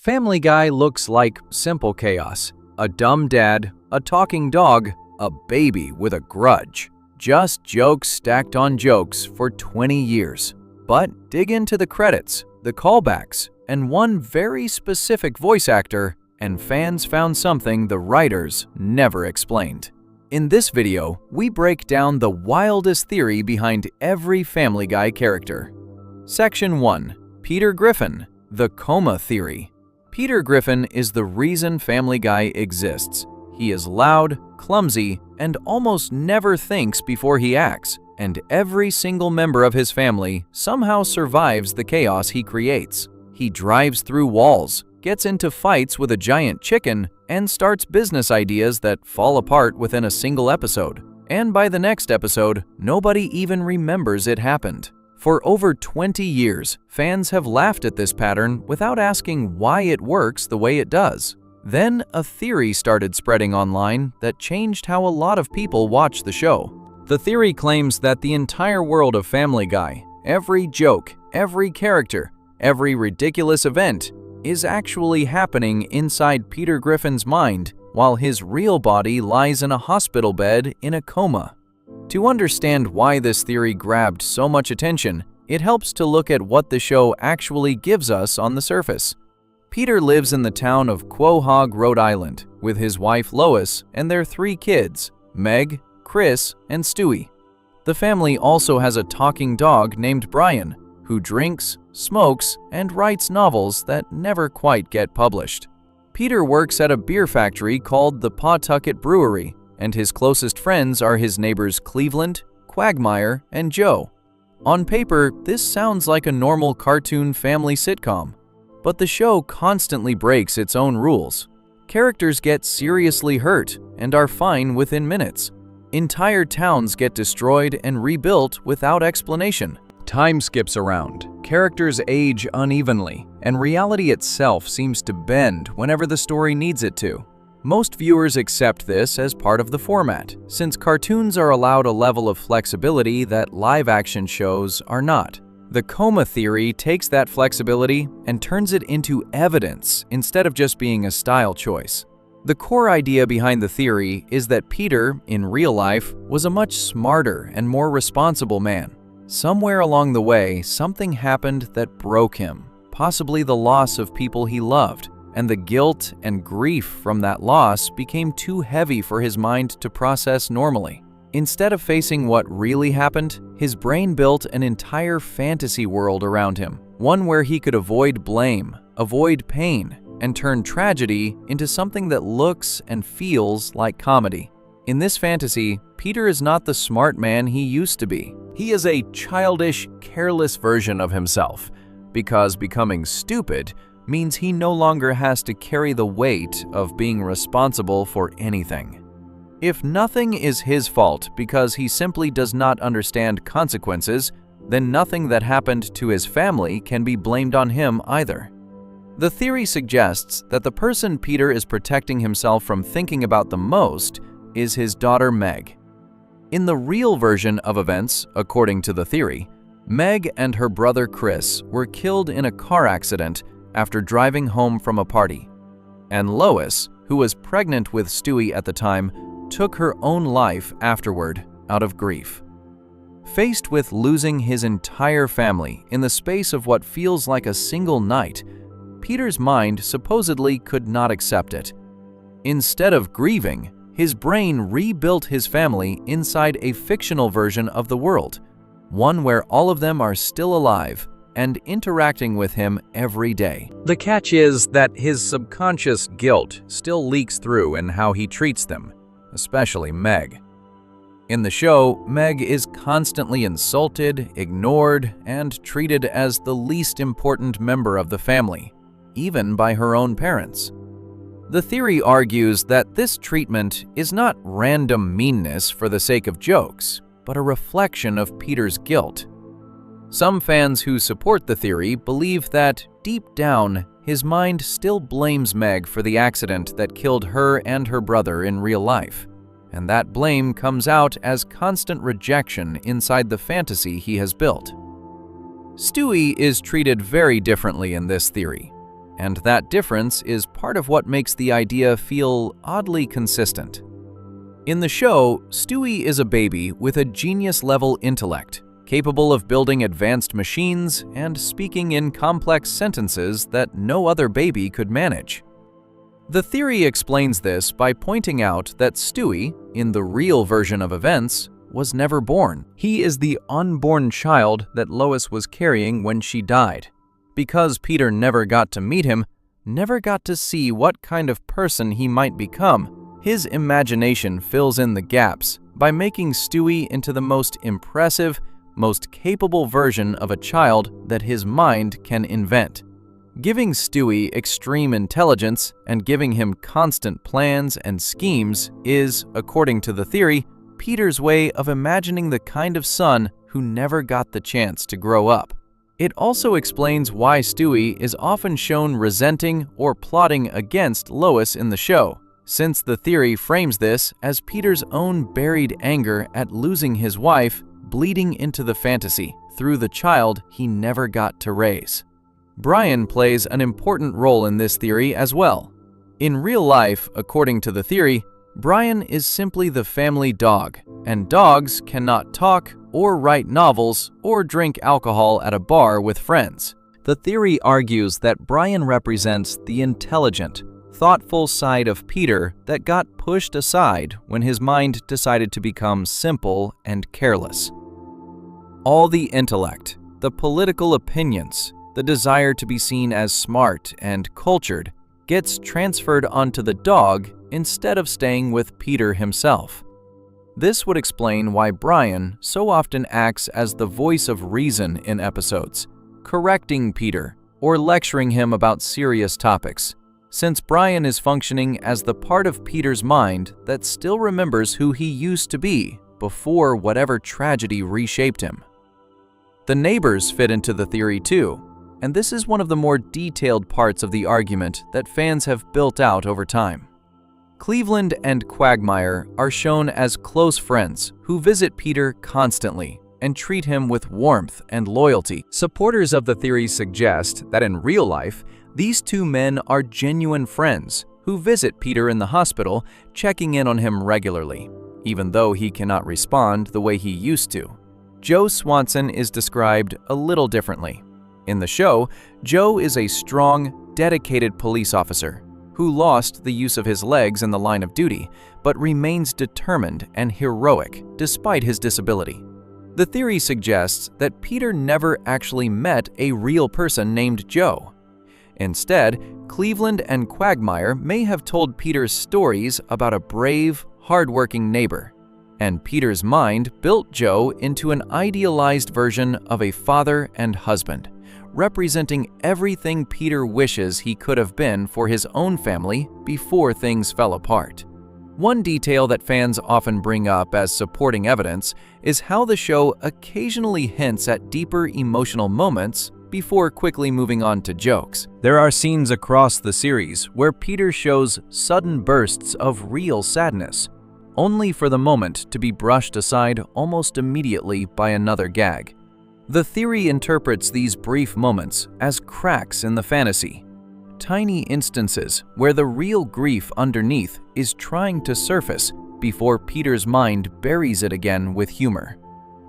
Family Guy looks like simple chaos. A dumb dad, a talking dog, a baby with a grudge. Just jokes stacked on jokes for 20 years. But dig into the credits, the callbacks, and one very specific voice actor, and fans found something the writers never explained. In this video, we break down the wildest theory behind every Family Guy character. Section 1. Peter Griffin, the Coma Theory. Peter Griffin is the reason Family Guy exists. He is loud, clumsy, and almost never thinks before he acts, and every single member of his family somehow survives the chaos he creates. He drives through walls, gets into fights with a giant chicken, and starts business ideas that fall apart within a single episode. And by the next episode, nobody even remembers it happened. For over 20 years, fans have laughed at this pattern without asking why it works the way it does. Then a theory started spreading online that changed how a lot of people watch the show. The theory claims that the entire world of Family Guy, every joke, every character, every ridiculous event, is actually happening inside Peter Griffin's mind while his real body lies in a hospital bed in a coma. To understand why this theory grabbed so much attention, it helps to look at what the show actually gives us on the surface. Peter lives in the town of Quahog, Rhode Island, with his wife Lois and their 3 kids, Meg, Chris, and Stewie. The family also has a talking dog named Brian, who drinks, smokes, and writes novels that never quite get published. Peter works at a beer factory called the Pawtucket Brewery, and his closest friends are his neighbors Cleveland, Quagmire, and Joe. On paper, this sounds like a normal cartoon family sitcom, but the show constantly breaks its own rules. Characters get seriously hurt and are fine within minutes. Entire towns get destroyed and rebuilt without explanation. Time skips around, characters age unevenly, and reality itself seems to bend whenever the story needs it to. Most viewers accept this as part of the format, since cartoons are allowed a level of flexibility that live-action shows are not. The Coma Theory takes that flexibility and turns it into evidence instead of just being a style choice. The core idea behind the theory is that Peter, in real life, was a much smarter and more responsible man. Somewhere along the way, something happened that broke him, possibly the loss of people he loved. And the guilt and grief from that loss became too heavy for his mind to process normally. Instead of facing what really happened, his brain built an entire fantasy world around him, one where he could avoid blame, avoid pain, and turn tragedy into something that looks and feels like comedy. In this fantasy, Peter is not the smart man he used to be. He is a childish, careless version of himself, because becoming stupid means he no longer has to carry the weight of being responsible for anything. If nothing is his fault because he simply does not understand consequences, then nothing that happened to his family can be blamed on him either. The theory suggests that the person Peter is protecting himself from thinking about the most is his daughter Meg. In the real version of events, according to the theory, Meg and her brother Chris were killed in a car accident after driving home from a party, and Lois, who was pregnant with Stewie at the time, took her own life afterward out of grief. Faced with losing his entire family in the space of what feels like a single night, Peter's mind supposedly could not accept it. Instead of grieving, his brain rebuilt his family inside a fictional version of the world, one where all of them are still alive and interacting with him every day. The catch is that his subconscious guilt still leaks through in how he treats them, especially Meg. In the show, Meg is constantly insulted, ignored, and treated as the least important member of the family, even by her own parents. The theory argues that this treatment is not random meanness for the sake of jokes, but a reflection of Peter's guilt. Some fans who support the theory believe that, deep down, his mind still blames Meg for the accident that killed her and her brother in real life, and that blame comes out as constant rejection inside the fantasy he has built. Stewie is treated very differently in this theory. and that difference is part of what makes the idea feel oddly consistent. In the show, Stewie is a baby with a genius-level intellect, capable of building advanced machines and speaking in complex sentences that no other baby could manage. The theory explains this by pointing out that Stewie, in the real version of events, was never born. He is the unborn child that Lois was carrying when she died. Because Peter never got to meet him, never got to see what kind of person he might become, his imagination fills in the gaps by making Stewie into the most impressive, most capable version of a child that his mind can invent. Giving Stewie extreme intelligence and giving him constant plans and schemes is, according to the theory, Peter's way of imagining the kind of son who never got the chance to grow up. It also explains why Stewie is often shown resenting or plotting against Lois in the show, since the theory frames this as Peter's own buried anger at losing his wife bleeding into the fantasy through the child he never got to raise. Brian plays an important role in this theory as well. In real life, according to the theory, Brian is simply the family dog, and dogs cannot talk or write novels or drink alcohol at a bar with friends. The theory argues that Brian represents the intelligent, thoughtful side of Peter that got pushed aside when his mind decided to become simple and careless. All the intellect, the political opinions, the desire to be seen as smart and cultured gets transferred onto the dog instead of staying with Peter himself. This would explain why Brian so often acts as the voice of reason in episodes, correcting Peter or lecturing him about serious topics, since Brian is functioning as the part of Peter's mind that still remembers who he used to be before whatever tragedy reshaped him. The neighbors fit into the theory too, and this is one of the more detailed parts of the argument that fans have built out over time. Cleveland and Quagmire are shown as close friends who visit Peter constantly and treat him with warmth and loyalty. Supporters of the theory suggest that in real life, these two men are genuine friends who visit Peter in the hospital, checking in on him regularly, even though he cannot respond the way he used to. Joe Swanson is described a little differently. In the show, Joe is a strong, dedicated police officer who lost the use of his legs in the line of duty, but remains determined and heroic despite his disability. The theory suggests that Peter never actually met a real person named Joe. Instead, Cleveland and Quagmire may have told Peter stories about a brave, hardworking neighbor, and Peter's mind built Joe into an idealized version of a father and husband, representing everything Peter wishes he could have been for his own family before things fell apart. One detail that fans often bring up as supporting evidence is how the show occasionally hints at deeper emotional moments before quickly moving on to jokes. There are scenes across the series where Peter shows sudden bursts of real sadness, only for the moment to be brushed aside almost immediately by another gag. The theory interprets these brief moments as cracks in the fantasy, tiny instances where the real grief underneath is trying to surface before Peter's mind buries it again with humor.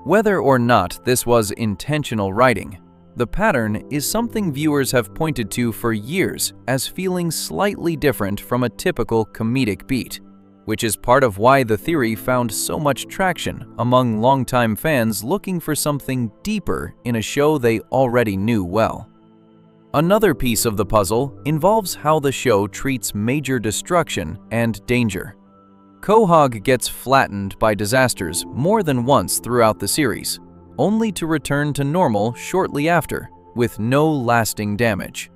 Whether or not this was intentional writing, the pattern is something viewers have pointed to for years as feeling slightly different from a typical comedic beat, which is part of why the theory found so much traction among longtime fans looking for something deeper in a show they already knew well. Another piece of the puzzle involves how the show treats major destruction and danger. Quahog gets flattened by disasters more than once throughout the series, only to return to normal shortly after, with no lasting damage.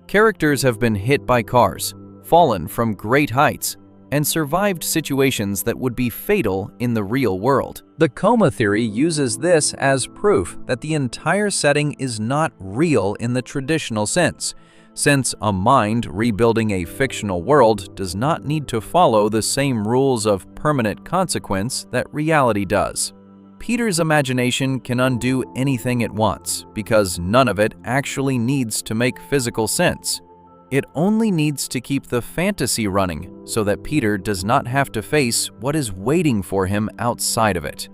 Characters have been hit by cars, fallen from great heights, and survived situations that would be fatal in the real world. The coma theory uses this as proof that the entire setting is not real in the traditional sense, since a mind rebuilding a fictional world does not need to follow the same rules of permanent consequence that reality does. Peter's imagination can undo anything it wants because none of it actually needs to make physical sense. It only needs to keep the fantasy running so that Peter does not have to face what is waiting for him outside of it.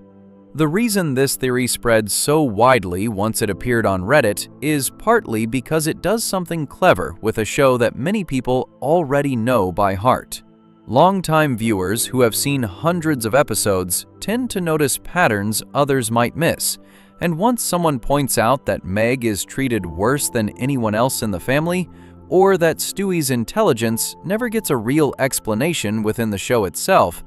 The reason this theory spread so widely once it appeared on Reddit is partly because it does something clever with a show that many people already know by heart. Longtime viewers who have seen hundreds of episodes tend to notice patterns others might miss, and once someone points out that Meg is treated worse than anyone else in the family, or that Stewie's intelligence never gets a real explanation within the show itself,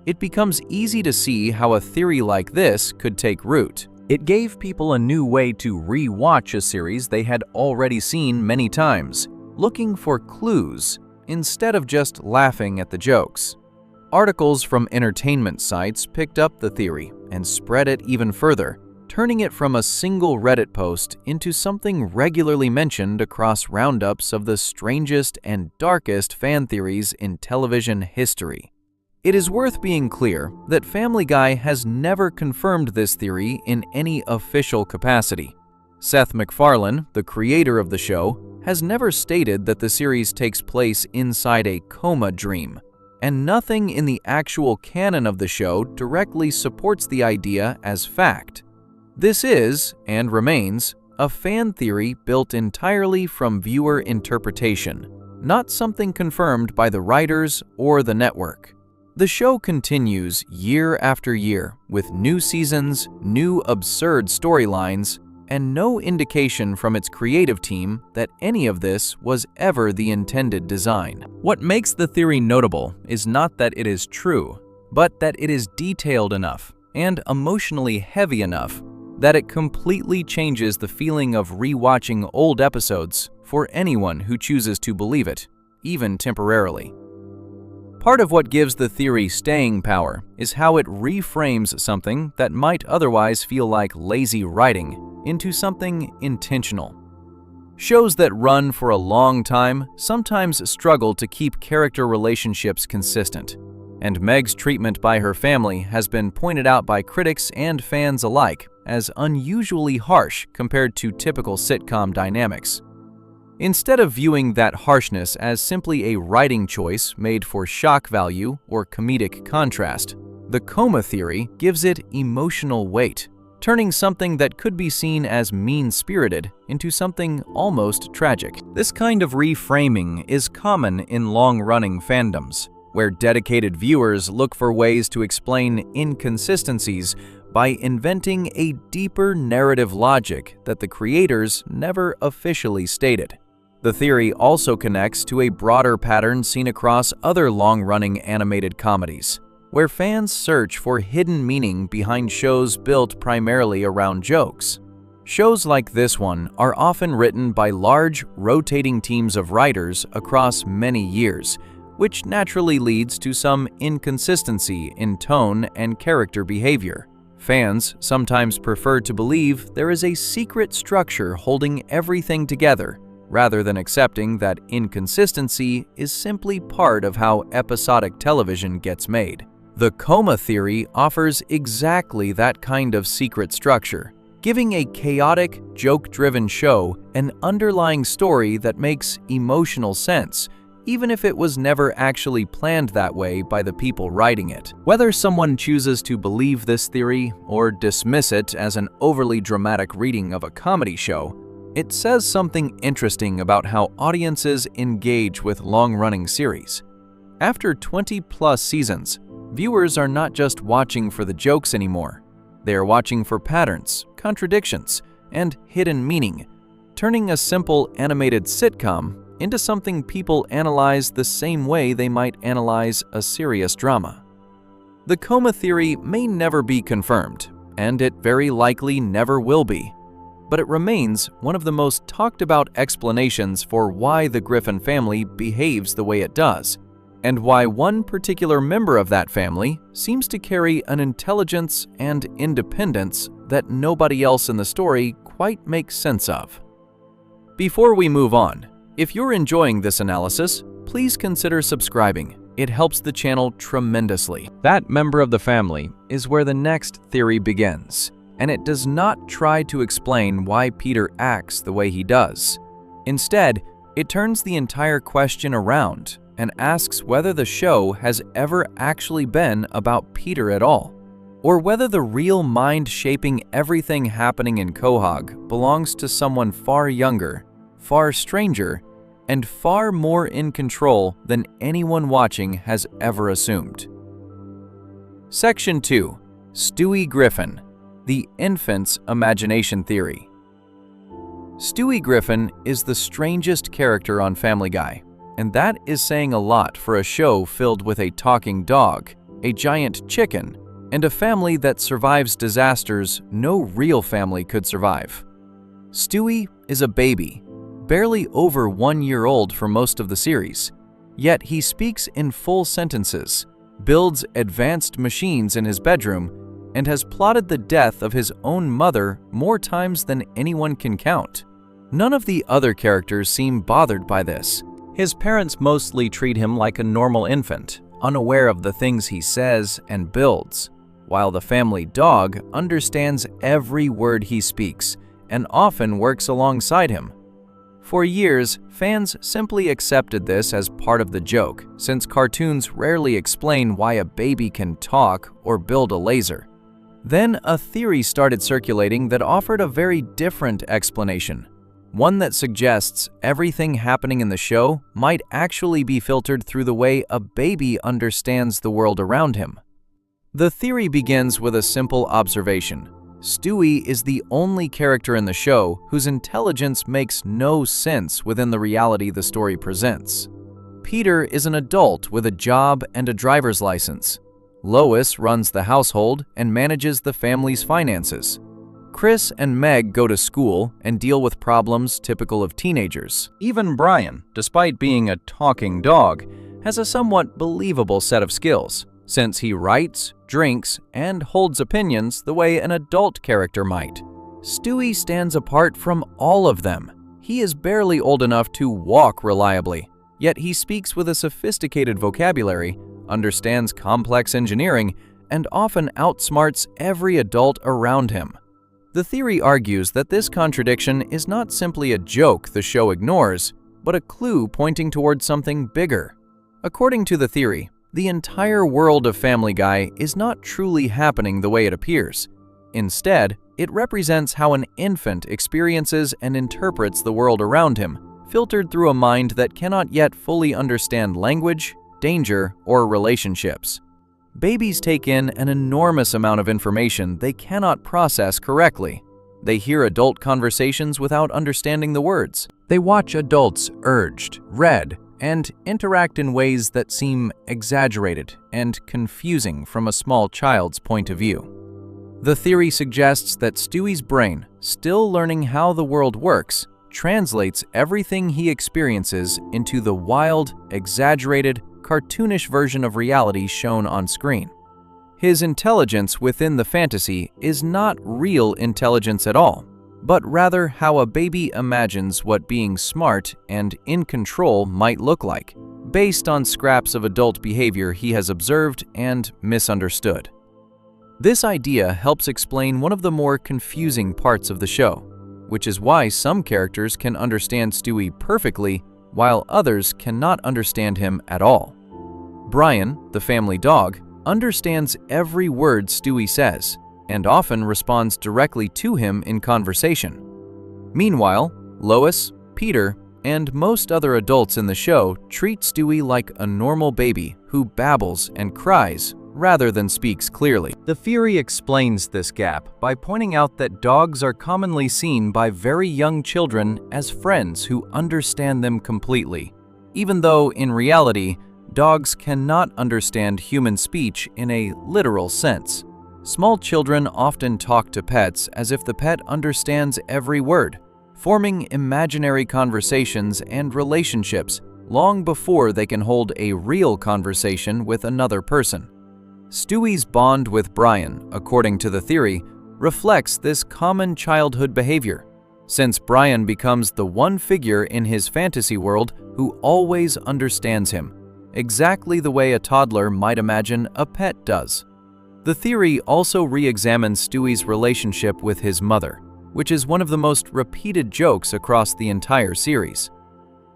it becomes easy to see how a theory like this could take root. It gave people a new way to re-watch a series they had already seen many times, looking for clues instead of just laughing at the jokes. Articles from entertainment sites picked up the theory and spread it even further, turning it from a single Reddit post into something regularly mentioned across roundups of the strangest and darkest fan theories in television history. It is worth being clear that Family Guy has never confirmed this theory in any official capacity. Seth MacFarlane, the creator of the show, has never stated that the series takes place inside a coma dream, and nothing in the actual canon of the show directly supports the idea as fact. This is, and remains, a fan theory built entirely from viewer interpretation, not something confirmed by the writers or the network. The show continues year after year with new seasons, new absurd storylines, and no indication from its creative team that any of this was ever the intended design. What makes the theory notable is not that it is true, but that it is detailed enough and emotionally heavy enough that it completely changes the feeling of rewatching old episodes for anyone who chooses to believe it, even temporarily. Part of what gives the theory staying power is how it reframes something that might otherwise feel like lazy writing into something intentional. Shows that run for a long time sometimes struggle to keep character relationships consistent, and Meg's treatment by her family has been pointed out by critics and fans alike as unusually harsh compared to typical sitcom dynamics. Instead of viewing that harshness as simply a writing choice made for shock value or comedic contrast, the coma theory gives it emotional weight, turning something that could be seen as mean-spirited into something almost tragic. This kind of reframing is common in long-running fandoms, where dedicated viewers look for ways to explain inconsistencies by inventing a deeper narrative logic that the creators never officially stated. The theory also connects to a broader pattern seen across other long-running animated comedies, where fans search for hidden meaning behind shows built primarily around jokes. Shows like this one are often written by large, rotating teams of writers across many years, which naturally leads to some inconsistency in tone and character behavior. Fans sometimes prefer to believe there is a secret structure holding everything together, rather than accepting that inconsistency is simply part of how episodic television gets made. The coma theory offers exactly that kind of secret structure, giving a chaotic, joke-driven show an underlying story that makes emotional sense, even if it was never actually planned that way by the people writing it. Whether someone chooses to believe this theory or dismiss it as an overly dramatic reading of a comedy show, it says something interesting about how audiences engage with long-running series. After 20-plus seasons, viewers are not just watching for the jokes anymore. They are watching for patterns, contradictions, and hidden meaning, turning a simple animated sitcom into something people analyze the same way they might analyze a serious drama. The coma theory may never be confirmed, and it very likely never will be, but it remains one of the most talked about explanations for why the Griffin family behaves the way it does, and why one particular member of that family seems to carry an intelligence and independence that nobody else in the story quite makes sense of. Before we move on, if you're enjoying this analysis, please consider subscribing. It helps the channel tremendously. That member of the family is where the next theory begins, and it does not try to explain why Peter acts the way he does. Instead, It turns the entire question around and asks whether the show has ever actually been about Peter at all, or whether the real mind shaping everything happening in Quahog belongs to someone far younger, far stranger, and far more in control than anyone watching has ever assumed. Section 2. Stewie Griffin, the Infant's Imagination Theory. Stewie Griffin is the strangest character on Family Guy, and that is saying a lot for a show filled with a talking dog, a giant chicken, and a family that survives disasters no real family could survive. Stewie is a baby, barely over 1 year old for most of the series, yet he speaks in full sentences, builds advanced machines in his bedroom, and has plotted the death of his own mother more times than anyone can count. None of the other characters seem bothered by this. His parents mostly treat him like a normal infant, unaware of the things he says and builds, while the family dog understands every word he speaks and often works alongside him. For years, fans simply accepted this as part of the joke, since cartoons rarely explain why a baby can talk or build a laser. Then a theory started circulating that offered a very different explanation, one that suggests everything happening in the show might actually be filtered through the way a baby understands the world around him. The theory begins with a simple observation. Stewie is the only character in the show whose intelligence makes no sense within the reality the story presents. Peter is an adult with a job and a driver's license. Lois runs the household and manages the family's finances. Chris and Meg go to school and deal with problems typical of teenagers. Even Brian, despite being a talking dog, has a somewhat believable set of skills, since he writes, drinks, and holds opinions the way an adult character might. Stewie stands apart from all of them. He is barely old enough to walk reliably, yet he speaks with a sophisticated vocabulary, understands complex engineering, and often outsmarts every adult around him. The theory argues that this contradiction is not simply a joke the show ignores, but a clue pointing towards something bigger. According to the theory, the entire world of Family Guy is not truly happening the way it appears. Instead, it represents how an infant experiences and interprets the world around him, filtered through a mind that cannot yet fully understand language, danger, or relationships. Babies take in an enormous amount of information they cannot process correctly. They hear adult conversations without understanding the words. They watch adults urged, read, and interact in ways that seem exaggerated and confusing from a small child's point of view. The theory suggests that Stewie's brain, still learning how the world works, translates everything he experiences into the wild, exaggerated, cartoonish version of reality shown on screen. His intelligence within the fantasy is not real intelligence at all, but rather how a baby imagines what being smart and in control might look like, based on scraps of adult behavior he has observed and misunderstood. This idea helps explain one of the more confusing parts of the show, which is why some characters can understand Stewie perfectly while others cannot understand him at all. Brian, the family dog, understands every word Stewie says and often responds directly to him in conversation. Meanwhile, Lois, Peter, and most other adults in the show treat Stewie like a normal baby who babbles and cries rather than speaks clearly. The theory explains this gap by pointing out that dogs are commonly seen by very young children as friends who understand them completely, even though in reality, dogs cannot understand human speech in a literal sense. Small children often talk to pets as if the pet understands every word, forming imaginary conversations and relationships long before they can hold a real conversation with another person. Stewie's bond with Brian, according to the theory, reflects this common childhood behavior, since Brian becomes the one figure in his fantasy world who always understands him, exactly the way a toddler might imagine a pet does. The theory also re-examines Stewie's relationship with his mother, which is one of the most repeated jokes across the entire series.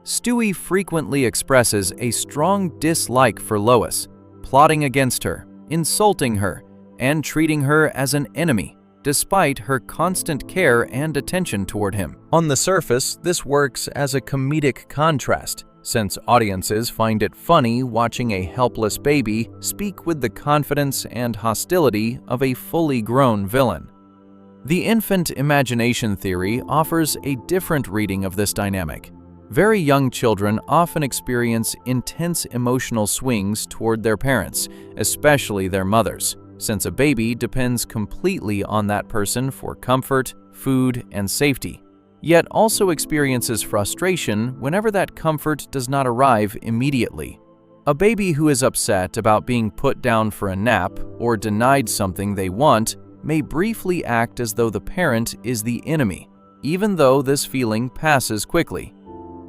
Stewie frequently expresses a strong dislike for Lois, plotting against her, insulting her, and treating her as an enemy, despite her constant care and attention toward him. On the surface, this works as a comedic contrast, since audiences find it funny watching a helpless baby speak with the confidence and hostility of a fully grown villain. The infant imagination theory offers a different reading of this dynamic. Very young children often experience intense emotional swings toward their parents, especially their mothers, since a baby depends completely on that person for comfort, food, and safety, yet also experiences frustration whenever that comfort does not arrive immediately. A baby who is upset about being put down for a nap or denied something they want may briefly act as though the parent is the enemy, even though this feeling passes quickly.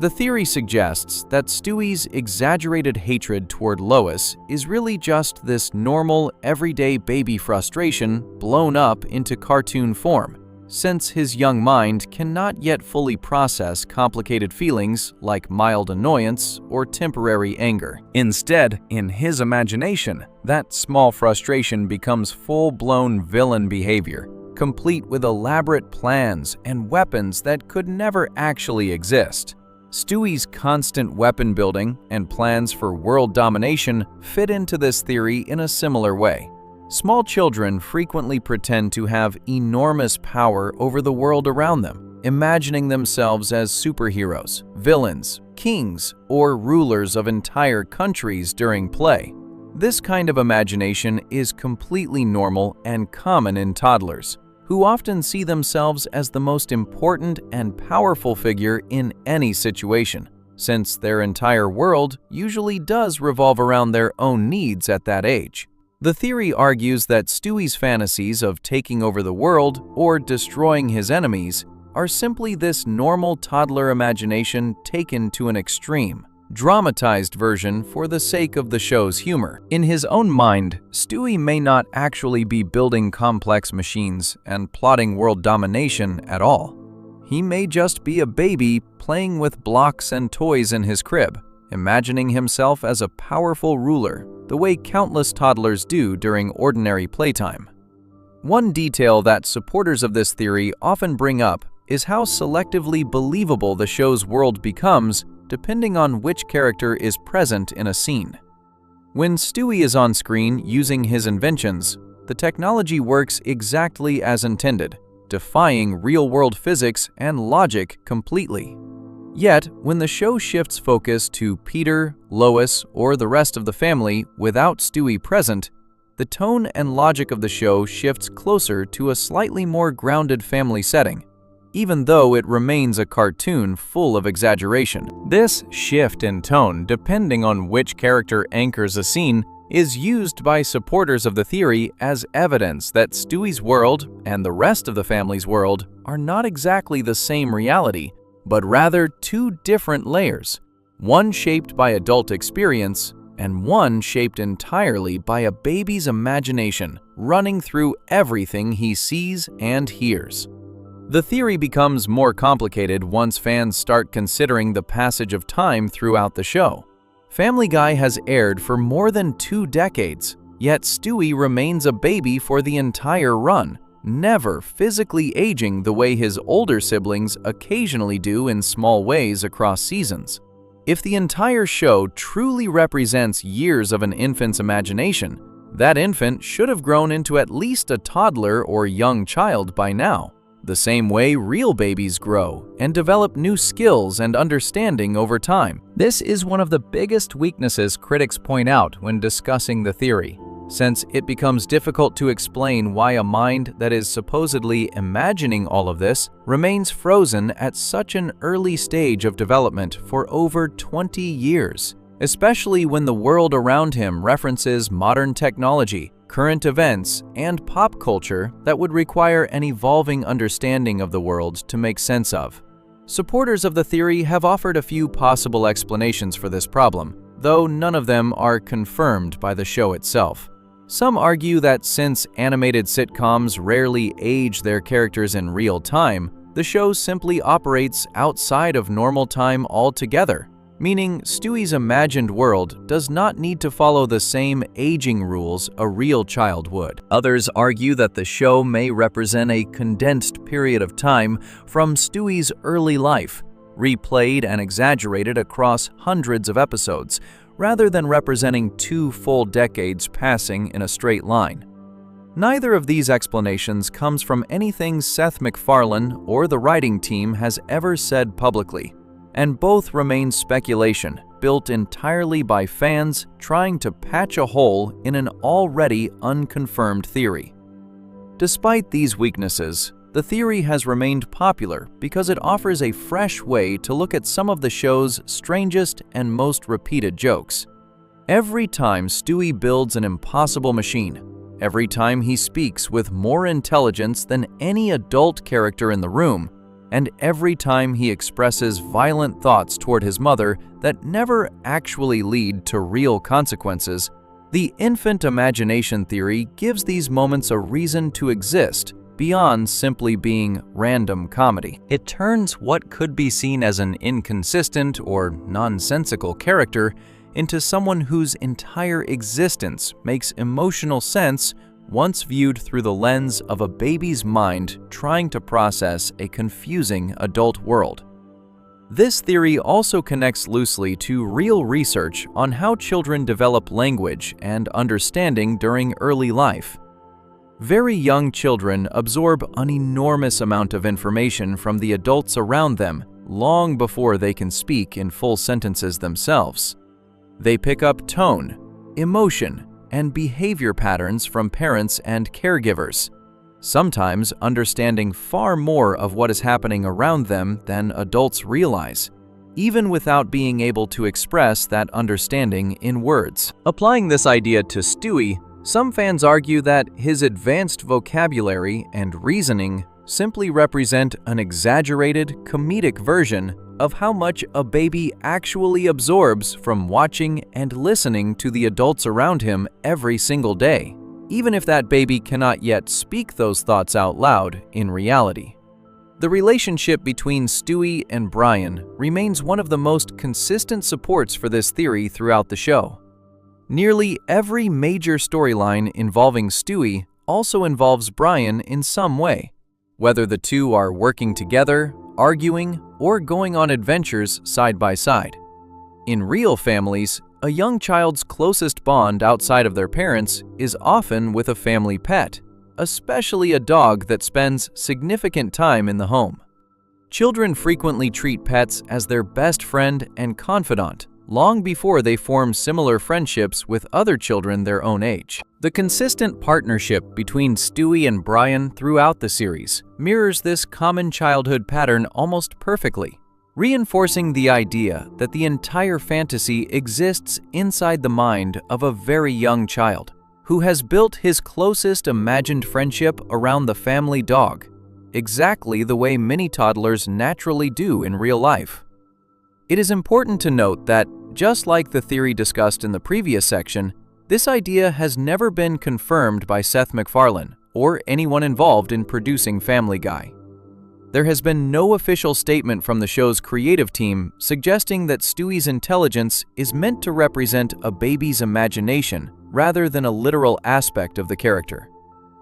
The theory suggests that Stewie's exaggerated hatred toward Lois is really just this normal, everyday baby frustration blown up into cartoon form, since his young mind cannot yet fully process complicated feelings like mild annoyance or temporary anger. Instead, in his imagination, that small frustration becomes full-blown villain behavior, complete with elaborate plans and weapons that could never actually exist. Stewie's constant weapon building and plans for world domination fit into this theory in a similar way. Small children frequently pretend to have enormous power over the world around them, imagining themselves as superheroes, villains, kings, or rulers of entire countries during play. This kind of imagination is completely normal and common in toddlers, who often see themselves as the most important and powerful figure in any situation, since their entire world usually does revolve around their own needs at that age. The theory argues that Stewie's fantasies of taking over the world or destroying his enemies are simply this normal toddler imagination taken to an extreme, dramatized version for the sake of the show's humor. In his own mind, Stewie may not actually be building complex machines and plotting world domination at all. He may just be a baby playing with blocks and toys in his crib, imagining himself as a powerful ruler, the way countless toddlers do during ordinary playtime. One detail that supporters of this theory often bring up is how selectively believable the show's world becomes depending on which character is present in a scene. When Stewie is on screen using his inventions, the technology works exactly as intended, defying real-world physics and logic completely. Yet, when the show shifts focus to Peter, Lois, or the rest of the family without Stewie present, the tone and logic of the show shifts closer to a slightly more grounded family setting, even though it remains a cartoon full of exaggeration. This shift in tone, depending on which character anchors a scene, is used by supporters of the theory as evidence that Stewie's world and the rest of the family's world are not exactly the same reality, but rather two different layers, one shaped by adult experience and one shaped entirely by a baby's imagination running through everything he sees and hears. The theory becomes more complicated once fans start considering the passage of time throughout the show. Family Guy has aired for more than 2 decades, yet Stewie remains a baby for the entire run, never physically aging the way his older siblings occasionally do in small ways across seasons. If the entire show truly represents years of an infant's imagination, that infant should have grown into at least a toddler or young child by now, the same way real babies grow and develop new skills and understanding over time. This is one of the biggest weaknesses critics point out when discussing the theory, since it becomes difficult to explain why a mind that is supposedly imagining all of this remains frozen at such an early stage of development for over 20 years, especially when the world around him references modern technology, current events, and pop culture that would require an evolving understanding of the world to make sense of. Supporters of the theory have offered a few possible explanations for this problem, though none of them are confirmed by the show itself. Some argue that since animated sitcoms rarely age their characters in real time, the show simply operates outside of normal time altogether, meaning Stewie's imagined world does not need to follow the same aging rules a real child would. Others argue that the show may represent a condensed period of time from Stewie's early life, replayed and exaggerated across hundreds of episodes, rather than representing 2 full decades passing in a straight line. Neither of these explanations comes from anything Seth MacFarlane or the writing team has ever said publicly, and both remain speculation built entirely by fans trying to patch a hole in an already unconfirmed theory. Despite these weaknesses, the theory has remained popular because it offers a fresh way to look at some of the show's strangest and most repeated jokes. Every time Stewie builds an impossible machine, every time he speaks with more intelligence than any adult character in the room, and every time he expresses violent thoughts toward his mother that never actually lead to real consequences, the infant imagination theory gives these moments a reason to exist beyond simply being random comedy. It turns what could be seen as an inconsistent or nonsensical character into someone whose entire existence makes emotional sense once viewed through the lens of a baby's mind trying to process a confusing adult world. This theory also connects loosely to real research on how children develop language and understanding during early life. Very young children absorb an enormous amount of information from the adults around them long before they can speak in full sentences themselves. They pick up tone, emotion, and behavior patterns from parents and caregivers, sometimes understanding far more of what is happening around them than adults realize, even without being able to express that understanding in words. Applying this idea to Stewie, some fans argue that his advanced vocabulary and reasoning simply represent an exaggerated, comedic version of how much a baby actually absorbs from watching and listening to the adults around him every single day, even if that baby cannot yet speak those thoughts out loud in reality. The relationship between Stewie and Brian remains one of the most consistent supports for this theory throughout the show. Nearly every major storyline involving Stewie also involves Brian in some way, whether the two are working together, arguing, or going on adventures side by side. In real families, a young child's closest bond outside of their parents is often with a family pet, especially a dog that spends significant time in the home. Children frequently treat pets as their best friend and confidant, long before they form similar friendships with other children their own age. The consistent partnership between Stewie and Brian throughout the series mirrors this common childhood pattern almost perfectly, reinforcing the idea that the entire fantasy exists inside the mind of a very young child who has built his closest imagined friendship around the family dog, exactly the way many toddlers naturally do in real life. It is important to note that, just like the theory discussed in the previous section, this idea has never been confirmed by Seth MacFarlane or anyone involved in producing Family Guy. There has been no official statement from the show's creative team suggesting that Stewie's intelligence is meant to represent a baby's imagination rather than a literal aspect of the character.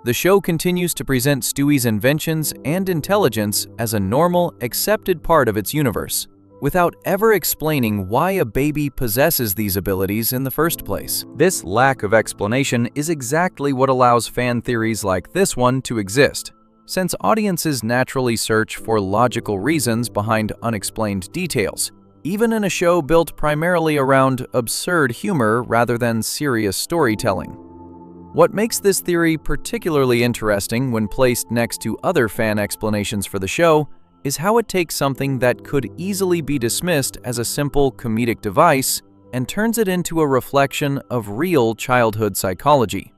The show continues to present Stewie's inventions and intelligence as a normal, accepted part of its universe, without ever explaining why a baby possesses these abilities in the first place. This lack of explanation is exactly what allows fan theories like this one to exist, since audiences naturally search for logical reasons behind unexplained details, even in a show built primarily around absurd humor rather than serious storytelling. What makes this theory particularly interesting when placed next to other fan explanations for the show is how it takes something that could easily be dismissed as a simple comedic device and turns it into a reflection of real childhood psychology.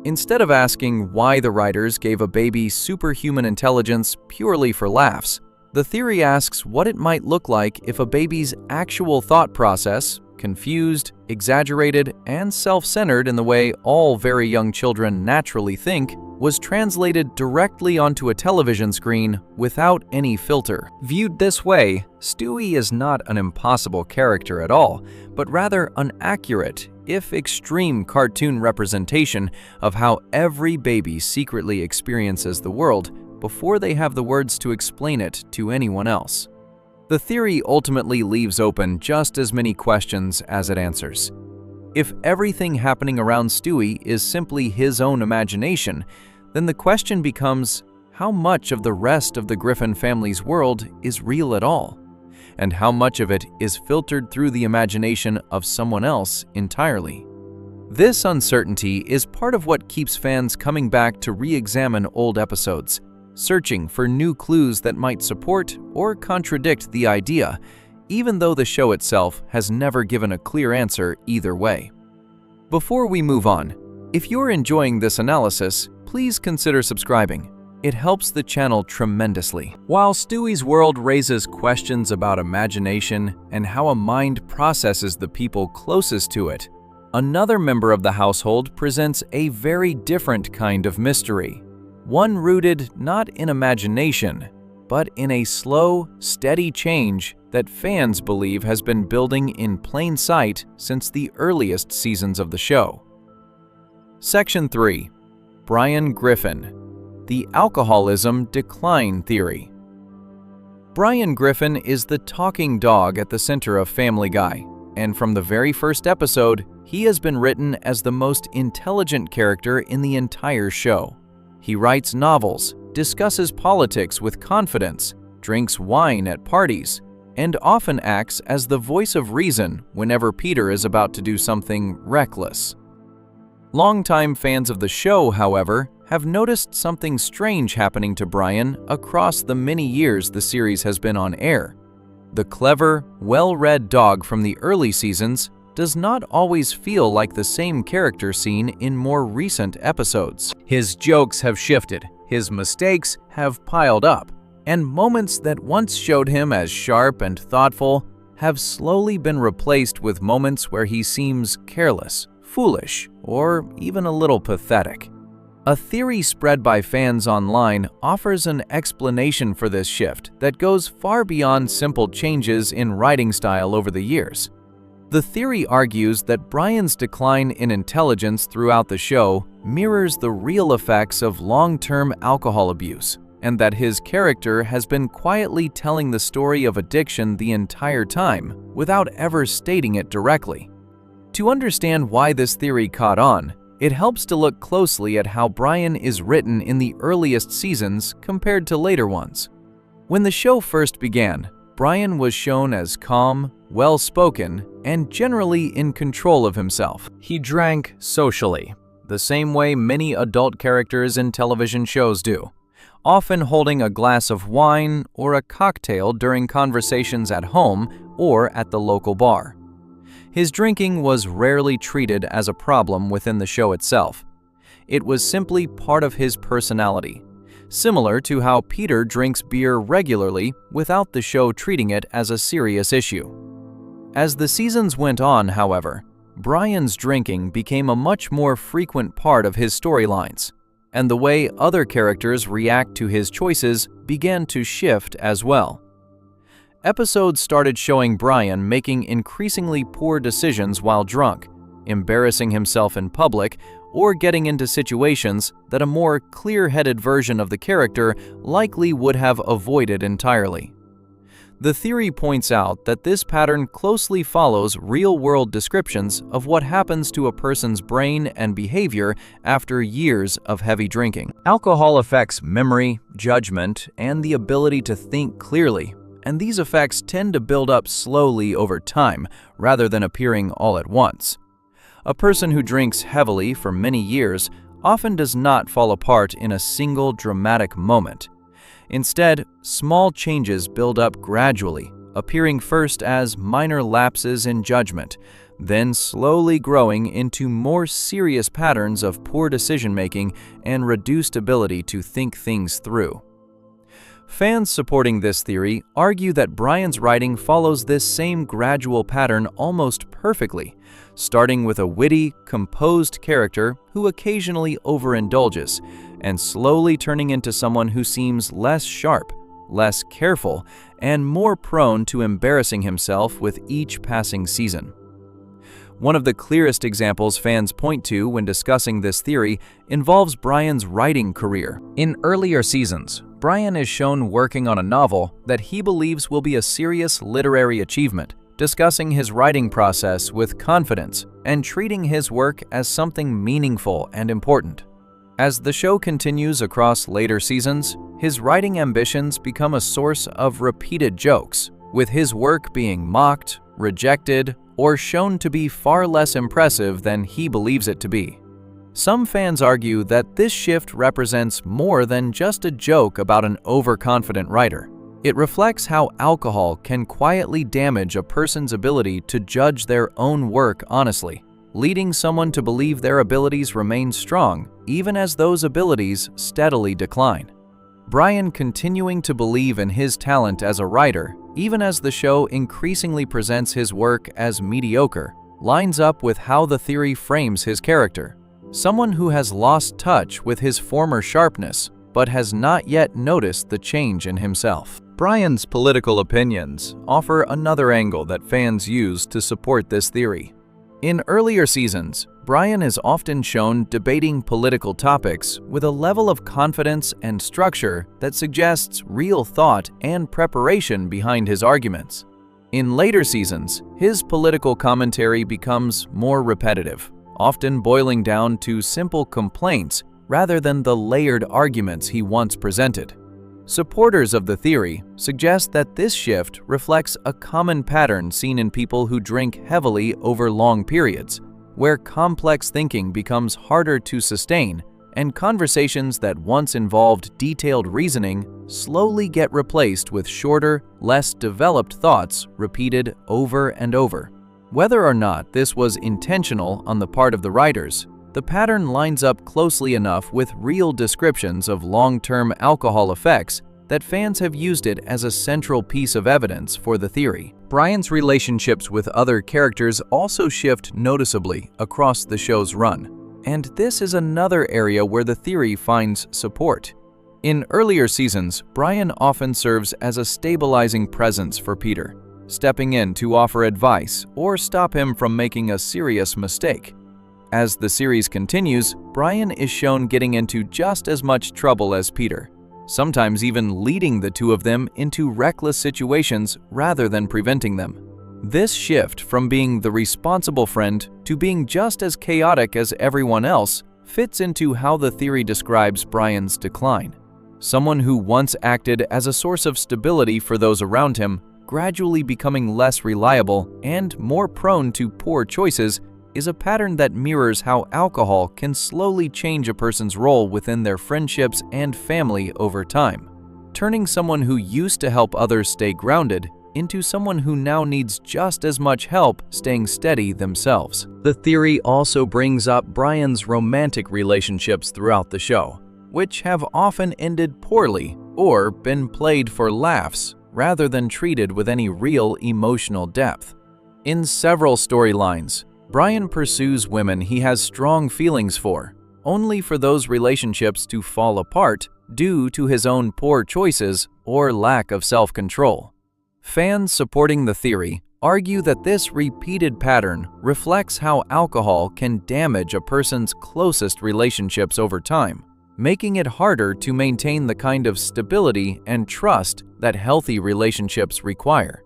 Instead of asking why the writers gave a baby superhuman intelligence purely for laughs, the theory asks what it might look like if a baby's actual thought process, confused, exaggerated, and self-centered in the way all very young children naturally think, was translated directly onto a television screen without any filter. Viewed this way, Stewie is not an impossible character at all, but rather an accurate, if extreme, cartoon representation of how every baby secretly experiences the world before they have the words to explain it to anyone else. The theory ultimately leaves open just as many questions as it answers. If everything happening around Stewie is simply his own imagination, then the question becomes, how much of the rest of the Griffin family's world is real at all? And how much of it is filtered through the imagination of someone else entirely? This uncertainty is part of what keeps fans coming back to re-examine old episodes, searching for new clues that might support or contradict the idea, even though the show itself has never given a clear answer either way. Before we move on, if you're enjoying this analysis, please consider subscribing. It helps the channel tremendously. While Stewie's world raises questions about imagination and how a mind processes the people closest to it, another member of the household presents a very different kind of mystery. One rooted not in imagination, but in a slow, steady change that fans believe has been building in plain sight since the earliest seasons of the show. Section 3. Brian Griffin, the Alcoholism Decline Theory. Brian Griffin is the talking dog at the center of Family Guy, and from the very first episode, he has been written as the most intelligent character in the entire show. He writes novels, discusses politics with confidence, drinks wine at parties, and often acts as the voice of reason whenever Peter is about to do something reckless. Longtime fans of the show, however, have noticed something strange happening to Brian across the many years the series has been on air. The clever, well-read dog from the early seasons does not always feel like the same character seen in more recent episodes. His jokes have shifted, his mistakes have piled up, and moments that once showed him as sharp and thoughtful have slowly been replaced with moments where he seems careless, foolish, or even a little pathetic. A theory spread by fans online offers an explanation for this shift that goes far beyond simple changes in writing style over the years. The theory argues that Brian's decline in intelligence throughout the show mirrors the real effects of long-term alcohol abuse, and that his character has been quietly telling the story of addiction the entire time without ever stating it directly. To understand why this theory caught on, it helps to look closely at how Brian is written in the earliest seasons compared to later ones. When the show first began, Brian was shown as calm, well-spoken, and generally in control of himself. He drank socially, the same way many adult characters in television shows do, often holding a glass of wine or a cocktail during conversations at home or at the local bar. His drinking was rarely treated as a problem within the show itself. It was simply part of his personality, similar to how Peter drinks beer regularly without the show treating it as a serious issue. As the seasons went on, however, Brian's drinking became a much more frequent part of his storylines, and the way other characters react to his choices began to shift as well. Episodes started showing Brian making increasingly poor decisions while drunk, embarrassing himself in public, or getting into situations that a more clear-headed version of the character likely would have avoided entirely. The theory points out that this pattern closely follows real-world descriptions of what happens to a person's brain and behavior after years of heavy drinking. Alcohol affects memory, judgment, and the ability to think clearly, and these effects tend to build up slowly over time rather than appearing all at once. A person who drinks heavily for many years often does not fall apart in a single dramatic moment. Instead, small changes build up gradually, appearing first as minor lapses in judgment, then slowly growing into more serious patterns of poor decision-making and reduced ability to think things through. Fans supporting this theory argue that Brian's writing follows this same gradual pattern almost perfectly, starting with a witty, composed character who occasionally overindulges, and slowly turning into someone who seems less sharp, less careful, and more prone to embarrassing himself with each passing season. One of the clearest examples fans point to when discussing this theory involves Brian's writing career. In earlier seasons, Brian is shown working on a novel that he believes will be a serious literary achievement, discussing his writing process with confidence and treating his work as something meaningful and important. As the show continues across later seasons, his writing ambitions become a source of repeated jokes, with his work being mocked, rejected, or shown to be far less impressive than he believes it to be. Some fans argue that this shift represents more than just a joke about an overconfident writer. It reflects how alcohol can quietly damage a person's ability to judge their own work honestly, leading someone to believe their abilities remain strong even as those abilities steadily decline. Brian continuing to believe in his talent as a writer, even as the show increasingly presents his work as mediocre, lines up with how the theory frames his character, someone who has lost touch with his former sharpness but has not yet noticed the change in himself. Brian's political opinions offer another angle that fans use to support this theory. In earlier seasons, Brian is often shown debating political topics with a level of confidence and structure that suggests real thought and preparation behind his arguments. In later seasons, his political commentary becomes more repetitive, often boiling down to simple complaints rather than the layered arguments he once presented. Supporters of the theory suggest that this shift reflects a common pattern seen in people who drink heavily over long periods, where complex thinking becomes harder to sustain and conversations that once involved detailed reasoning slowly get replaced with shorter, less developed thoughts repeated over and over. Whether or not this was intentional on the part of the writers, the pattern lines up closely enough with real descriptions of long-term alcohol effects that fans have used it as a central piece of evidence for the theory. Brian's relationships with other characters also shift noticeably across the show's run, and this is another area where the theory finds support. In earlier seasons, Brian often serves as a stabilizing presence for Peter, stepping in to offer advice or stop him from making a serious mistake. As the series continues, Brian is shown getting into just as much trouble as Peter, sometimes even leading the two of them into reckless situations rather than preventing them. This shift from being the responsible friend to being just as chaotic as everyone else fits into how the theory describes Brian's decline. Someone who once acted as a source of stability for those around him, gradually becoming less reliable and more prone to poor choices, is a pattern that mirrors how alcohol can slowly change a person's role within their friendships and family over time, turning someone who used to help others stay grounded into someone who now needs just as much help staying steady themselves. The theory also brings up Brian's romantic relationships throughout the show, which have often ended poorly or been played for laughs rather than treated with any real emotional depth. In several storylines, Brian pursues women he has strong feelings for, only for those relationships to fall apart due to his own poor choices or lack of self-control. Fans supporting the theory argue that this repeated pattern reflects how alcohol can damage a person's closest relationships over time, making it harder to maintain the kind of stability and trust that healthy relationships require.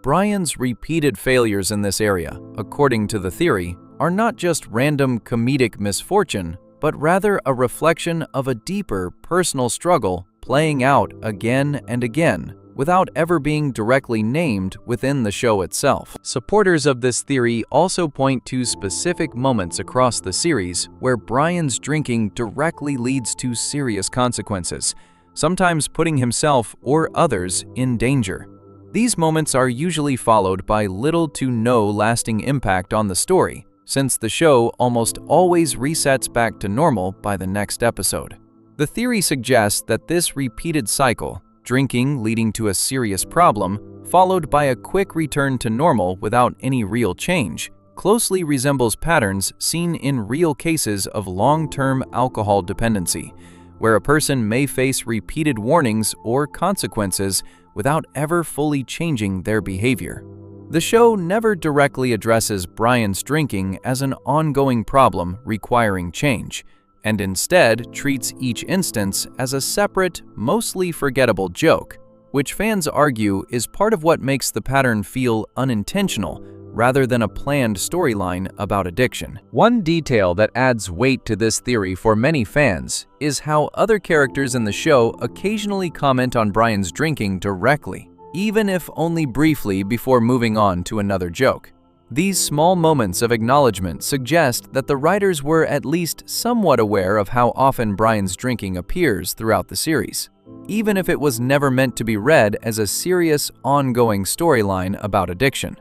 Brian's repeated failures in this area, according to the theory, are not just random comedic misfortune, but rather a reflection of a deeper personal struggle playing out again and again, without ever being directly named within the show itself. Supporters of this theory also point to specific moments across the series where Brian's drinking directly leads to serious consequences, sometimes putting himself or others in danger. These moments are usually followed by little to no lasting impact on the story, since the show almost always resets back to normal by the next episode. The theory suggests that this repeated cycle, drinking leading to a serious problem, followed by a quick return to normal without any real change, closely resembles patterns seen in real cases of long-term alcohol dependency, where a person may face repeated warnings or consequences without ever fully changing their behavior. The show never directly addresses Brian's drinking as an ongoing problem requiring change, and instead treats each instance as a separate, mostly forgettable joke, which fans argue is part of what makes the pattern feel unintentional rather than a planned storyline about addiction. One detail that adds weight to this theory for many fans is how other characters in the show occasionally comment on Brian's drinking directly, even if only briefly before moving on to another joke. These small moments of acknowledgement suggest that the writers were at least somewhat aware of how often Brian's drinking appears throughout the series, even if it was never meant to be read as a serious, ongoing storyline about addiction.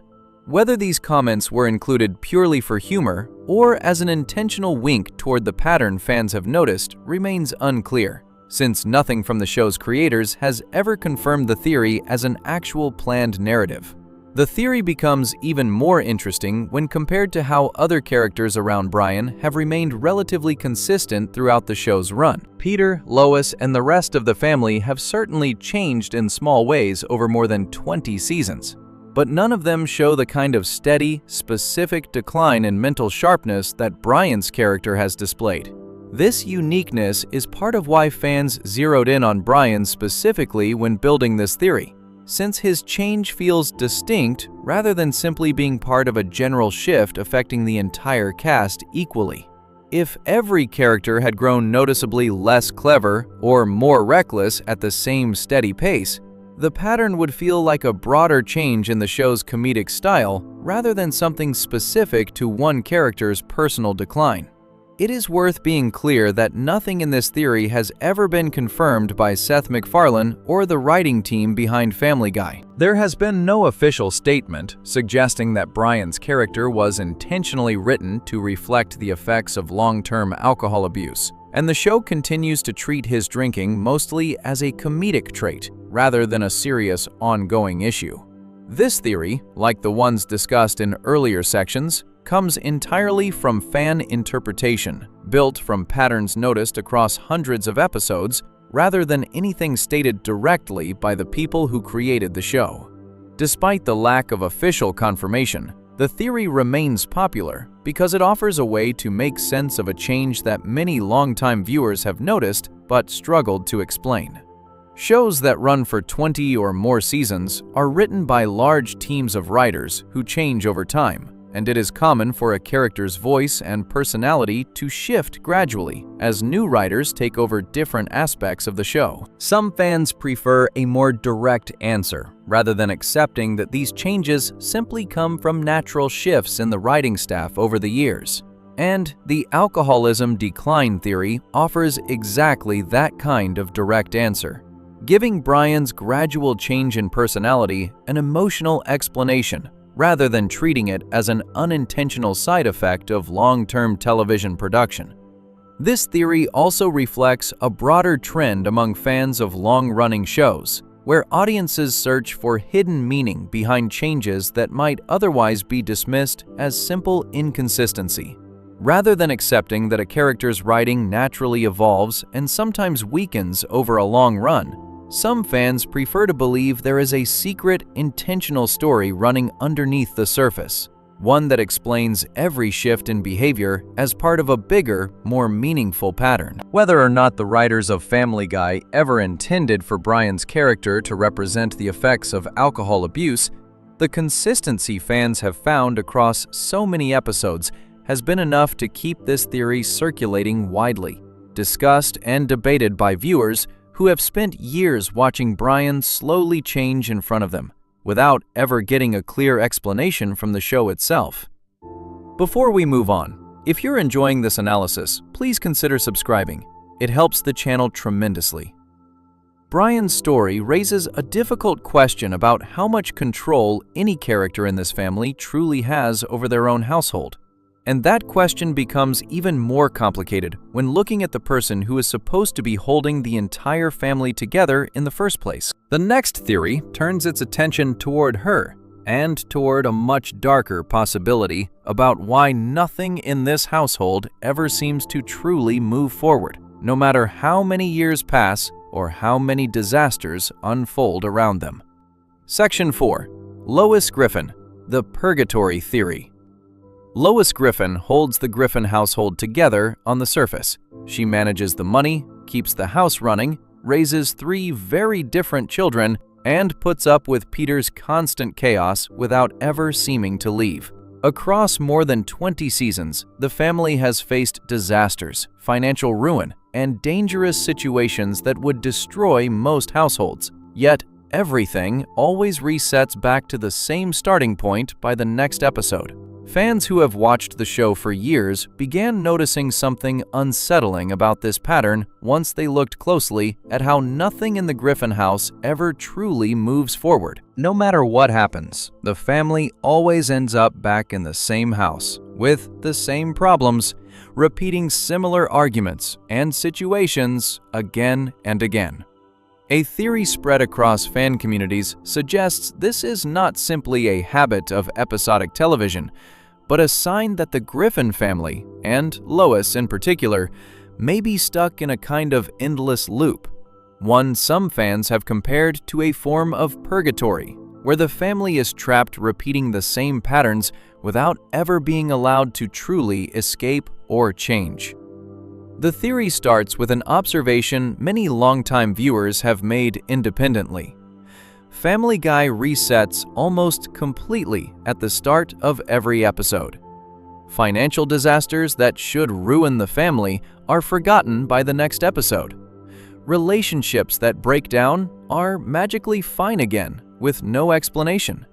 Whether these comments were included purely for humor or as an intentional wink toward the pattern fans have noticed remains unclear, since nothing from the show's creators has ever confirmed the theory as an actual planned narrative. The theory becomes even more interesting when compared to how other characters around Brian have remained relatively consistent throughout the show's run. Peter, Lois, and the rest of the family have certainly changed in small ways over more than 20 seasons, but none of them show the kind of steady, specific decline in mental sharpness that Brian's character has displayed. This uniqueness is part of why fans zeroed in on Brian specifically when building this theory, since his change feels distinct rather than simply being part of a general shift affecting the entire cast equally. If every character had grown noticeably less clever or more reckless at the same steady pace, the pattern would feel like a broader change in the show's comedic style rather than something specific to one character's personal decline. It is worth being clear that nothing in this theory has ever been confirmed by Seth MacFarlane or the writing team behind Family Guy. There has been no official statement suggesting that Brian's character was intentionally written to reflect the effects of long-term alcohol abuse, and the show continues to treat his drinking mostly as a comedic trait rather than a serious, ongoing issue. This theory, like the ones discussed in earlier sections, comes entirely from fan interpretation, built from patterns noticed across hundreds of episodes, rather than anything stated directly by the people who created the show. Despite the lack of official confirmation, the theory remains popular because it offers a way to make sense of a change that many longtime viewers have noticed but struggled to explain. Shows that run for 20 or more seasons are written by large teams of writers who change over time, and it is common for a character's voice and personality to shift gradually as new writers take over different aspects of the show. Some fans prefer a more direct answer, rather than accepting that these changes simply come from natural shifts in the writing staff over the years. And the alcoholism decline theory offers exactly that kind of direct answer, giving Brian's gradual change in personality an emotional explanation rather than treating it as an unintentional side effect of long-term television production. This theory also reflects a broader trend among fans of long-running shows, where audiences search for hidden meaning behind changes that might otherwise be dismissed as simple inconsistency. Rather than accepting that a character's writing naturally evolves and sometimes weakens over a long run, some fans prefer to believe there is a secret, intentional story running underneath the surface, one that explains every shift in behavior as part of a bigger, more meaningful pattern. Whether or not the writers of Family Guy ever intended for Brian's character to represent the effects of alcohol abuse, the consistency fans have found across so many episodes has been enough to keep this theory circulating widely, discussed and debated by viewers who have spent years watching Brian slowly change in front of them, without ever getting a clear explanation from the show itself. Before we move on, if you're enjoying this analysis, please consider subscribing. It helps the channel tremendously. Brian's story raises a difficult question about how much control any character in this family truly has over their own household. And that question becomes even more complicated when looking at the person who is supposed to be holding the entire family together in the first place. The next theory turns its attention toward her, and toward a much darker possibility about why nothing in this household ever seems to truly move forward, no matter how many years pass or how many disasters unfold around them. Section 4. Lois Griffin, the Purgatory Theory. Lois Griffin holds the Griffin household together on the surface. She manages the money, keeps the house running, raises 3 very different children, and puts up with Peter's constant chaos without ever seeming to leave. Across more than 20 seasons, the family has faced disasters, financial ruin, and dangerous situations that would destroy most households. Yet, everything always resets back to the same starting point by the next episode. Fans who have watched the show for years began noticing something unsettling about this pattern once they looked closely at how nothing in the Griffin house ever truly moves forward. No matter what happens, the family always ends up back in the same house, with the same problems, repeating similar arguments and situations again and again. A theory spread across fan communities suggests this is not simply a habit of episodic television, but a sign that the Griffin family, and Lois in particular, may be stuck in a kind of endless loop, one some fans have compared to a form of purgatory, where the family is trapped repeating the same patterns without ever being allowed to truly escape or change. The theory starts with an observation many longtime viewers have made independently. Family Guy resets almost completely at the start of every episode. Financial disasters that should ruin the family are forgotten by the next episode. Relationships that break down are magically fine again with no explanation.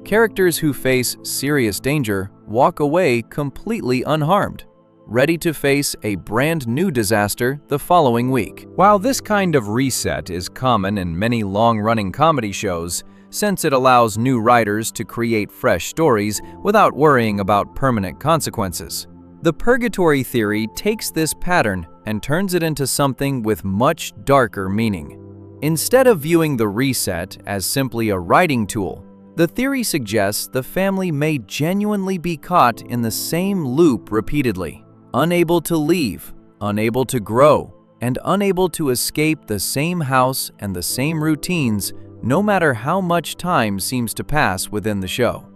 Characters who face serious danger walk away completely unharmed, ready to face a brand new disaster the following week. While this kind of reset is common in many long-running comedy shows, since it allows new writers to create fresh stories without worrying about permanent consequences, the purgatory theory takes this pattern and turns it into something with much darker meaning. Instead of viewing the reset as simply a writing tool, the theory suggests the family may genuinely be caught in the same loop repeatedly, unable to leave, unable to grow, and unable to escape the same house and the same routines, no matter how much time seems to pass within the show.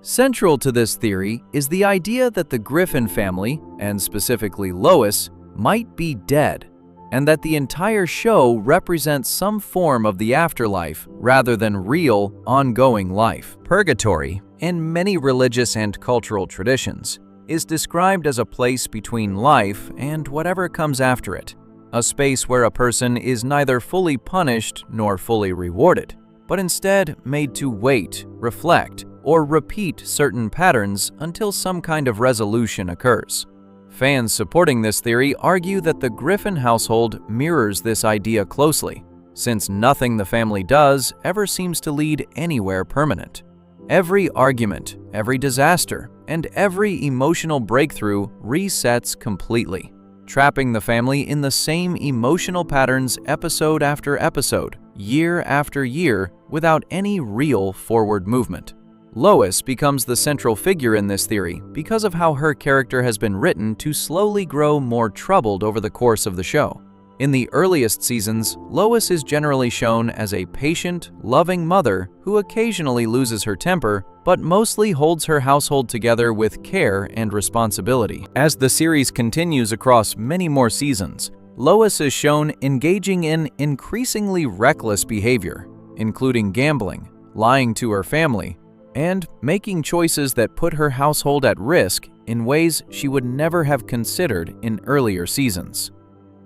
Central to this theory is the idea that the Griffin family, and specifically Lois, might be dead, and that the entire show represents some form of the afterlife rather than real, ongoing life. Purgatory, in many religious and cultural traditions, is described as a place between life and whatever comes after it, a space where a person is neither fully punished nor fully rewarded, but instead made to wait, reflect, or repeat certain patterns until some kind of resolution occurs. Fans supporting this theory argue that the Griffin household mirrors this idea closely, since nothing the family does ever seems to lead anywhere permanent. Every argument, every disaster, and every emotional breakthrough resets completely, trapping the family in the same emotional patterns episode after episode, year after year, without any real forward movement. Lois becomes the central figure in this theory because of how her character has been written to slowly grow more troubled over the course of the show. In the earliest seasons, Lois is generally shown as a patient, loving mother who occasionally loses her temper, but mostly holds her household together with care and responsibility. As the series continues across many more seasons, Lois is shown engaging in increasingly reckless behavior, including gambling, lying to her family, and making choices that put her household at risk in ways she would never have considered in earlier seasons.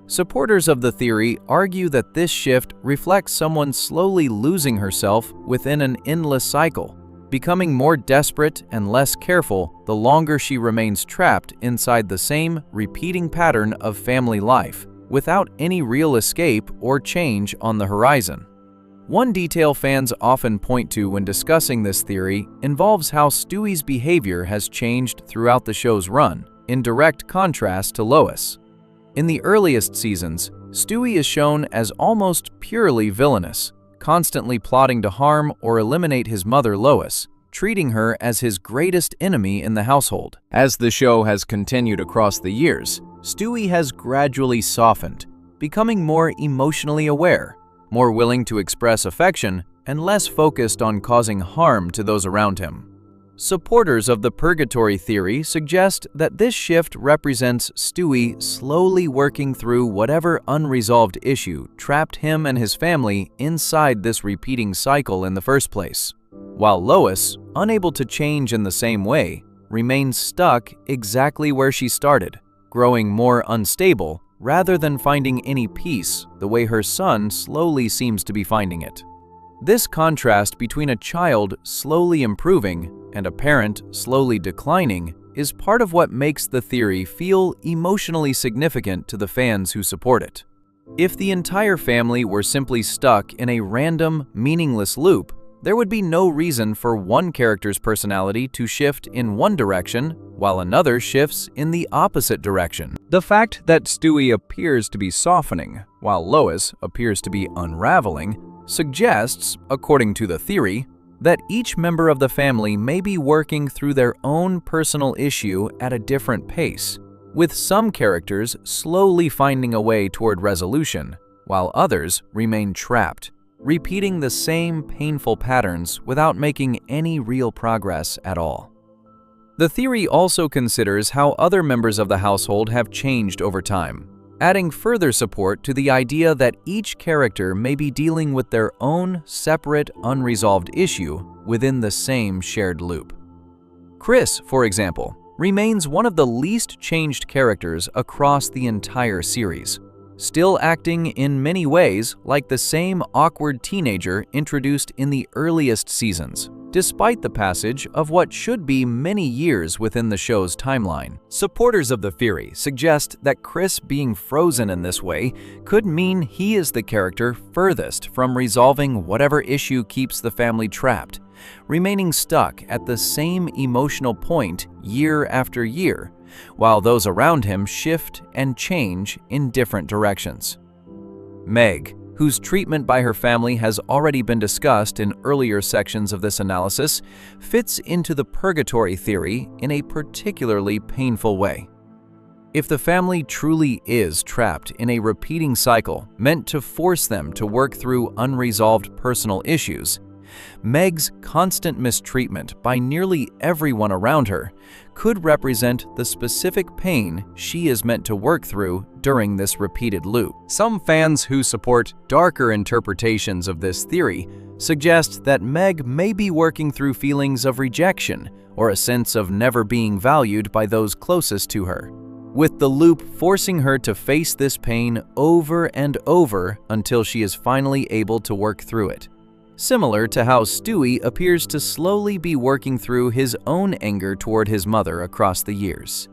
Supporters of the theory argue that this shift reflects someone slowly losing herself within an endless cycle, becoming more desperate and less careful the longer she remains trapped inside the same repeating pattern of family life, without any real escape or change on the horizon. One detail fans often point to when discussing this theory involves how Stewie's behavior has changed throughout the show's run, in direct contrast to Lois. In the earliest seasons, Stewie is shown as almost purely villainous, constantly plotting to harm or eliminate his mother Lois, treating her as his greatest enemy in the household. As the show has continued across the years, Stewie has gradually softened, becoming more emotionally aware, more willing to express affection, and less focused on causing harm to those around him. Supporters of the purgatory theory suggest that this shift represents Stewie slowly working through whatever unresolved issue trapped him and his family inside this repeating cycle in the first place, while Lois, unable to change in the same way, remains stuck exactly where she started, growing more unstable rather than finding any peace the way her son slowly seems to be finding it. This contrast between a child slowly improving and a parent slowly declining is part of what makes the theory feel emotionally significant to the fans who support it. If the entire family were simply stuck in a random, meaningless loop, there would be no reason for one character's personality to shift in one direction while another shifts in the opposite direction. The fact that Stewie appears to be softening while Lois appears to be unraveling suggests, according to the theory, that each member of the family may be working through their own personal issue at a different pace, with some characters slowly finding a way toward resolution, while others remain trapped, repeating the same painful patterns without making any real progress at all. The theory also considers how other members of the household have changed over time, adding further support to the idea that each character may be dealing with their own separate, unresolved issue within the same shared loop. Chris, for example, remains one of the least changed characters across the entire series, still acting in many ways like the same awkward teenager introduced in the earliest seasons, despite the passage of what should be many years within the show's timeline. Supporters of the theory suggest that Chris being frozen in this way could mean he is the character furthest from resolving whatever issue keeps the family trapped, remaining stuck at the same emotional point year after year, while those around him shift and change in different directions. Meg, whose treatment by her family has already been discussed in earlier sections of this analysis, fits into the purgatory theory in a particularly painful way. If the family truly is trapped in a repeating cycle meant to force them to work through unresolved personal issues, Meg's constant mistreatment by nearly everyone around her could represent the specific pain she is meant to work through during this repeated loop. Some fans who support darker interpretations of this theory suggest that Meg may be working through feelings of rejection or a sense of never being valued by those closest to her, with the loop forcing her to face this pain over and over until she is finally able to work through it. Similar to how Stewie appears to slowly be working through his own anger toward his mother across the years.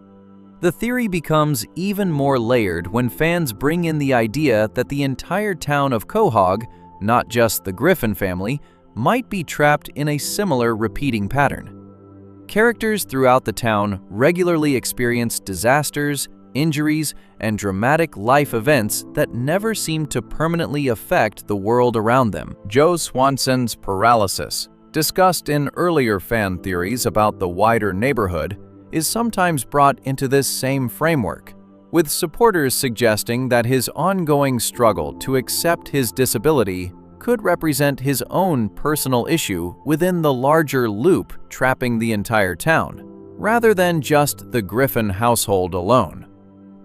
The theory becomes even more layered when fans bring in the idea that the entire town of Quahog, not just the Griffin family, might be trapped in a similar repeating pattern. Characters throughout the town regularly experience disasters, injuries, and dramatic life events that never seem to permanently affect the world around them. Joe Swanson's paralysis, discussed in earlier fan theories about the wider neighborhood, is sometimes brought into this same framework, with supporters suggesting that his ongoing struggle to accept his disability could represent his own personal issue within the larger loop trapping the entire town, rather than just the Griffin household alone.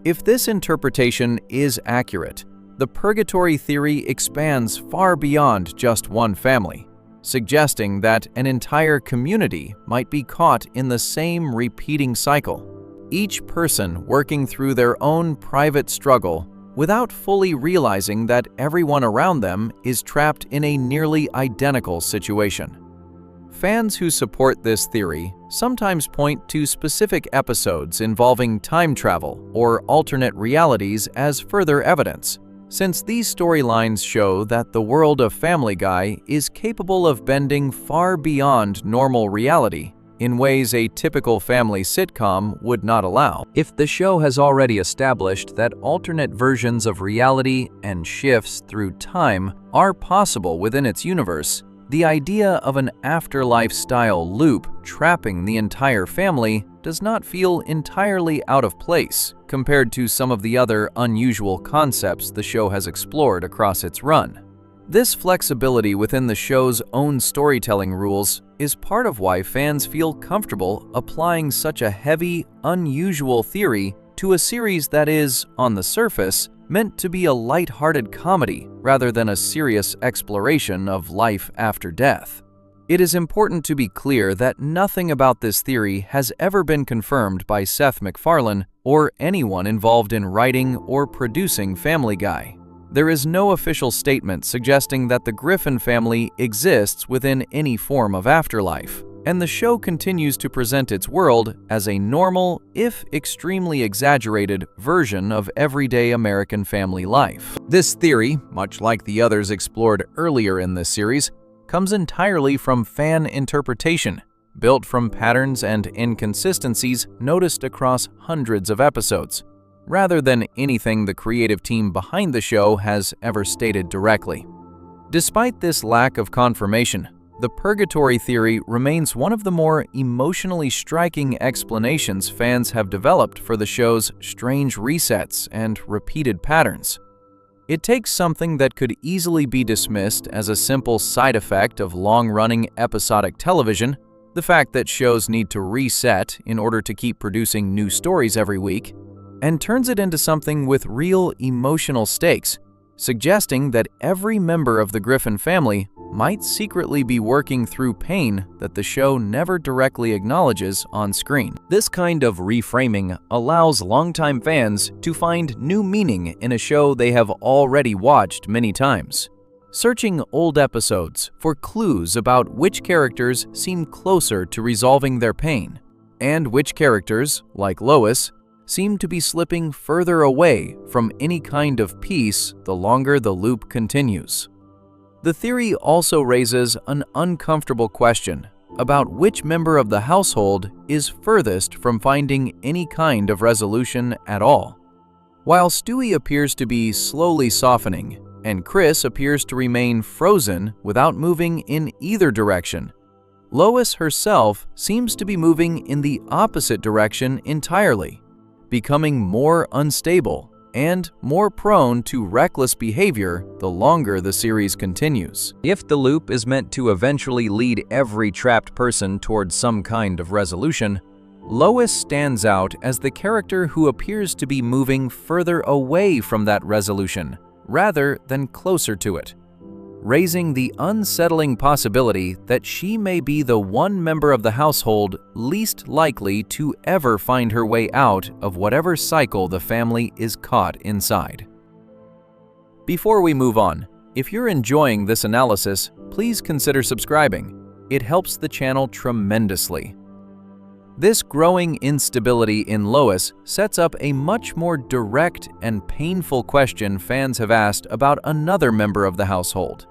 If this interpretation is accurate, the purgatory theory expands far beyond just one family, suggesting that an entire community might be caught in the same repeating cycle, each person working through their own private struggle without fully realizing that everyone around them is trapped in a nearly identical situation. Fans who support this theory sometimes point to specific episodes involving time travel or alternate realities as further evidence, since these storylines show that the world of Family Guy is capable of bending far beyond normal reality in ways a typical family sitcom would not allow. If the show has already established that alternate versions of reality and shifts through time are possible within its universe, the idea of an afterlife-style loop trapping the entire family does not feel entirely out of place compared to some of the other unusual concepts the show has explored across its run. This flexibility within the show's own storytelling rules is part of why fans feel comfortable applying such a heavy, unusual theory to a series that is, on the surface, meant to be a light-hearted comedy rather than a serious exploration of life after death. It is important to be clear that nothing about this theory has ever been confirmed by Seth MacFarlane or anyone involved in writing or producing Family Guy. There is no official statement suggesting that the Griffin family exists within any form of afterlife, and the show continues to present its world as a normal, if extremely exaggerated, version of everyday American family life. This theory, much like the others explored earlier in this series, comes entirely from fan interpretation, built from patterns and inconsistencies noticed across hundreds of episodes, rather than anything the creative team behind the show has ever stated directly. Despite this lack of confirmation, the purgatory theory remains one of the more emotionally striking explanations fans have developed for the show's strange resets and repeated patterns. It takes something that could easily be dismissed as a simple side effect of long-running episodic television, the fact that shows need to reset in order to keep producing new stories every week, and turns it into something with real emotional stakes, suggesting that every member of the Griffin family might secretly be working through pain that the show never directly acknowledges on screen. This kind of reframing allows longtime fans to find new meaning in a show they have already watched many times, searching old episodes for clues about which characters seem closer to resolving their pain, and which characters, like Lois, seem to be slipping further away from any kind of peace the longer the loop continues. The theory also raises an uncomfortable question about which member of the household is furthest from finding any kind of resolution at all. While Stewie appears to be slowly softening, and Chris appears to remain frozen without moving in either direction, Lois herself seems to be moving in the opposite direction entirely, becoming more unstable and more prone to reckless behavior the longer the series continues. If the loop is meant to eventually lead every trapped person towards some kind of resolution, Lois stands out as the character who appears to be moving further away from that resolution rather than closer to it, raising the unsettling possibility that she may be the one member of the household least likely to ever find her way out of whatever cycle the family is caught inside. Before we move on, if you're enjoying this analysis, please consider subscribing. It helps the channel tremendously. This growing instability in Lois sets up a much more direct and painful question fans have asked about another member of the household,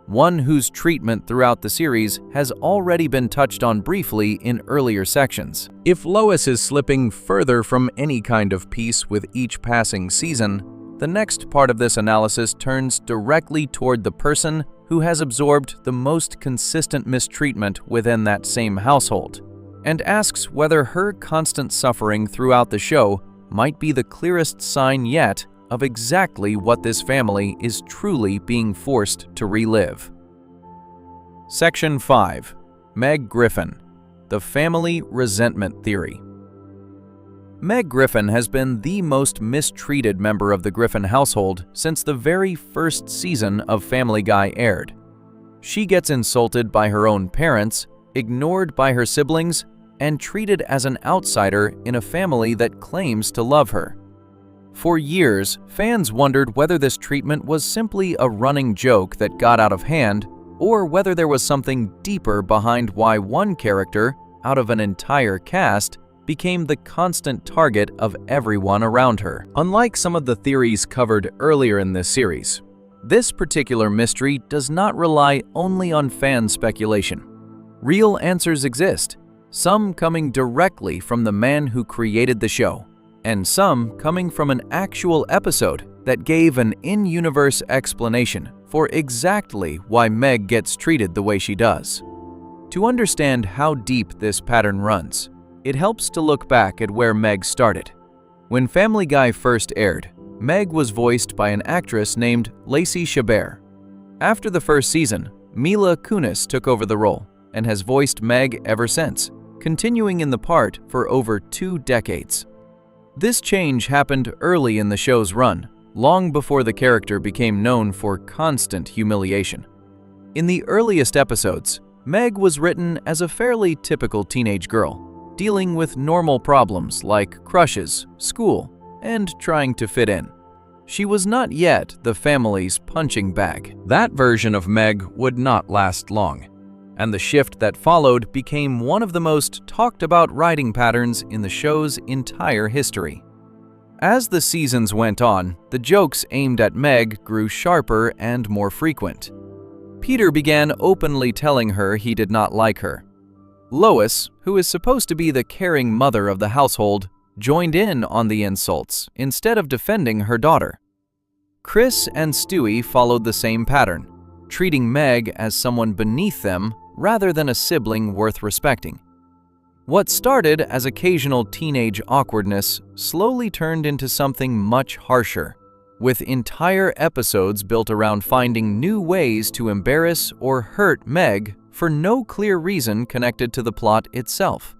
one whose treatment throughout the series has already been touched on briefly in earlier sections. If Lois is slipping further from any kind of peace with each passing season, the next part of this analysis turns directly toward the person who has absorbed the most consistent mistreatment within that same household, and asks whether her constant suffering throughout the show might be the clearest sign yet of exactly what this family is truly being forced to relive. Section 5. Meg Griffin, the Family Resentment Theory. Meg Griffin has been the most mistreated member of the Griffin household since the very first season of Family Guy aired. She gets insulted by her own parents, ignored by her siblings, and treated as an outsider in a family that claims to love her. For years, fans wondered whether this treatment was simply a running joke that got out of hand, or whether there was something deeper behind why one character, out of an entire cast, became the constant target of everyone around her. Unlike some of the theories covered earlier in this series, this particular mystery does not rely only on fan speculation. Real answers exist, some coming directly from the man who created the show, and some coming from an actual episode that gave an in-universe explanation for exactly why Meg gets treated the way she does. To understand how deep this pattern runs, it helps to look back at where Meg started. When Family Guy first aired, Meg was voiced by an actress named Lacey Chabert. After the first season, Mila Kunis took over the role and has voiced Meg ever since, continuing in the part for over 2 decades. This change happened early in the show's run, long before the character became known for constant humiliation. In the earliest episodes, Meg was written as a fairly typical teenage girl, dealing with normal problems like crushes, school, and trying to fit in. She was not yet the family's punching bag. That version of Meg would not last long, and the shift that followed became one of the most talked about writing patterns in the show's entire history. As the seasons went on, the jokes aimed at Meg grew sharper and more frequent. Peter began openly telling her he did not like her. Lois, who is supposed to be the caring mother of the household, joined in on the insults instead of defending her daughter. Chris and Stewie followed the same pattern, treating Meg as someone beneath them rather than a sibling worth respecting. What started as occasional teenage awkwardness slowly turned into something much harsher, with entire episodes built around finding new ways to embarrass or hurt Meg for no clear reason connected to the plot itself.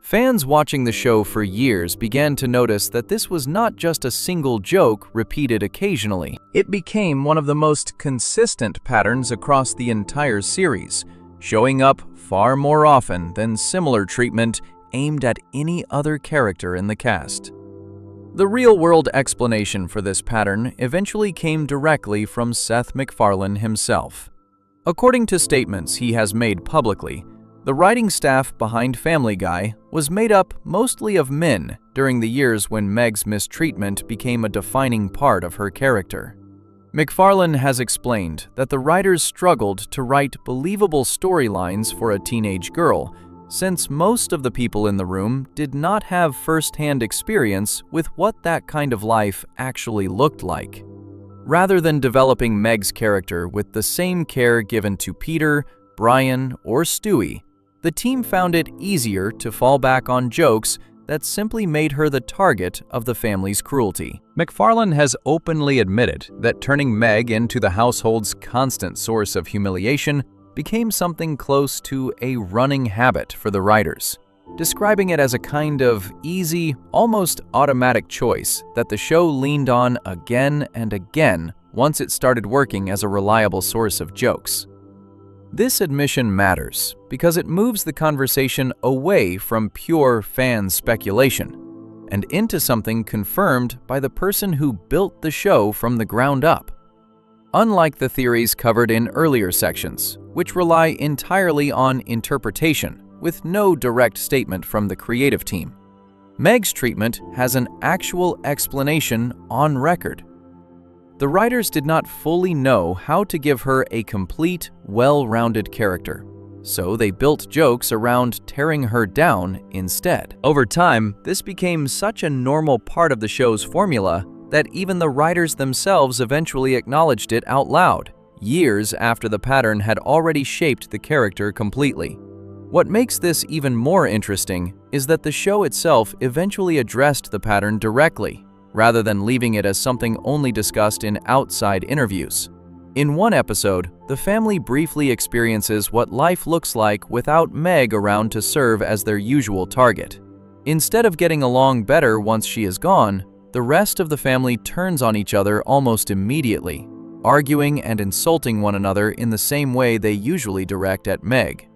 Fans watching the show for years began to notice that this was not just a single joke repeated occasionally. It became one of the most consistent patterns across the entire series, showing up far more often than similar treatment aimed at any other character in the cast. The real-world explanation for this pattern eventually came directly from Seth MacFarlane himself. According to statements he has made publicly, the writing staff behind Family Guy was made up mostly of men during the years when Meg's mistreatment became a defining part of her character. MacFarlane has explained that the writers struggled to write believable storylines for a teenage girl, since most of the people in the room did not have first-hand experience with what that kind of life actually looked like. Rather than developing Meg's character with the same care given to Peter, Brian, or Stewie, the team found it easier to fall back on jokes that simply made her the target of the family's cruelty. MacFarlane has openly admitted that turning Meg into the household's constant source of humiliation became something close to a running habit for the writers, describing it as a kind of easy, almost automatic choice that the show leaned on again and again once it started working as a reliable source of jokes. This admission matters because it moves the conversation away from pure fan speculation and into something confirmed by the person who built the show from the ground up. Unlike the theories covered in earlier sections, which rely entirely on interpretation with no direct statement from the creative team, Meg's treatment has an actual explanation on record. The writers did not fully know how to give her a complete, well-rounded character, so they built jokes around tearing her down instead. Over time, this became such a normal part of the show's formula that even the writers themselves eventually acknowledged it out loud, years after the pattern had already shaped the character completely. What makes this even more interesting is that the show itself eventually addressed the pattern directly, rather than leaving it as something only discussed in outside interviews. In one episode, the family briefly experiences what life looks like without Meg around to serve as their usual target. Instead of getting along better once she is gone, the rest of the family turns on each other almost immediately, arguing and insulting one another in the same way they usually direct at Meg.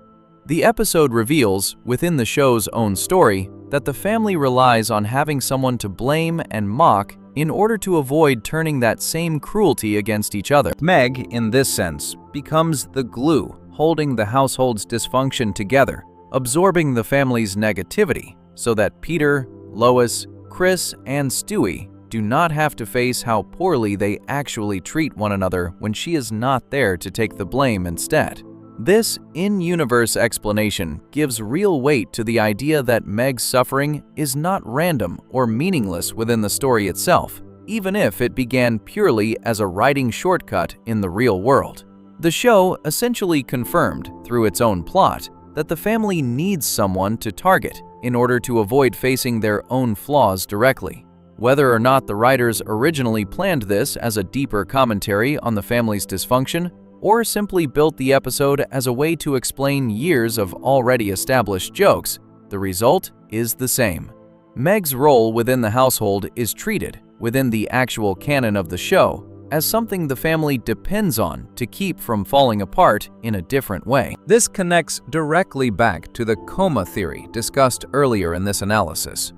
The episode reveals, within the show's own story, that the family relies on having someone to blame and mock in order to avoid turning that same cruelty against each other. Meg, in this sense, becomes the glue holding the household's dysfunction together, absorbing the family's negativity, so that Peter, Lois, Chris, and Stewie do not have to face how poorly they actually treat one another when she is not there to take the blame instead. This in-universe explanation gives real weight to the idea that Meg's suffering is not random or meaningless within the story itself, even if it began purely as a writing shortcut in the real world. The show essentially confirmed, through its own plot, that the family needs someone to target in order to avoid facing their own flaws directly. Whether or not the writers originally planned this as a deeper commentary on the family's dysfunction, or simply built the episode as a way to explain years of already established jokes, the result is the same. Meg's role within the household is treated, within the actual canon of the show, as something the family depends on to keep from falling apart in a different way. This connects directly back to the coma theory discussed earlier in this analysis.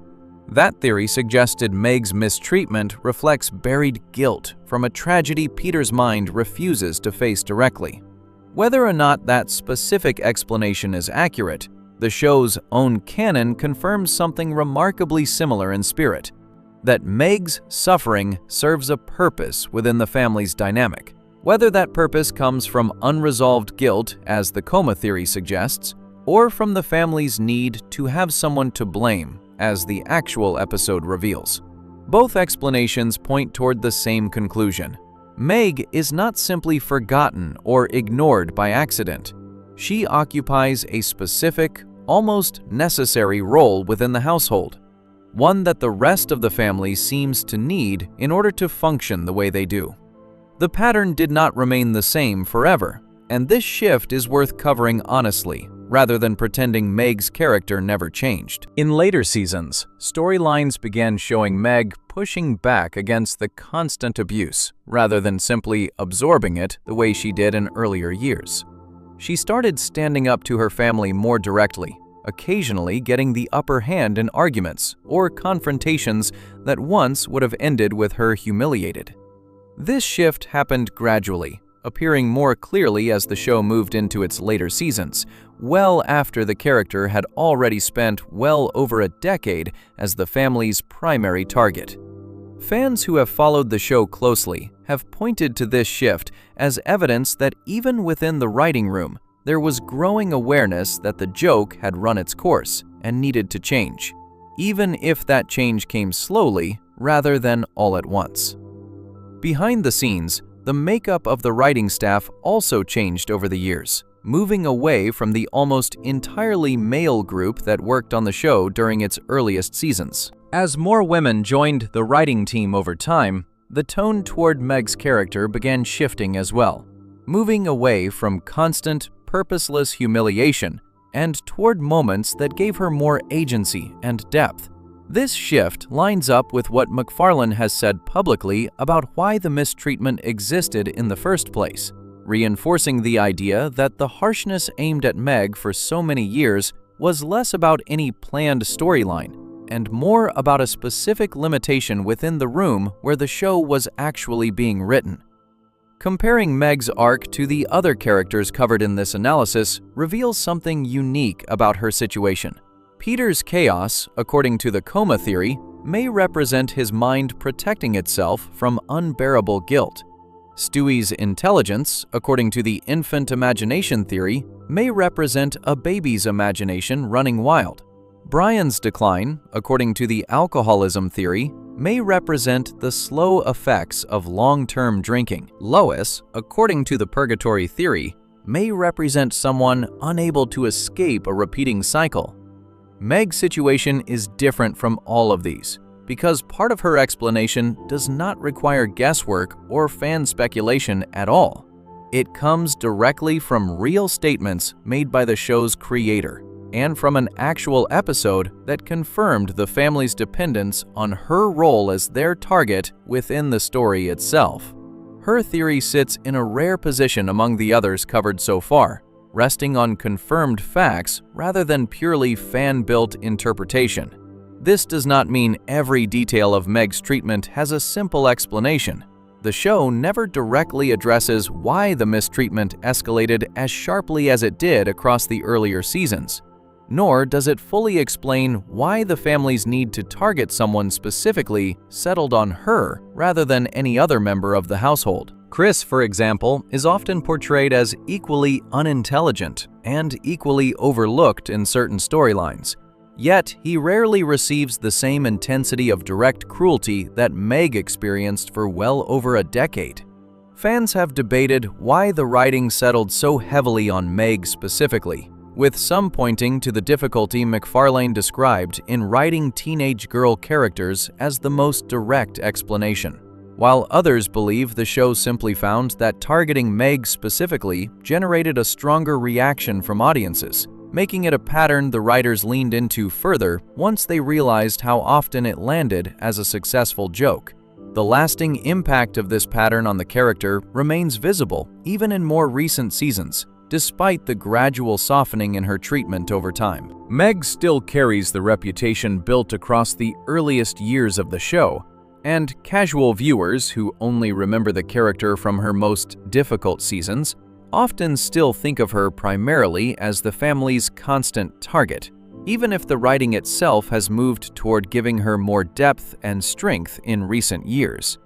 That theory suggested Meg's mistreatment reflects buried guilt from a tragedy Peter's mind refuses to face directly. Whether or not that specific explanation is accurate, the show's own canon confirms something remarkably similar in spirit: that Meg's suffering serves a purpose within the family's dynamic. Whether that purpose comes from unresolved guilt, as the coma theory suggests, or from the family's need to have someone to blame, as the actual episode reveals. Both explanations point toward the same conclusion. Meg is not simply forgotten or ignored by accident. She occupies a specific, almost necessary role within the household, one that the rest of the family seems to need in order to function the way they do. The pattern did not remain the same forever, and this shift is worth covering honestly, rather than pretending Meg's character never changed. In later seasons, storylines began showing Meg pushing back against the constant abuse, rather than simply absorbing it the way she did in earlier years. She started standing up to her family more directly, occasionally getting the upper hand in arguments or confrontations that once would have ended with her humiliated. This shift happened gradually, appearing more clearly as the show moved into its later seasons, well after the character had already spent well over a decade as the family's primary target. Fans who have followed the show closely have pointed to this shift as evidence that even within the writing room, there was growing awareness that the joke had run its course and needed to change, even if that change came slowly rather than all at once. Behind the scenes, the makeup of the writing staff also changed over the years, moving away from the almost entirely male group that worked on the show during its earliest seasons. As more women joined the writing team over time, the tone toward Meg's character began shifting as well, moving away from constant, purposeless humiliation and toward moments that gave her more agency and depth. This shift lines up with what MacFarlane has said publicly about why the mistreatment existed in the first place, reinforcing the idea that the harshness aimed at Meg for so many years was less about any planned storyline and more about a specific limitation within the room where the show was actually being written. Comparing Meg's arc to the other characters covered in this analysis reveals something unique about her situation. Peter's chaos, according to the coma theory, may represent his mind protecting itself from unbearable guilt. Stewie's intelligence, according to the infant imagination theory, may represent a baby's imagination running wild. Brian's decline, according to the alcoholism theory, may represent the slow effects of long-term drinking. Lois, according to the purgatory theory, may represent someone unable to escape a repeating cycle. Meg's situation is different from all of these, because part of her explanation does not require guesswork or fan speculation at all. It comes directly from real statements made by the show's creator, and from an actual episode that confirmed the family's dependence on her role as their target within the story itself. Her theory sits in a rare position among the others covered so far, resting on confirmed facts rather than purely fan-built interpretation. This does not mean every detail of Meg's treatment has a simple explanation. The show never directly addresses why the mistreatment escalated as sharply as it did across the earlier seasons, nor does it fully explain why the family's need to target someone specifically settled on her rather than any other member of the household. Chris, for example, is often portrayed as equally unintelligent and equally overlooked in certain storylines. Yet, he rarely receives the same intensity of direct cruelty that Meg experienced for well over a decade. Fans have debated why the writing settled so heavily on Meg specifically, with some pointing to the difficulty MacFarlane described in writing teenage girl characters as the most direct explanation, while others believe the show simply found that targeting Meg specifically generated a stronger reaction from audiences, making it a pattern the writers leaned into further once they realized how often it landed as a successful joke. The lasting impact of this pattern on the character remains visible even in more recent seasons, despite the gradual softening in her treatment over time. Meg still carries the reputation built across the earliest years of the show, and casual viewers who only remember the character from her most difficult seasons often still think of her primarily as the family's constant target, even if the writing itself has moved toward giving her more depth and strength in recent years.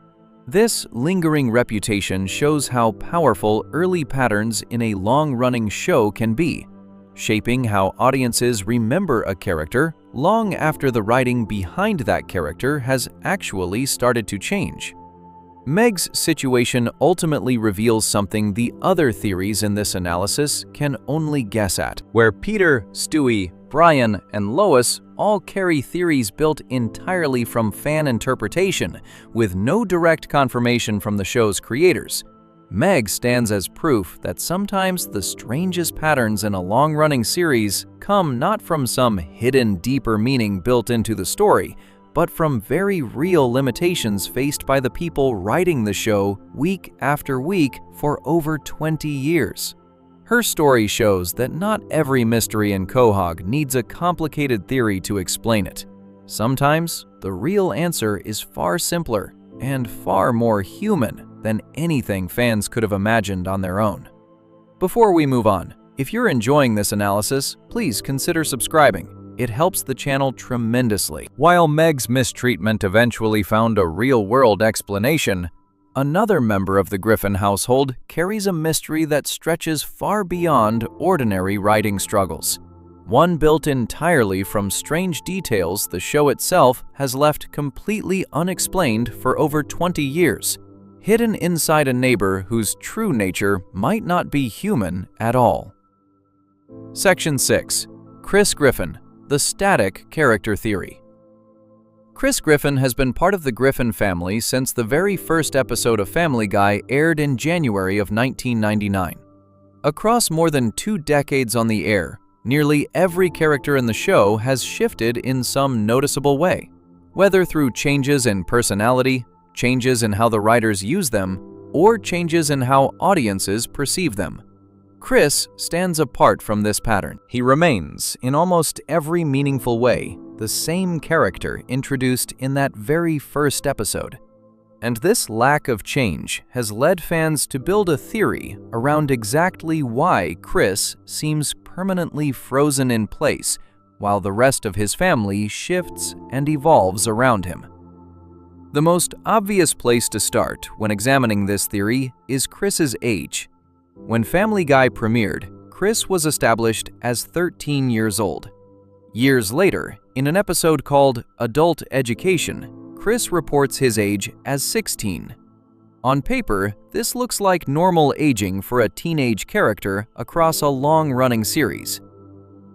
This lingering reputation shows how powerful early patterns in a long-running show can be, shaping how audiences remember a character long after the writing behind that character has actually started to change. Meg's situation ultimately reveals something the other theories in this analysis can only guess at, where Peter, Stewie, Brian, and Lois all carry theories built entirely from fan interpretation, with no direct confirmation from the show's creators. Meg stands as proof that sometimes the strangest patterns in a long-running series come not from some hidden deeper meaning built into the story, but from very real limitations faced by the people writing the show week after week for over 20 years. Her story shows that not every mystery in Quahog needs a complicated theory to explain it. Sometimes, the real answer is far simpler and far more human than anything fans could have imagined on their own. Before we move on, if you're enjoying this analysis, please consider subscribing. It helps the channel tremendously. While Meg's mistreatment eventually found a real-world explanation, another member of the Griffin household carries a mystery that stretches far beyond ordinary writing struggles. One built entirely from strange details the show itself has left completely unexplained for over 20 years, hidden inside a neighbor whose true nature might not be human at all. Section 6. Chris Griffin, the static character theory. Chris Griffin has been part of the Griffin family since the very first episode of Family Guy aired in January of 1999. Across more than 2 decades on the air, nearly every character in the show has shifted in some noticeable way, whether through changes in personality, changes in how the writers use them, or changes in how audiences perceive them. Chris stands apart from this pattern. He remains, in almost every meaningful way, the same character introduced in that very first episode. And this lack of change has led fans to build a theory around exactly why Chris seems permanently frozen in place while the rest of his family shifts and evolves around him. The most obvious place to start when examining this theory is Chris's age. When Family Guy premiered, Chris was established as 13 years old. Years later, in an episode called Adult Education, Chris reports his age as 16. On paper, this looks like normal aging for a teenage character across a long-running series.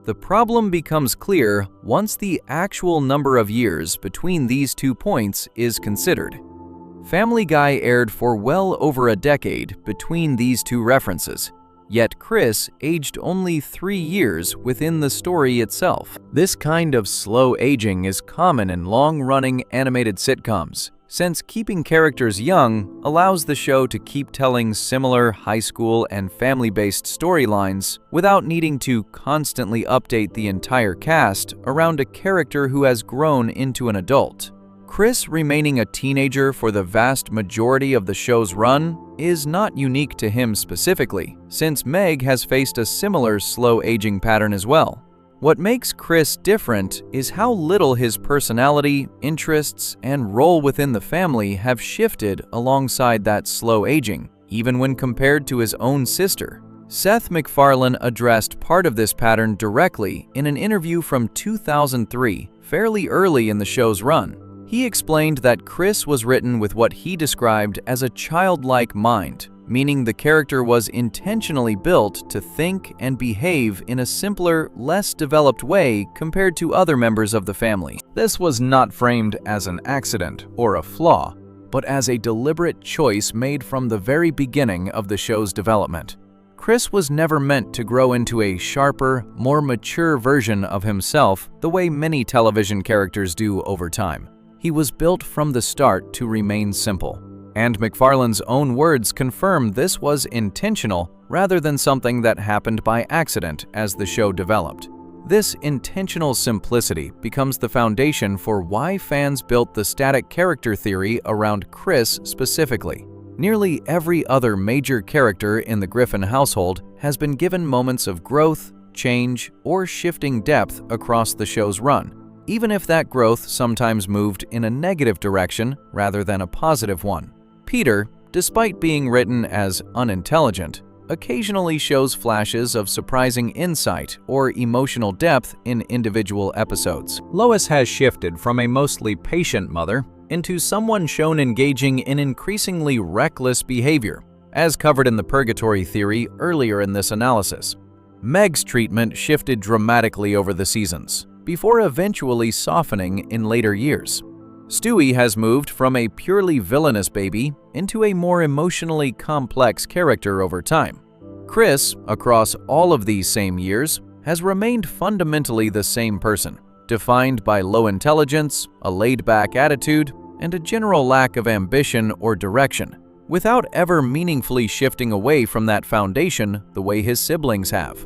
The problem becomes clear once the actual number of years between these 2 points is considered. Family Guy aired for well over a decade between these 2 references, yet Chris aged only 3 years within the story itself. This kind of slow aging is common in long-running animated sitcoms, since keeping characters young allows the show to keep telling similar high school and family-based storylines without needing to constantly update the entire cast around a character who has grown into an adult. Chris remaining a teenager for the vast majority of the show's run is not unique to him specifically, since Meg has faced a similar slow aging pattern as well. What makes Chris different is how little his personality, interests, and role within the family have shifted alongside that slow aging. even when compared to his own sister. Seth MacFarlane addressed part of this pattern directly in an interview from 2003, fairly early in the show's run. He explained that Chris was written with what he described as a childlike mind, meaning the character was intentionally built to think and behave in a simpler, less developed way compared to other members of the family. This was not framed as an accident or a flaw, but as a deliberate choice made from the very beginning of the show's development. Chris was never meant to grow into a sharper, more mature version of himself the way many television characters do over time. He was built from the start to remain simple. And MacFarlane's own words confirm this was intentional rather than something that happened by accident as the show developed. This intentional simplicity becomes the foundation for why fans built the static character theory around Chris specifically. Nearly every other major character in the Griffin household has been given moments of growth, change, or shifting depth across the show's run, even if that growth sometimes moved in a negative direction rather than a positive one. Peter, despite being written as unintelligent, occasionally shows flashes of surprising insight or emotional depth in individual episodes. Lois has shifted from a mostly patient mother into someone shown engaging in increasingly reckless behavior, as covered in the purgatory theory earlier in this analysis. Meg's treatment shifted dramatically over the seasons, before eventually softening in later years. Stewie has moved from a purely villainous baby into a more emotionally complex character over time. Chris, across all of these same years, has remained fundamentally the same person, defined by low intelligence, a laid-back attitude, and a general lack of ambition or direction, without ever meaningfully shifting away from that foundation the way his siblings have.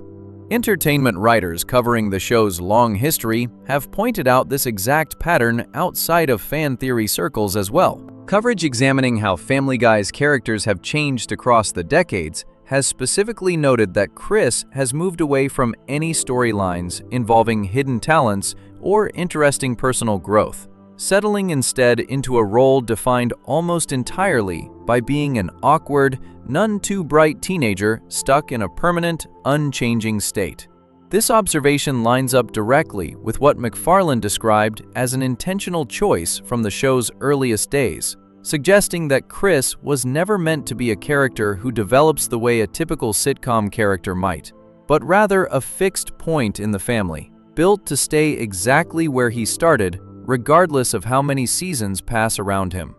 Entertainment writers covering the show's long history have pointed out this exact pattern outside of fan theory circles as well. Coverage examining how Family Guy's characters have changed across the decades has specifically noted that Chris has moved away from any storylines involving hidden talents or interesting personal growth, settling instead into a role defined almost entirely by being an awkward, none-too-bright teenager stuck in a permanent, unchanging state. This observation lines up directly with what MacFarlane described as an intentional choice from the show's earliest days, suggesting that Chris was never meant to be a character who develops the way a typical sitcom character might, but rather a fixed point in the family, built to stay exactly where he started, regardless of how many seasons pass around him.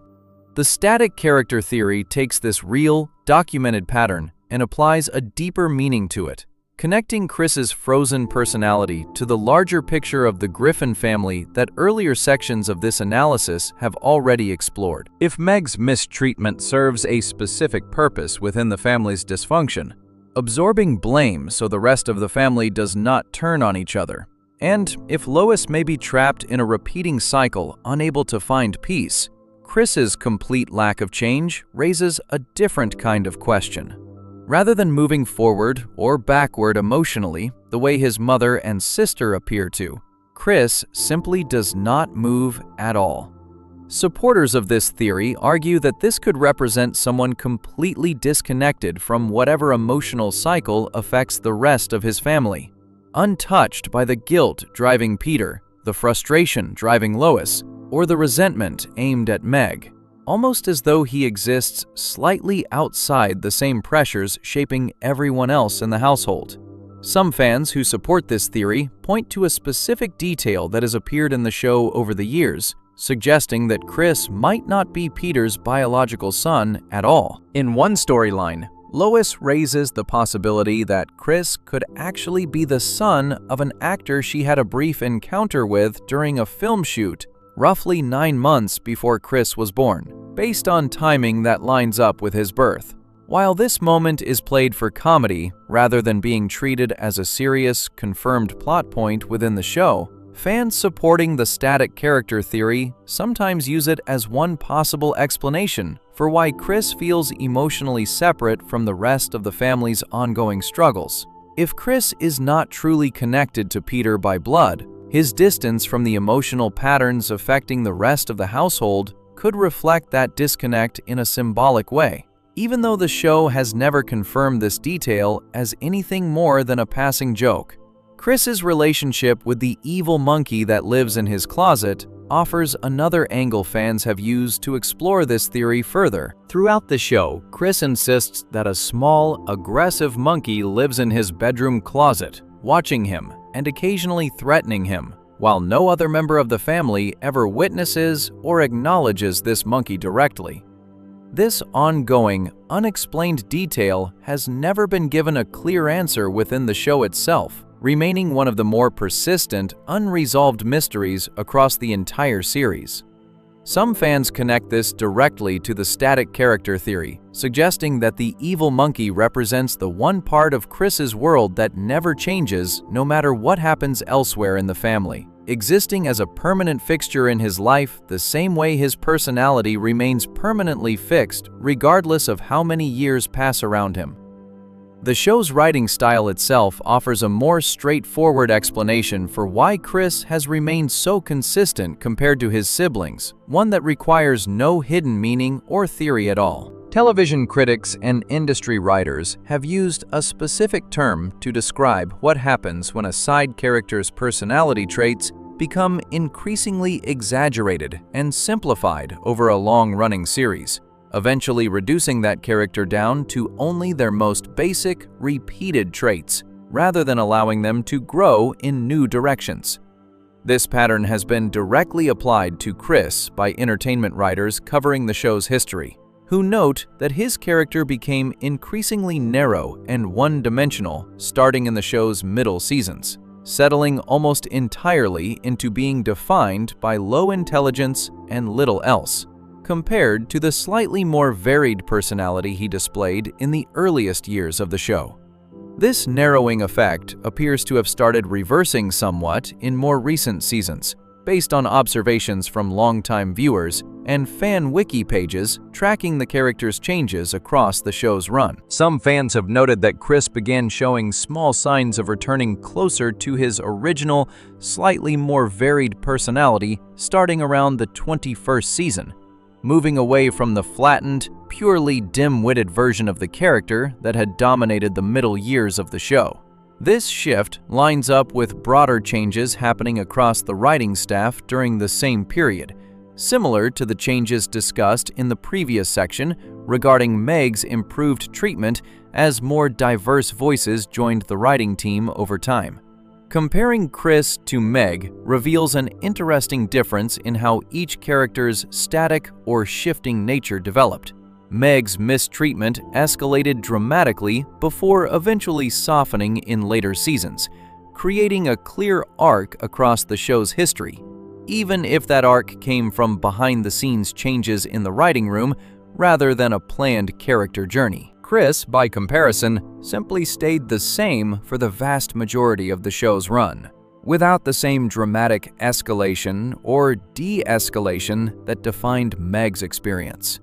The static character theory takes this real, documented pattern and applies a deeper meaning to it, connecting Chris's frozen personality to the larger picture of the Griffin family that earlier sections of this analysis have already explored. If Meg's mistreatment serves a specific purpose within the family's dysfunction, absorbing blame so the rest of the family does not turn on each other, and if Lois may be trapped in a repeating cycle, unable to find peace, Chris's complete lack of change raises a different kind of question. Rather than moving forward or backward emotionally the way his mother and sister appear to, Chris simply does not move at all. Supporters of this theory argue that this could represent someone completely disconnected from whatever emotional cycle affects the rest of his family, untouched by the guilt driving Peter, the frustration driving Lois, or the resentment aimed at Meg, almost as though he exists slightly outside the same pressures shaping everyone else in the household. Some fans who support this theory point to a specific detail that has appeared in the show over the years, suggesting that Chris might not be Peter's biological son at all. In one storyline, Lois raises the possibility that Chris could actually be the son of an actor she had a brief encounter with during a film shoot roughly 9 months before Chris was born, based on timing that lines up with his birth. While this moment is played for comedy rather than being treated as a serious, confirmed plot point within the show, fans supporting the static character theory sometimes use it as one possible explanation for why Chris feels emotionally separate from the rest of the family's ongoing struggles. If Chris is not truly connected to Peter by blood, his distance from the emotional patterns affecting the rest of the household could reflect that disconnect in a symbolic way. even though the show has never confirmed this detail as anything more than a passing joke. Chris's relationship with the evil monkey that lives in his closet offers another angle fans have used to explore this theory further. Throughout the show, Chris insists that a small, aggressive monkey lives in his bedroom closet, watching him and occasionally threatening him, while no other member of the family ever witnesses or acknowledges this monkey directly. This ongoing, unexplained detail has never been given a clear answer within the show itself, remaining one of the more persistent, unresolved mysteries across the entire series. Some fans connect this directly to the static character theory, suggesting that the evil monkey represents the one part of Chris's world that never changes no matter what happens elsewhere in the family, existing as a permanent fixture in his life the same way his personality remains permanently fixed regardless of how many years pass around him. The show's writing style itself offers a more straightforward explanation for why Chris has remained so consistent compared to his siblings, one that requires no hidden meaning or theory at all. Television critics and industry writers have used a specific term to describe what happens when a side character's personality traits become increasingly exaggerated and simplified over a long-running series, eventually reducing that character down to only their most basic, repeated traits, rather than allowing them to grow in new directions. This pattern has been directly applied to Chris by entertainment writers covering the show's history, who note that his character became increasingly narrow and one-dimensional starting in the show's middle seasons, settling almost entirely into being defined by low intelligence and little else, compared to the slightly more varied personality he displayed in the earliest years of the show. This narrowing effect appears to have started reversing somewhat in more recent seasons, based on observations from longtime viewers and fan wiki pages tracking the character's changes across the show's run. Some fans have noted that Chris began showing small signs of returning closer to his original, slightly more varied personality starting around the 21st season, moving away from the flattened, purely dim-witted version of the character that had dominated the middle years of the show. This shift lines up with broader changes happening across the writing staff during the same period, similar to the changes discussed in the previous section regarding Meg's improved treatment as more diverse voices joined the writing team over time. Comparing Chris to Meg reveals an interesting difference in how each character's static or shifting nature developed. Meg's mistreatment escalated dramatically before eventually softening in later seasons, creating a clear arc across the show's history, even if that arc came from behind-the-scenes changes in the writing room rather than a planned character journey. Chris, by comparison, simply stayed the same for the vast majority of the show's run, without the same dramatic escalation or de-escalation that defined Meg's experience.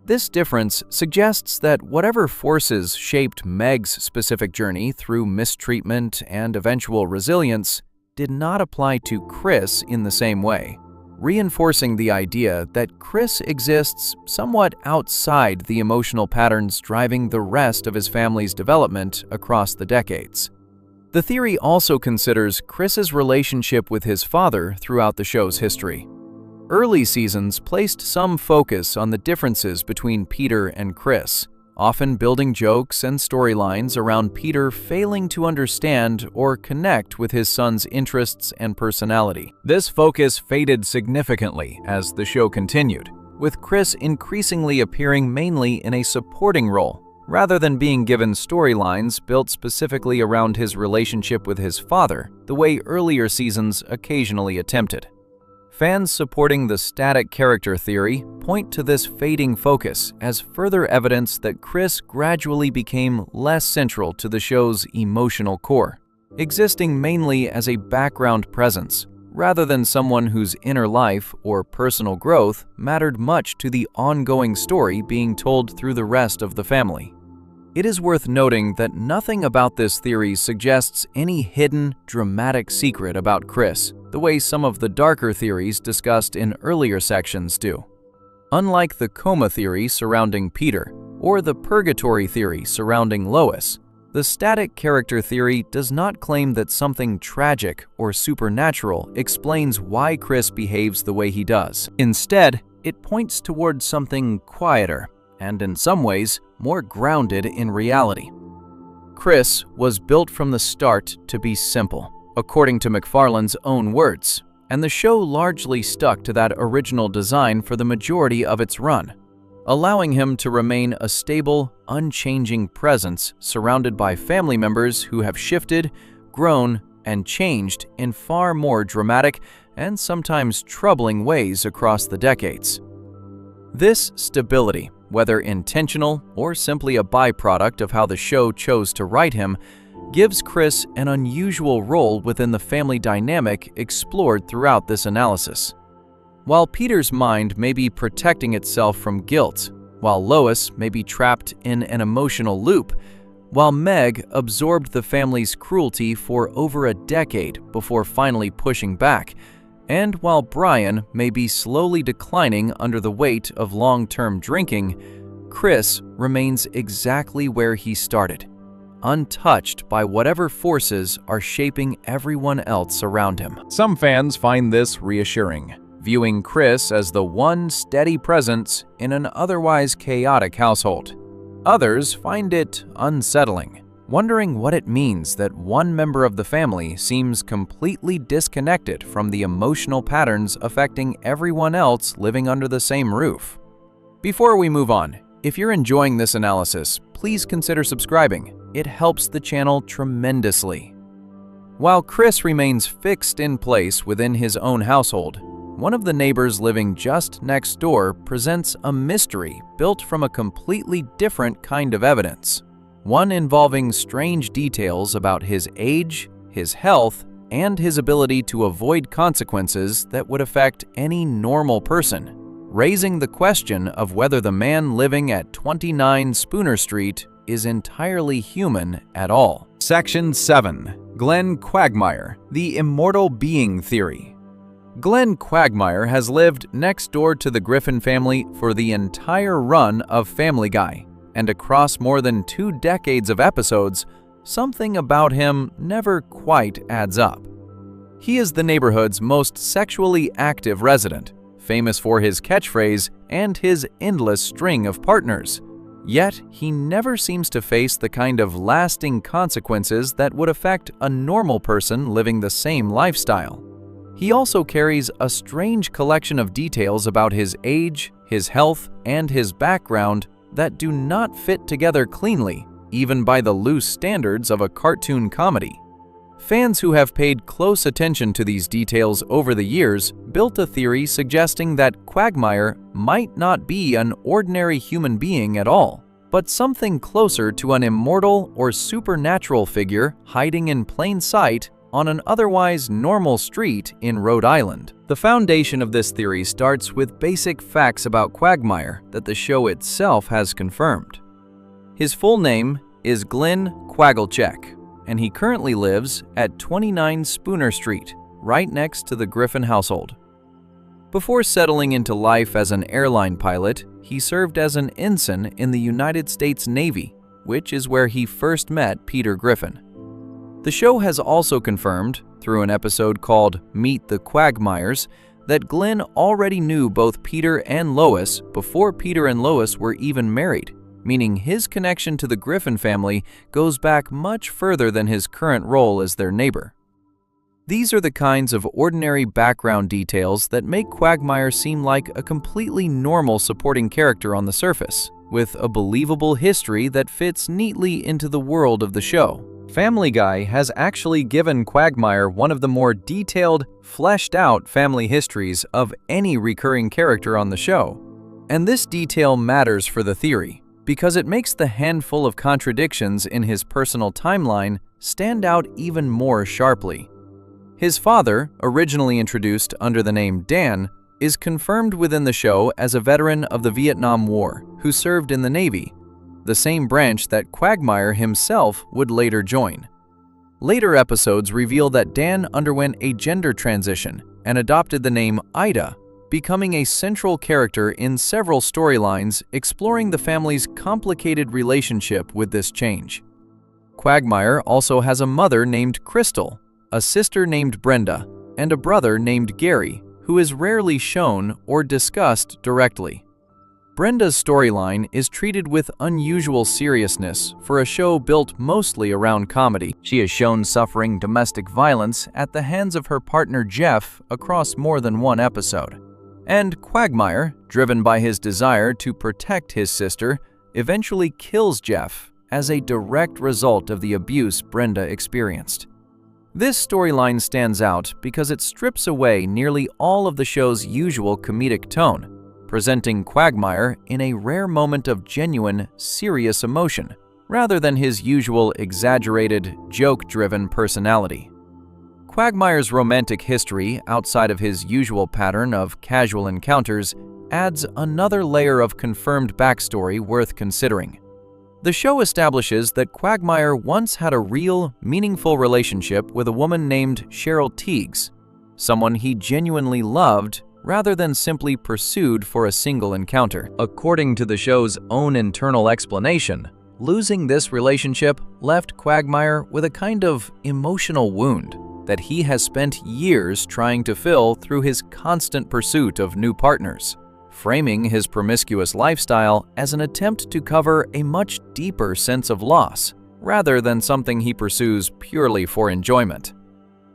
This difference suggests that whatever forces shaped Meg's specific journey through mistreatment and eventual resilience did not apply to Chris in the same way, reinforcing the idea that Chris exists somewhat outside the emotional patterns driving the rest of his family's development across the decades. The theory also considers Chris's relationship with his father throughout the show's history. Early seasons placed some focus on the differences between Peter and Chris, often building jokes and storylines around Peter failing to understand or connect with his son's interests and personality. This focus faded significantly as the show continued, with Chris increasingly appearing mainly in a supporting role, rather than being given storylines built specifically around his relationship with his father, the way earlier seasons occasionally attempted. Fans supporting the static character theory point to this fading focus as further evidence that Chris gradually became less central to the show's emotional core, existing mainly as a background presence, rather than someone whose inner life or personal growth mattered much to the ongoing story being told through the rest of the family. It is worth noting that nothing about this theory suggests any hidden, dramatic secret about Chris, the way some of the darker theories discussed in earlier sections do. Unlike the coma theory surrounding Peter, or the purgatory theory surrounding Lois. The static character theory does not claim that something tragic or supernatural explains why Chris behaves the way he does. Instead, it points towards something quieter and, in some ways, more grounded in reality. Chris was built from the start to be simple, according to MacFarlane's own words, and the show largely stuck to that original design for the majority of its run, allowing him to remain a stable, unchanging presence surrounded by family members who have shifted, grown, and changed in far more dramatic and sometimes troubling ways across the decades. This stability, whether intentional or simply a byproduct of how the show chose to write him, gives Chris an unusual role within the family dynamic explored throughout this analysis. While Peter's mind may be protecting itself from guilt, while Lois may be trapped in an emotional loop, while Meg absorbed the family's cruelty for over a decade before finally pushing back, and while Brian may be slowly declining under the weight of long-term drinking, Chris remains exactly where he started, untouched by whatever forces are shaping everyone else around him. Some fans find this reassuring, viewing Chris as the one steady presence in an otherwise chaotic household. Others find it unsettling, wondering what it means that one member of the family seems completely disconnected from the emotional patterns affecting everyone else living under the same roof. Before we move on, if you're enjoying this analysis, please consider subscribing. It helps the channel tremendously. While Chris remains fixed in place within his own household, one of the neighbors living just next door presents a mystery built from a completely different kind of evidence, one involving strange details about his age, his health, and his ability to avoid consequences that would affect any normal person, raising the question of whether the man living at 29 Spooner Street is entirely human at all. Section 7. Glenn Quagmire, the Immortal Being Theory. Glenn Quagmire has lived next door to the Griffin family for the entire run of Family Guy, and across more than 2 decades of episodes, something about him never quite adds up. He is the neighborhood's most sexually active resident, famous for his catchphrase and his endless string of partners. Yet, he never seems to face the kind of lasting consequences that would affect a normal person living the same lifestyle. He also carries a strange collection of details about his age, his health, and his background that do not fit together cleanly, even by the loose standards of a cartoon comedy. Fans who have paid close attention to these details over the years built a theory suggesting that Quagmire might not be an ordinary human being at all, but something closer to an immortal or supernatural figure hiding in plain sight on an otherwise normal street in Rhode Island. The foundation of this theory starts with basic facts about Quagmire that the show itself has confirmed. His full name is Glenn Quaglecheck, and he currently lives at 29 Spooner Street, right next to the Griffin household. Before settling into life as an airline pilot, he served as an ensign in the United States Navy, which is where he first met Peter Griffin. The show has also confirmed, through an episode called Meet the Quagmires, that Glenn already knew both Peter and Lois before Peter and Lois were even married, meaning his connection to the Griffin family goes back much further than his current role as their neighbor. These are the kinds of ordinary background details that make Quagmire seem like a completely normal supporting character on the surface, with a believable history that fits neatly into the world of the show. Family Guy has actually given Quagmire one of the more detailed, fleshed-out family histories of any recurring character on the show. And this detail matters for the theory, because it makes the handful of contradictions in his personal timeline stand out even more sharply. His father, originally introduced under the name Dan, is confirmed within the show as a veteran of the Vietnam War who served in the Navy, the same branch that Quagmire himself would later join. Later episodes reveal that Dan underwent a gender transition and adopted the name Ida, becoming a central character in several storylines exploring the family's complicated relationship with this change. Quagmire also has a mother named Crystal, a sister named Brenda, and a brother named Gary, who is rarely shown or discussed directly. Brenda's storyline is treated with unusual seriousness for a show built mostly around comedy. She is shown suffering domestic violence at the hands of her partner Jeff across more than one episode. And Quagmire, driven by his desire to protect his sister, eventually kills Jeff as a direct result of the abuse Brenda experienced. This storyline stands out because it strips away nearly all of the show's usual comedic tone, presenting Quagmire in a rare moment of genuine, serious emotion, rather than his usual exaggerated, joke-driven personality. Quagmire's romantic history, outside of his usual pattern of casual encounters, adds another layer of confirmed backstory worth considering. The show establishes that Quagmire once had a real, meaningful relationship with a woman named Cheryl Tiegs, someone he genuinely loved rather than simply pursued for a single encounter. According to the show's own internal explanation, losing this relationship left Quagmire with a kind of emotional wound that he has spent years trying to fill through his constant pursuit of new partners, framing his promiscuous lifestyle as an attempt to cover a much deeper sense of loss, rather than something he pursues purely for enjoyment.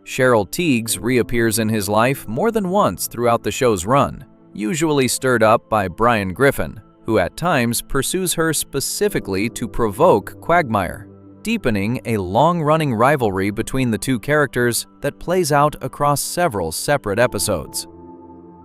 Cheryl Tiegs reappears in his life more than once throughout the show's run, usually stirred up by Brian Griffin, who at times pursues her specifically to provoke Quagmire, deepening a long-running rivalry between the two characters that plays out across several separate episodes.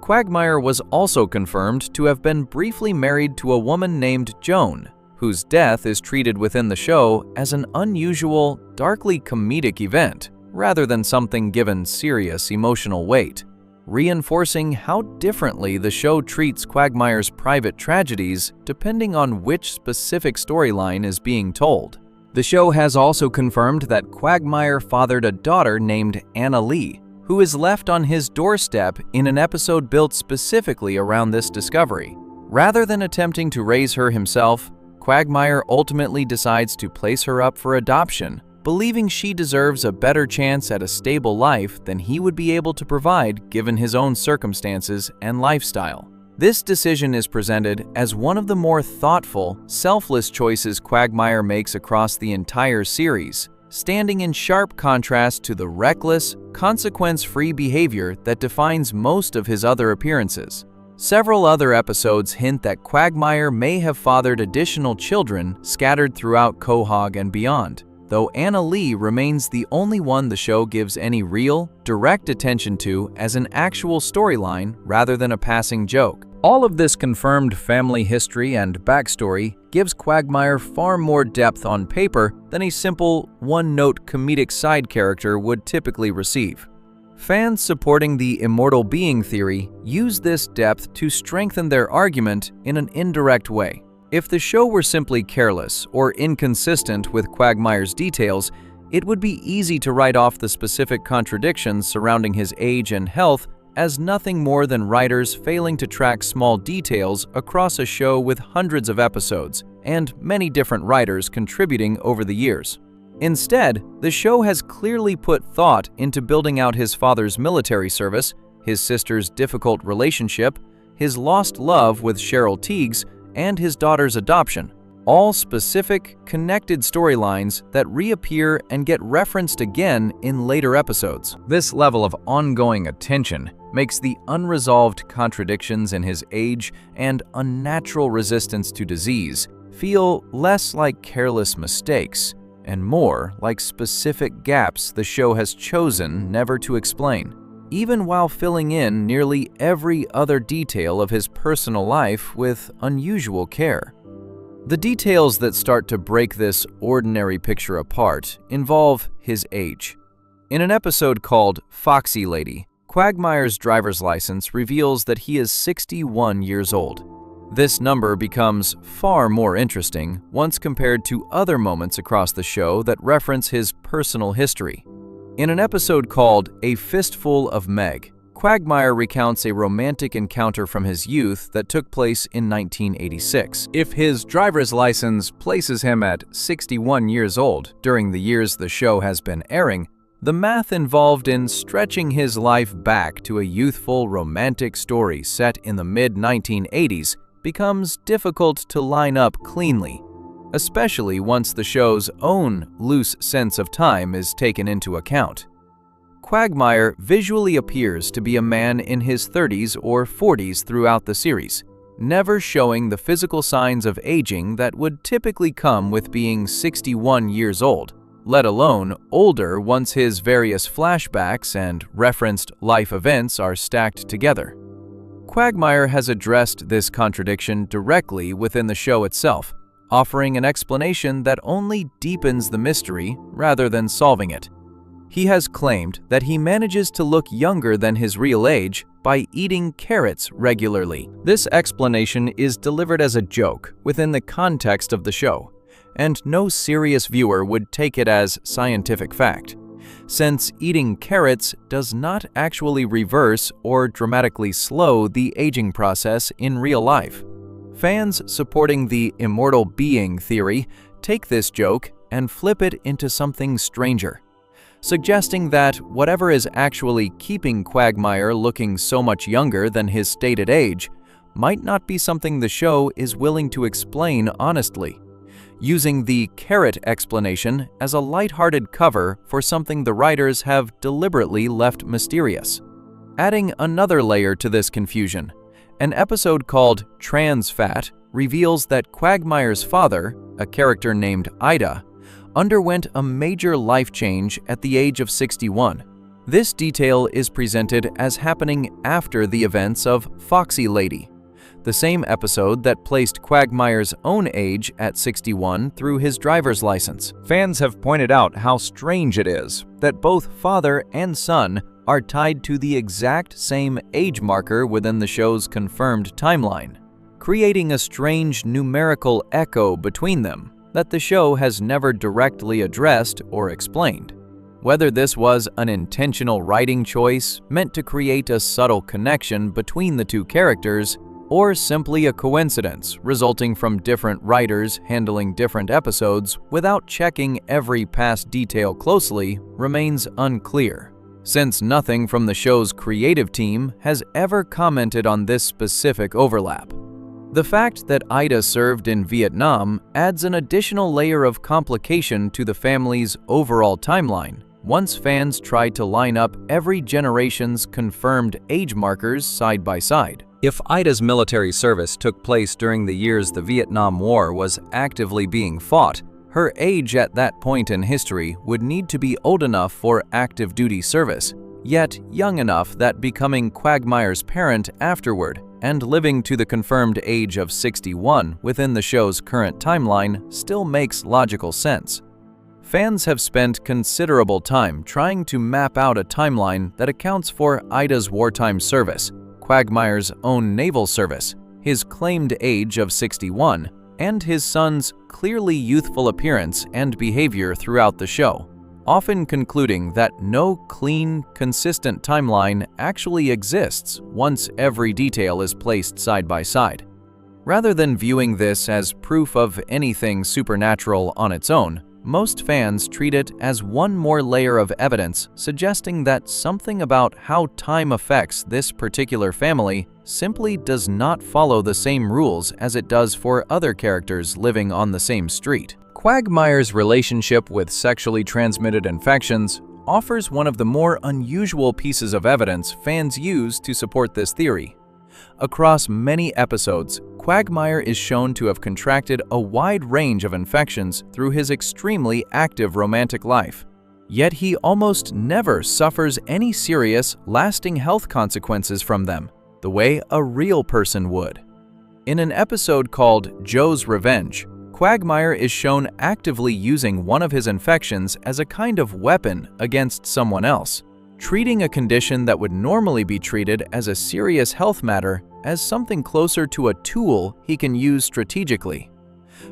Quagmire was also confirmed to have been briefly married to a woman named Joan, whose death is treated within the show as an unusual, darkly comedic event, rather than something given serious emotional weight, reinforcing how differently the show treats Quagmire's private tragedies depending on which specific storyline is being told. The show has also confirmed that Quagmire fathered a daughter named Anna Lee, who is left on his doorstep in an episode built specifically around this discovery. Rather than attempting to raise her himself, Quagmire ultimately decides to place her up for adoption, believing she deserves a better chance at a stable life than he would be able to provide given his own circumstances and lifestyle. This decision is presented as one of the more thoughtful, selfless choices Quagmire makes across the entire series, standing in sharp contrast to the reckless, consequence-free behavior that defines most of his other appearances. Several other episodes hint that Quagmire may have fathered additional children scattered throughout Quahog and beyond, though Anna Lee remains the only one the show gives any real, direct attention to as an actual storyline rather than a passing joke. All of this confirmed family history and backstory gives Quagmire far more depth on paper than a simple, one-note comedic side character would typically receive. Fans supporting the immortal being theory use this depth to strengthen their argument in an indirect way. If the show were simply careless or inconsistent with Quagmire's details, it would be easy to write off the specific contradictions surrounding his age and health as nothing more than writers failing to track small details across a show with hundreds of episodes and many different writers contributing over the years. Instead, the show has clearly put thought into building out his father's military service, his sister's difficult relationship, his lost love with Cheryl Tiegs, and his daughter's adoption, all specific, connected storylines that reappear and get referenced again in later episodes. This level of ongoing attention makes the unresolved contradictions in his age and unnatural resistance to disease feel less like careless mistakes and more like specific gaps the show has chosen never to explain, even while filling in nearly every other detail of his personal life with unusual care. The details that start to break this ordinary picture apart involve his age. In an episode called Foxy Lady, Quagmire's driver's license reveals that he is 61 years old. This number becomes far more interesting once compared to other moments across the show that reference his personal history. In an episode called A Fistful of Meg, Quagmire recounts a romantic encounter from his youth that took place in 1986. If his driver's license places him at 61 years old during the years the show has been airing, the math involved in stretching his life back to a youthful romantic story set in the mid-1980s becomes difficult to line up cleanly, especially once the show's own loose sense of time is taken into account. Quagmire visually appears to be a man in his 30s or 40s throughout the series, never showing the physical signs of aging that would typically come with being 61 years old, let alone older once his various flashbacks and referenced life events are stacked together. Quagmire has addressed this contradiction directly within the show itself, offering an explanation that only deepens the mystery rather than solving it. He has claimed that he manages to look younger than his real age by eating carrots regularly. This explanation is delivered as a joke within the context of the show, and no serious viewer would take it as scientific fact, since eating carrots does not actually reverse or dramatically slow the aging process in real life. Fans supporting the immortal being theory take this joke and flip it into something stranger, suggesting that whatever is actually keeping Quagmire looking so much younger than his stated age might not be something the show is willing to explain honestly, using the carrot explanation as a lighthearted cover for something the writers have deliberately left mysterious. Adding another layer to this confusion, an episode called Trans Fat reveals that Quagmire's father, a character named Ida, underwent a major life change at the age of 61. This detail is presented as happening after the events of Foxy Lady, the same episode that placed Quagmire's own age at 61 through his driver's license. Fans have pointed out how strange it is that both father and son are tied to the exact same age marker within the show's confirmed timeline, creating a strange numerical echo between them that the show has never directly addressed or explained. Whether this was an intentional writing choice meant to create a subtle connection between the two characters, or simply a coincidence resulting from different writers handling different episodes without checking every past detail closely, remains unclear, since nothing from the show's creative team has ever commented on this specific overlap. The fact that Ida served in Vietnam adds an additional layer of complication to the family's overall timeline once fans try to line up every generation's confirmed age markers side by side. If Ida's military service took place during the years the Vietnam War was actively being fought, her age at that point in history would need to be old enough for active duty service, yet young enough that becoming Quagmire's parent afterward and living to the confirmed age of 61 within the show's current timeline still makes logical sense. Fans have spent considerable time trying to map out a timeline that accounts for Ida's wartime service, Quagmire's own naval service, his claimed age of 61, and his son's clearly youthful appearance and behavior throughout the show, often concluding that no clean, consistent timeline actually exists once every detail is placed side by side. Rather than viewing this as proof of anything supernatural on its own, most fans treat it as one more layer of evidence suggesting that something about how time affects this particular family simply does not follow the same rules as it does for other characters living on the same street. Quagmire's relationship with sexually transmitted infections offers one of the more unusual pieces of evidence fans use to support this theory. Across many episodes, Quagmire is shown to have contracted a wide range of infections through his extremely active romantic life. Yet he almost never suffers any serious, lasting health consequences from them, the way a real person would. In an episode called Joe's Revenge, Quagmire is shown actively using one of his infections as a kind of weapon against someone else, treating a condition that would normally be treated as a serious health matter as something closer to a tool he can use strategically.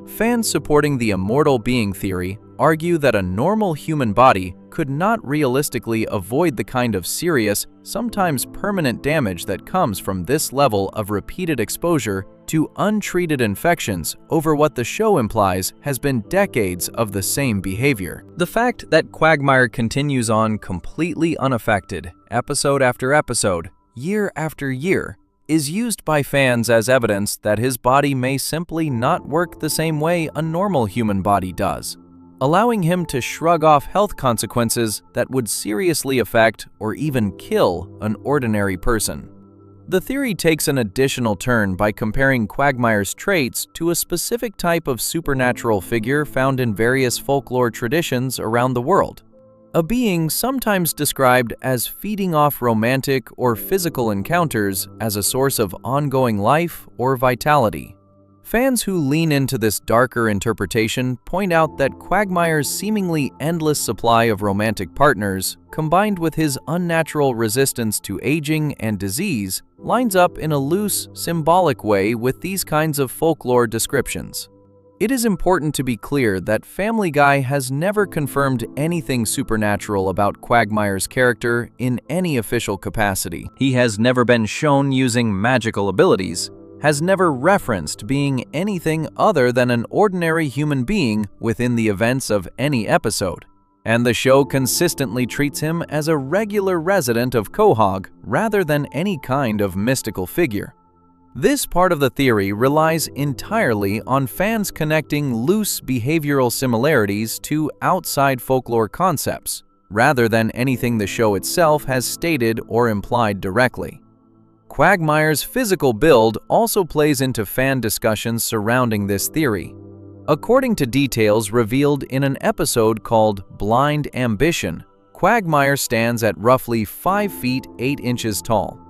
Fans supporting the immortal being theory argue that a normal human body could not realistically avoid the kind of serious, sometimes permanent damage that comes from this level of repeated exposure to untreated infections over what the show implies has been decades of the same behavior. The fact that Quagmire continues on completely unaffected, episode after episode, year after year, is used by fans as evidence that his body may simply not work the same way a normal human body does, allowing him to shrug off health consequences that would seriously affect or even kill an ordinary person. The theory takes an additional turn by comparing Quagmire's traits to a specific type of supernatural figure found in various folklore traditions around the world, a being sometimes described as feeding off romantic or physical encounters as a source of ongoing life or vitality. Fans who lean into this darker interpretation point out that Quagmire's seemingly endless supply of romantic partners, combined with his unnatural resistance to aging and disease, lines up in a loose, symbolic way with these kinds of folklore descriptions. It is important to be clear that Family Guy has never confirmed anything supernatural about Quagmire's character in any official capacity. He has never been shown using magical abilities, has never referenced being anything other than an ordinary human being within the events of any episode, and the show consistently treats him as a regular resident of Quahog rather than any kind of mystical figure. This part of the theory relies entirely on fans connecting loose behavioral similarities to outside folklore concepts, rather than anything the show itself has stated or implied directly. Quagmire's physical build also plays into fan discussions surrounding this theory. According to details revealed in an episode called Blind Ambition, Quagmire stands at roughly 5 feet 8 inches tall.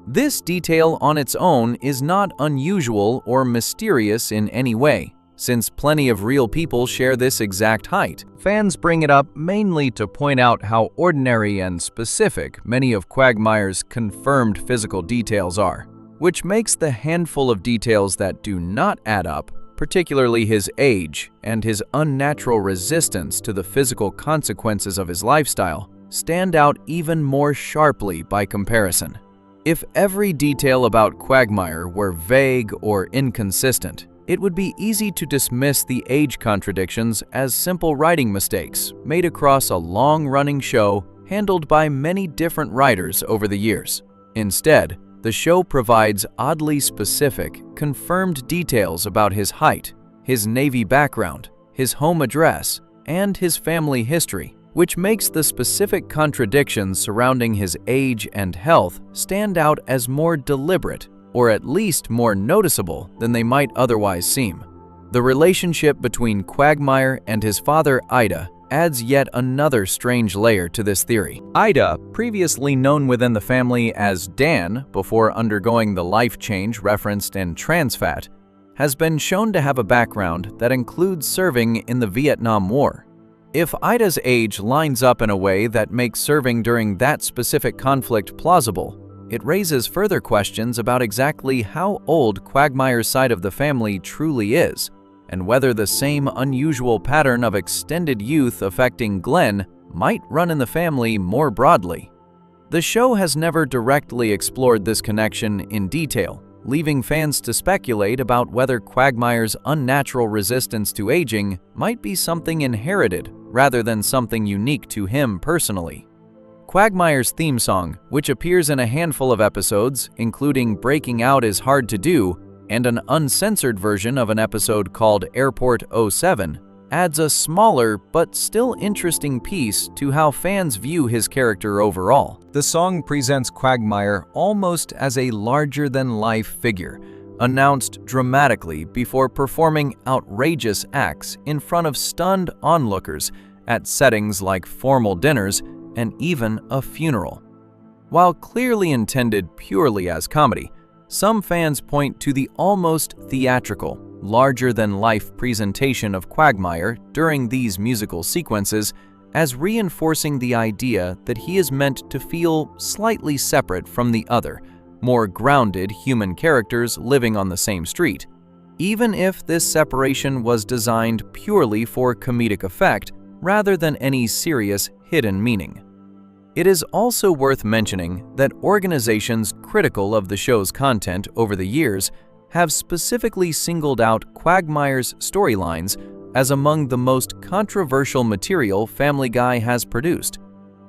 This detail on its own is not unusual or mysterious in any way, since plenty of real people share this exact height. Fans bring it up mainly to point out how ordinary and specific many of Quagmire's confirmed physical details are, which makes the handful of details that do not add up, particularly his age and his unnatural resistance to the physical consequences of his lifestyle, stand out even more sharply by comparison. If every detail about Quagmire were vague or inconsistent, it would be easy to dismiss the age contradictions as simple writing mistakes made across a long-running show handled by many different writers over the years. Instead, the show provides oddly specific, confirmed details about his height, his Navy background, his home address, and his family history, which makes the specific contradictions surrounding his age and health stand out as more deliberate, or at least more noticeable than they might otherwise seem. The relationship between Quagmire and his father Ida adds yet another strange layer to this theory. Ida, previously known within the family as Dan before undergoing the life change referenced in Trans Fat, has been shown to have a background that includes serving in the Vietnam War. If Ida's age lines up in a way that makes serving during that specific conflict plausible, it raises further questions about exactly how old Quagmire's side of the family truly is, and whether the same unusual pattern of extended youth affecting Glenn might run in the family more broadly. The show has never directly explored this connection in detail, leaving fans to speculate about whether Quagmire's unnatural resistance to aging might be something inherited rather than something unique to him personally. Quagmire's theme song, which appears in a handful of episodes, including Breaking Out Is Hard to Do and an uncensored version of an episode called Airport 07, adds a smaller but still interesting piece to how fans view his character overall. The song presents Quagmire almost as a larger-than-life figure, announced dramatically before performing outrageous acts in front of stunned onlookers at settings like formal dinners and even a funeral. While clearly intended purely as comedy, some fans point to the almost theatrical, larger-than-life presentation of Quagmire during these musical sequences as reinforcing the idea that he is meant to feel slightly separate from the other, more grounded human characters living on the same street, even if this separation was designed purely for comedic effect rather than any serious hidden meaning. It is also worth mentioning that organizations critical of the show's content over the years have specifically singled out Quagmire's storylines as among the most controversial material Family Guy has produced,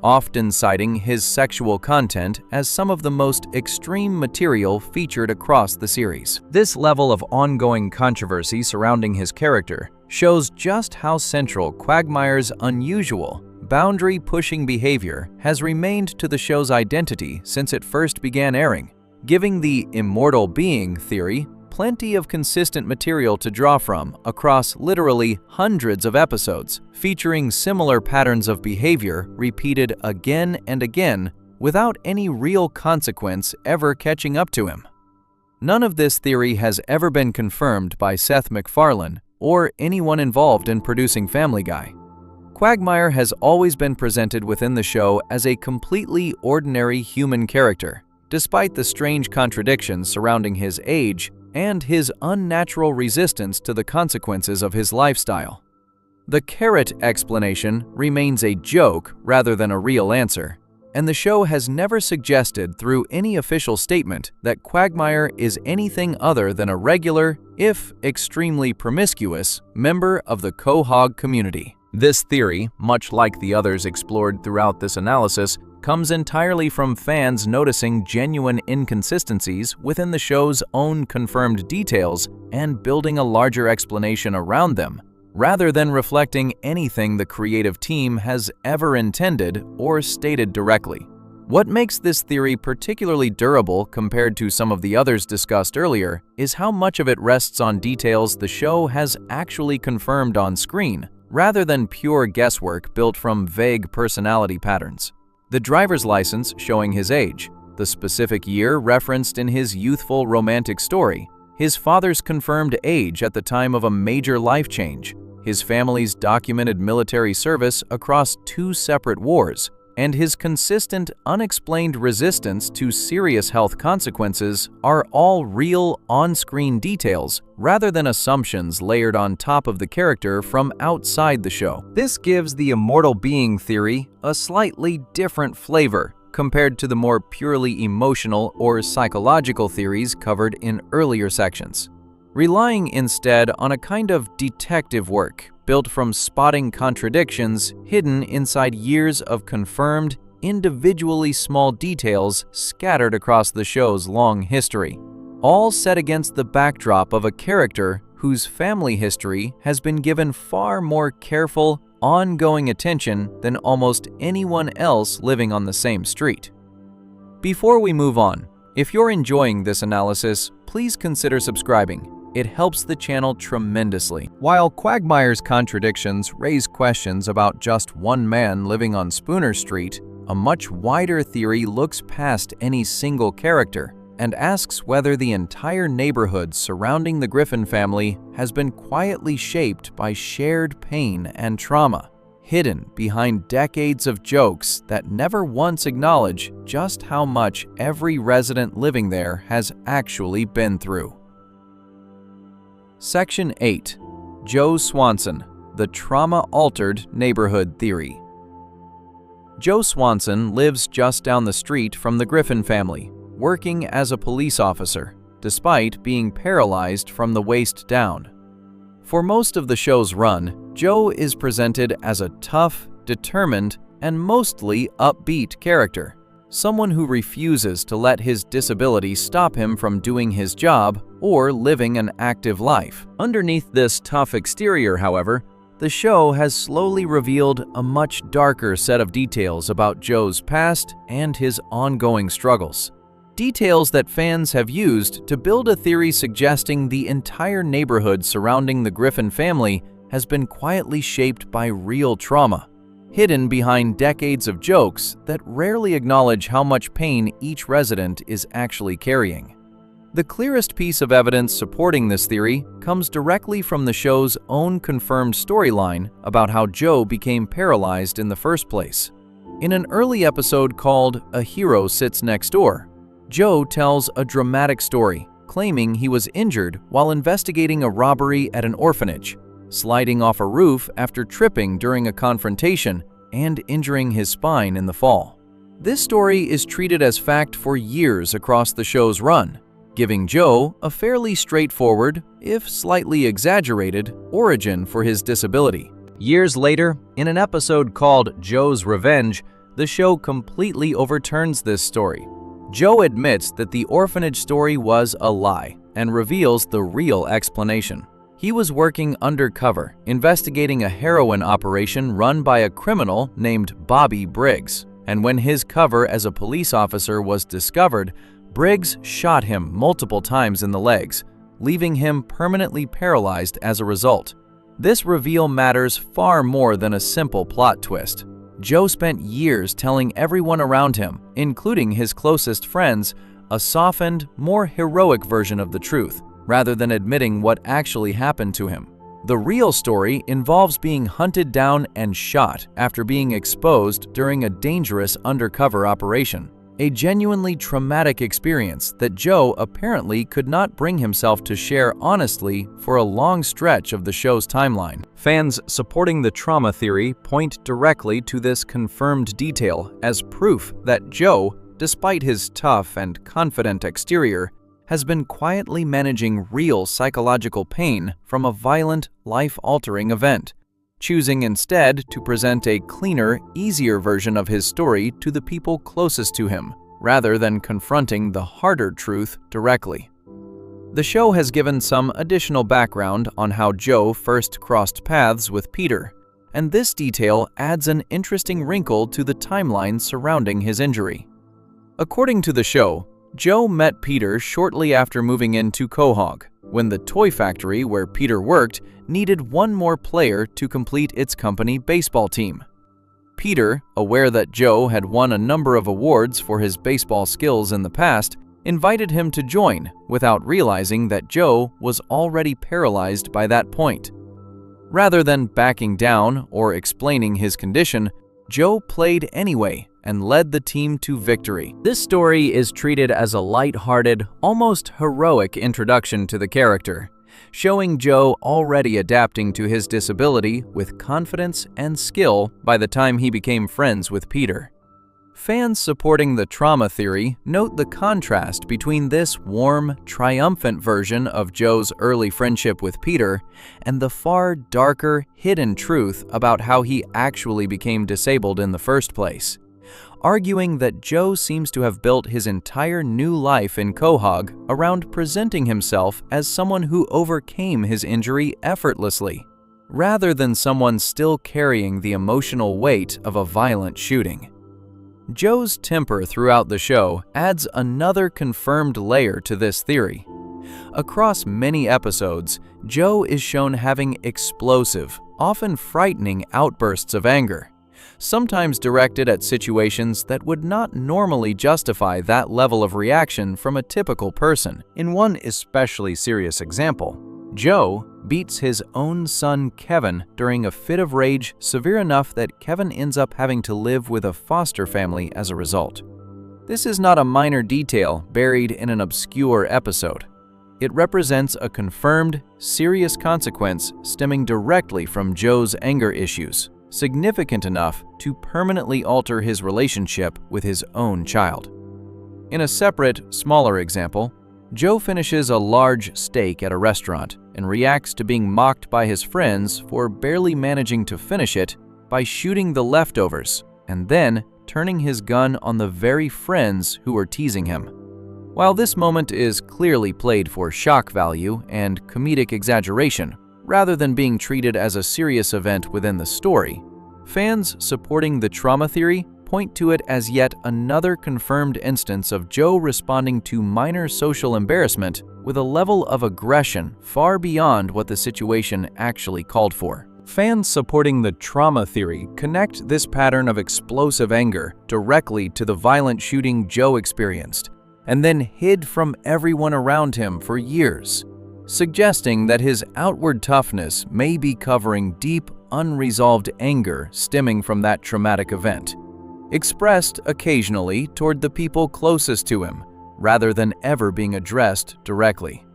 often citing his sexual content as some of the most extreme material featured across the series. This level of ongoing controversy surrounding his character shows just how central Quagmire's unusual, boundary-pushing behavior has remained to the show's identity since it first began airing, giving the immortal being theory plenty of consistent material to draw from across literally hundreds of episodes, featuring similar patterns of behavior repeated again and again without any real consequence ever catching up to him. None of this theory has ever been confirmed by Seth MacFarlane or anyone involved in producing Family Guy. Quagmire has always been presented within the show as a completely ordinary human character, despite the strange contradictions surrounding his age and his unnatural resistance to the consequences of his lifestyle. The carrot explanation remains a joke rather than a real answer, and the show has never suggested through any official statement that Quagmire is anything other than a regular, if extremely promiscuous, member of the quahog community. This theory, much like the others explored throughout this analysis, comes entirely from fans noticing genuine inconsistencies within the show's own confirmed details and building a larger explanation around them, rather than reflecting anything the creative team has ever intended or stated directly. What makes this theory particularly durable compared to some of the others discussed earlier is how much of it rests on details the show has actually confirmed on screen, rather than pure guesswork built from vague personality patterns. The driver's license showing his age, the specific year referenced in his youthful romantic story, his father's confirmed age at the time of a major life change, his family's documented military service across 2 separate wars, and his consistent, unexplained resistance to serious health consequences are all real on-screen details rather than assumptions layered on top of the character from outside the show. This gives the immortal being theory a slightly different flavor compared to the more purely emotional or psychological theories covered in earlier sections, relying instead on a kind of detective work built from spotting contradictions hidden inside years of confirmed, individually small details scattered across the show's long history, all set against the backdrop of a character whose family history has been given far more careful, ongoing attention than almost anyone else living on the same street. Before we move on, if you're enjoying this analysis, please consider subscribing. It helps the channel tremendously. While Quagmire's contradictions raise questions about just one man living on Spooner Street, a much wider theory looks past any single character and asks whether the entire neighborhood surrounding the Griffin family has been quietly shaped by shared pain and trauma, hidden behind decades of jokes that never once acknowledge just how much every resident living there has actually been through. Section 8. Joe Swanson, the Trauma-Altered Neighborhood Theory. Joe Swanson lives just down the street from the Griffin family, working as a police officer, despite being paralyzed from the waist down. For most of the show's run, Joe is presented as a tough, determined, and mostly upbeat character, someone who refuses to let his disability stop him from doing his job or living an active life. Underneath this tough exterior, however, the show has slowly revealed a much darker set of details about Joe's past and his ongoing struggles. Details that fans have used to build a theory suggesting the entire neighborhood surrounding the Griffin family has been quietly shaped by real trauma, hidden behind decades of jokes that rarely acknowledge how much pain each resident is actually carrying. The clearest piece of evidence supporting this theory comes directly from the show's own confirmed storyline about how Joe became paralyzed in the first place. In an early episode called A Hero Sits Next Door, Joe tells a dramatic story, claiming he was injured while investigating a robbery at an orphanage, sliding off a roof after tripping during a confrontation, and injuring his spine in the fall. This story is treated as fact for years across the show's run, giving Joe a fairly straightforward, if slightly exaggerated, origin for his disability. Years later, in an episode called Joe's Revenge, the show completely overturns this story. Joe admits that the orphanage story was a lie and reveals the real explanation. He was working undercover, investigating a heroin operation run by a criminal named Bobby Briggs, and when his cover as a police officer was discovered, Briggs shot him multiple times in the legs, leaving him permanently paralyzed as a result. This reveal matters far more than a simple plot twist. Joe spent years telling everyone around him, including his closest friends, a softened, more heroic version of the truth, rather than admitting what actually happened to him. The real story involves being hunted down and shot after being exposed during a dangerous undercover operation. A genuinely traumatic experience that Joe apparently could not bring himself to share honestly for a long stretch of the show's timeline. Fans supporting the trauma theory point directly to this confirmed detail as proof that Joe, despite his tough and confident exterior, has been quietly managing real psychological pain from a violent, life-altering event, choosing instead to present a cleaner, easier version of his story to the people closest to him, rather than confronting the harder truth directly. The show has given some additional background on how Joe first crossed paths with Peter, and this detail adds an interesting wrinkle to the timeline surrounding his injury. According to the show, Joe met Peter shortly after moving into Quahog, when the toy factory where Peter worked needed one more player to complete its company baseball team. Peter, aware that Joe had won a number of awards for his baseball skills in the past, invited him to join without realizing that Joe was already paralyzed by that point. Rather than backing down or explaining his condition, Joe played anyway and led the team to victory. This story is treated as a light-hearted, almost heroic introduction to the character, showing Joe already adapting to his disability with confidence and skill by the time he became friends with Peter. Fans supporting the trauma theory note the contrast between this warm, triumphant version of Joe's early friendship with Peter and the far darker, hidden truth about how he actually became disabled in the first place, arguing that Joe seems to have built his entire new life in Quahog around presenting himself as someone who overcame his injury effortlessly, rather than someone still carrying the emotional weight of a violent shooting. Joe's temper throughout the show adds another confirmed layer to this theory. Across many episodes, Joe is shown having explosive, often frightening outbursts of anger, sometimes directed at situations that would not normally justify that level of reaction from a typical person. In one especially serious example, Joe beats his own son Kevin during a fit of rage severe enough that Kevin ends up having to live with a foster family as a result. This is not a minor detail buried in an obscure episode. It represents a confirmed, serious consequence stemming directly from Joe's anger issues, significant enough to permanently alter his relationship with his own child. In a separate, smaller example, Joe finishes a large steak at a restaurant and reacts to being mocked by his friends for barely managing to finish it by shooting the leftovers and then turning his gun on the very friends who were teasing him. While this moment is clearly played for shock value and comedic exaggeration, rather than being treated as a serious event within the story, fans supporting the trauma theory point to it as yet another confirmed instance of Joe responding to minor social embarrassment with a level of aggression far beyond what the situation actually called for. Fans supporting the trauma theory connect this pattern of explosive anger directly to the violent shooting Joe experienced, and then hid from everyone around him for years, suggesting that his outward toughness may be covering deep, unresolved anger stemming from that traumatic event, expressed occasionally toward the people closest to him, rather than ever being addressed directly.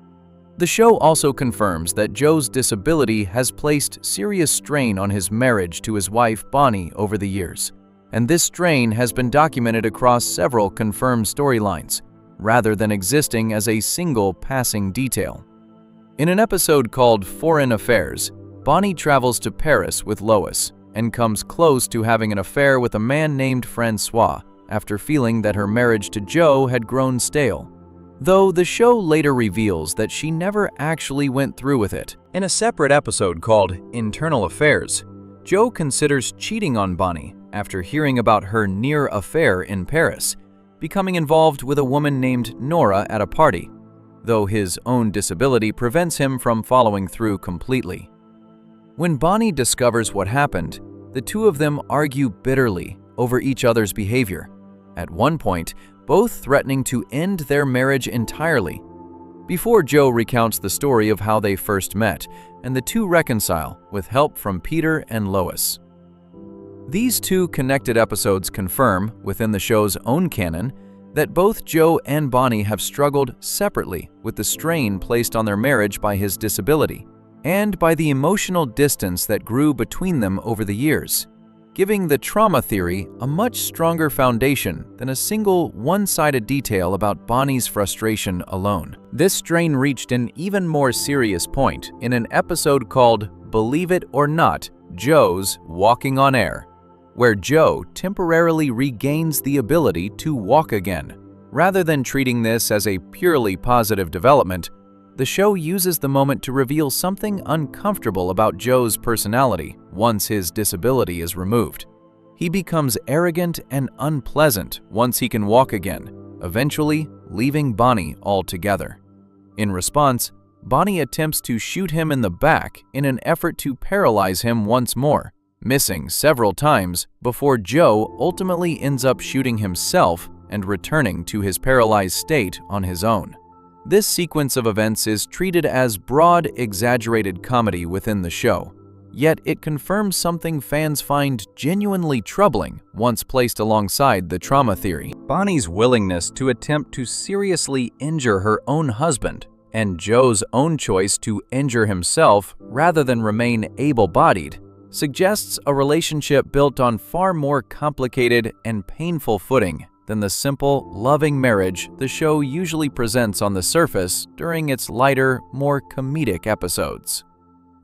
The show also confirms that Joe's disability has placed serious strain on his marriage to his wife Bonnie over the years, and this strain has been documented across several confirmed storylines, rather than existing as a single passing detail. In an episode called Foreign Affairs, Bonnie travels to Paris with Lois and comes close to having an affair with a man named Francois after feeling that her marriage to Joe had grown stale, though the show later reveals that she never actually went through with it. In a separate episode called Internal Affairs, Joe considers cheating on Bonnie after hearing about her near affair in Paris, becoming involved with a woman named Nora at a party, though his own disability prevents him from following through completely. When Bonnie discovers what happened, the two of them argue bitterly over each other's behavior, at one point both threatening to end their marriage entirely, before Joe recounts the story of how they first met, and the two reconcile with help from Peter and Lois. These two connected episodes confirm, within the show's own canon, that both Joe and Bonnie have struggled separately with the strain placed on their marriage by his disability, and by the emotional distance that grew between them over the years, giving the trauma theory a much stronger foundation than a single one-sided detail about Bonnie's frustration alone. This strain reached an even more serious point in an episode called Believe It or Not, Joe's Walking on Air, where Joe temporarily regains the ability to walk again. Rather than treating this as a purely positive development, the show uses the moment to reveal something uncomfortable about Joe's personality once his disability is removed. He becomes arrogant and unpleasant once he can walk again, eventually leaving Bonnie altogether. In response, Bonnie attempts to shoot him in the back in an effort to paralyze him once more, missing several times before Joe ultimately ends up shooting himself and returning to his paralyzed state on his own. This sequence of events is treated as broad, exaggerated comedy within the show, yet it confirms something fans find genuinely troubling once placed alongside the trauma theory. Bonnie's willingness to attempt to seriously injure her own husband, and Joe's own choice to injure himself rather than remain able-bodied, suggests a relationship built on far more complicated and painful footing than the simple, loving marriage the show usually presents on the surface during its lighter, more comedic episodes.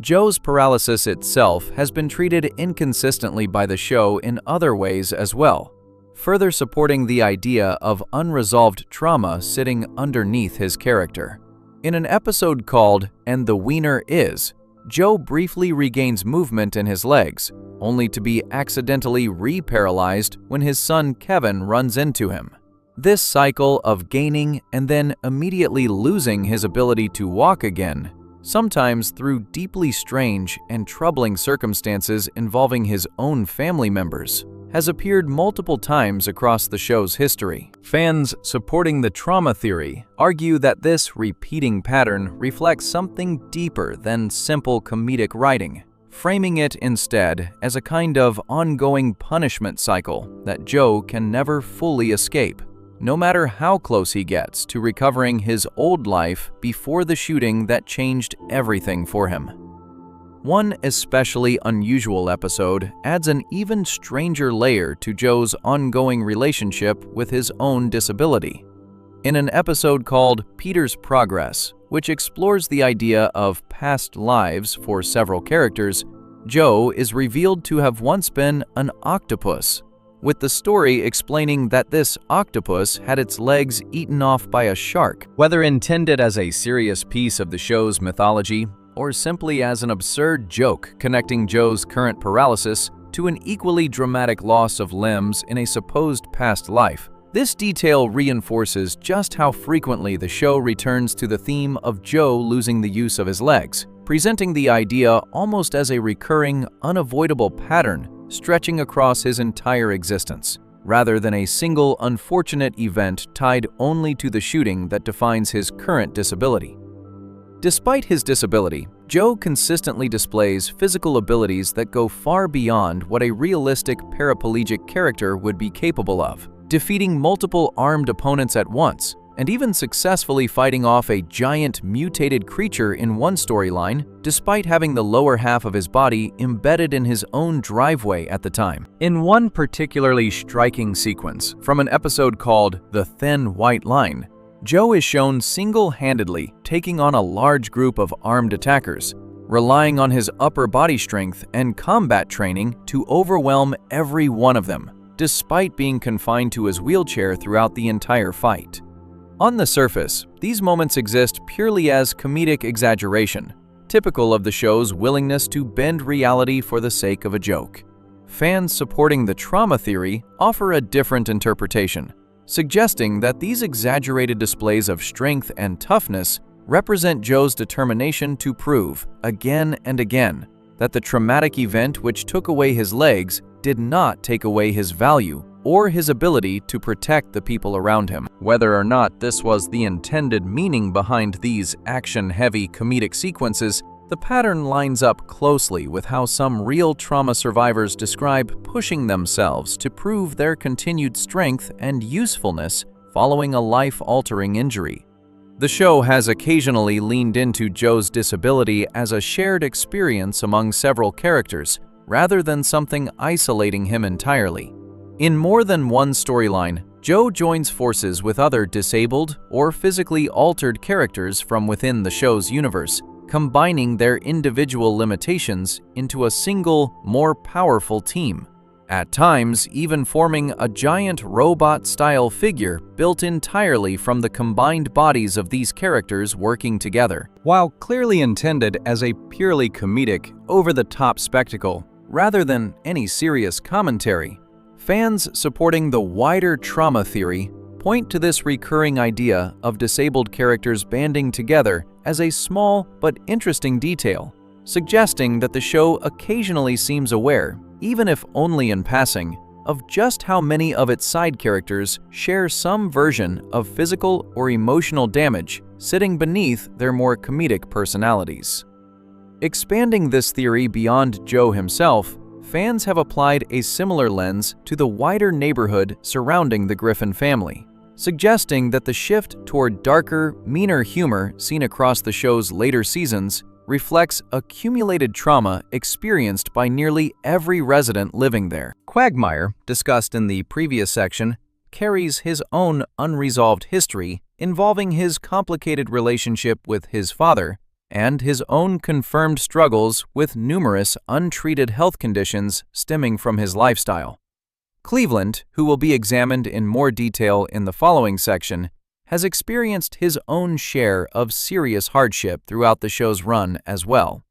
Joe's paralysis itself has been treated inconsistently by the show in other ways as well, further supporting the idea of unresolved trauma sitting underneath his character. In an episode called And the Wiener Is, Joe briefly regains movement in his legs, only to be accidentally re-paralyzed when his son Kevin runs into him. This cycle of gaining and then immediately losing his ability to walk again, sometimes through deeply strange and troubling circumstances involving his own family members, has appeared multiple times across the show's history. Fans supporting the trauma theory argue that this repeating pattern reflects something deeper than simple comedic writing, framing it instead as a kind of ongoing punishment cycle that Joe can never fully escape, no matter how close he gets to recovering his old life before the shooting that changed everything for him. One especially unusual episode adds an even stranger layer to Joe's ongoing relationship with his own disability. In an episode called Peter's Progress, which explores the idea of past lives for several characters, Joe is revealed to have once been an octopus, with the story explaining that this octopus had its legs eaten off by a shark. Whether intended as a serious piece of the show's mythology, or simply as an absurd joke connecting Joe's current paralysis to an equally dramatic loss of limbs in a supposed past life, this detail reinforces just how frequently the show returns to the theme of Joe losing the use of his legs, presenting the idea almost as a recurring, unavoidable pattern stretching across his entire existence, rather than a single unfortunate event tied only to the shooting that defines his current disability. Despite his disability, Joe consistently displays physical abilities that go far beyond what a realistic paraplegic character would be capable of, defeating multiple armed opponents at once, and even successfully fighting off a giant mutated creature in one storyline, despite having the lower half of his body embedded in his own driveway at the time. In one particularly striking sequence from an episode called The Thin White Line, Joe is shown single-handedly taking on a large group of armed attackers, relying on his upper body strength and combat training to overwhelm every one of them, despite being confined to his wheelchair throughout the entire fight. On the surface, these moments exist purely as comedic exaggeration, typical of the show's willingness to bend reality for the sake of a joke. Fans supporting the trauma theory offer a different interpretation, suggesting that these exaggerated displays of strength and toughness represent Joe's determination to prove, again and again, that the traumatic event which took away his legs did not take away his value or his ability to protect the people around him. Whether or not this was the intended meaning behind these action-heavy comedic sequences, the pattern lines up closely with how some real trauma survivors describe pushing themselves to prove their continued strength and usefulness following a life-altering injury. The show has occasionally leaned into Joe's disability as a shared experience among several characters, rather than something isolating him entirely. In more than one storyline, Joe joins forces with other disabled or physically altered characters from within the show's universe, combining their individual limitations into a single, more powerful team. At times, even forming a giant robot-style figure built entirely from the combined bodies of these characters working together. While clearly intended as a purely comedic, over-the-top spectacle, rather than any serious commentary, fans supporting the wider trauma theory point to this recurring idea of disabled characters banding together as a small but interesting detail, suggesting that the show occasionally seems aware, even if only in passing, of just how many of its side characters share some version of physical or emotional damage sitting beneath their more comedic personalities. Expanding this theory beyond Joe himself, fans have applied a similar lens to the wider neighborhood surrounding the Griffin family, suggesting that the shift toward darker, meaner humor seen across the show's later seasons reflects accumulated trauma experienced by nearly every resident living there. Quagmire, discussed in the previous section, carries his own unresolved history involving his complicated relationship with his father and his own confirmed struggles with numerous untreated health conditions stemming from his lifestyle. Cleveland, who will be examined in more detail in the following section, has experienced his own share of serious hardship throughout the show's run as well.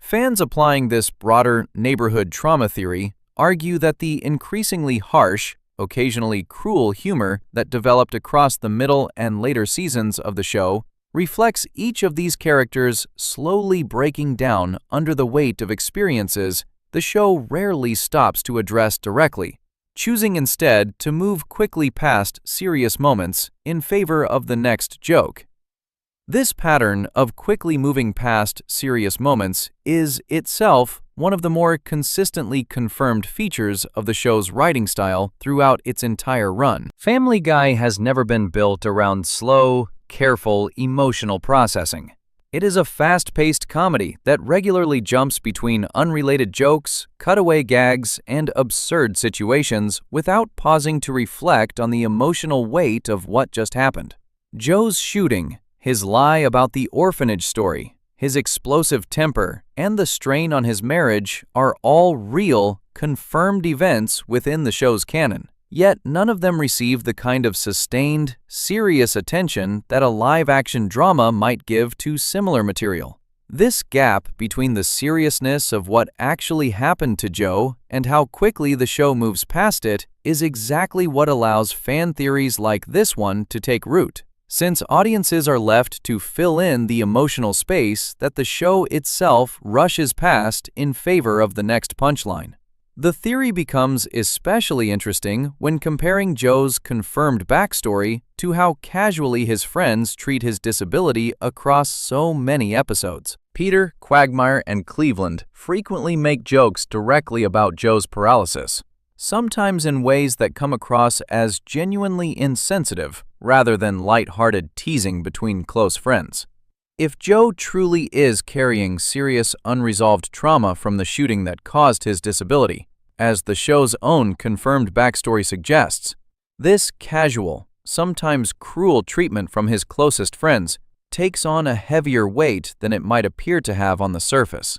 Fans applying this broader neighborhood trauma theory argue that the increasingly harsh, occasionally cruel humor that developed across the middle and later seasons of the show reflects each of these characters slowly breaking down under the weight of experiences the show rarely stops to address directly, choosing instead to move quickly past serious moments in favor of the next joke. This pattern of quickly moving past serious moments is itself one of the more consistently confirmed features of the show's writing style throughout its entire run. Family Guy has never been built around slow, careful, emotional processing. It is a fast-paced comedy that regularly jumps between unrelated jokes, cutaway gags, and absurd situations without pausing to reflect on the emotional weight of what just happened. Joe's shooting, his lie about the orphanage story, his explosive temper, and the strain on his marriage are all real, confirmed events within the show's canon. Yet none of them receive the kind of sustained, serious attention that a live-action drama might give to similar material. This gap between the seriousness of what actually happened to Joe and how quickly the show moves past it is exactly what allows fan theories like this one to take root, since audiences are left to fill in the emotional space that the show itself rushes past in favor of the next punchline. The theory becomes especially interesting when comparing Joe's confirmed backstory to how casually his friends treat his disability across so many episodes. Peter, Quagmire, and Cleveland frequently make jokes directly about Joe's paralysis, sometimes in ways that come across as genuinely insensitive rather than light-hearted teasing between close friends. If Joe truly is carrying serious unresolved trauma from the shooting that caused his disability, as the show's own confirmed backstory suggests, this casual, sometimes cruel treatment from his closest friends takes on a heavier weight than it might appear to have on the surface.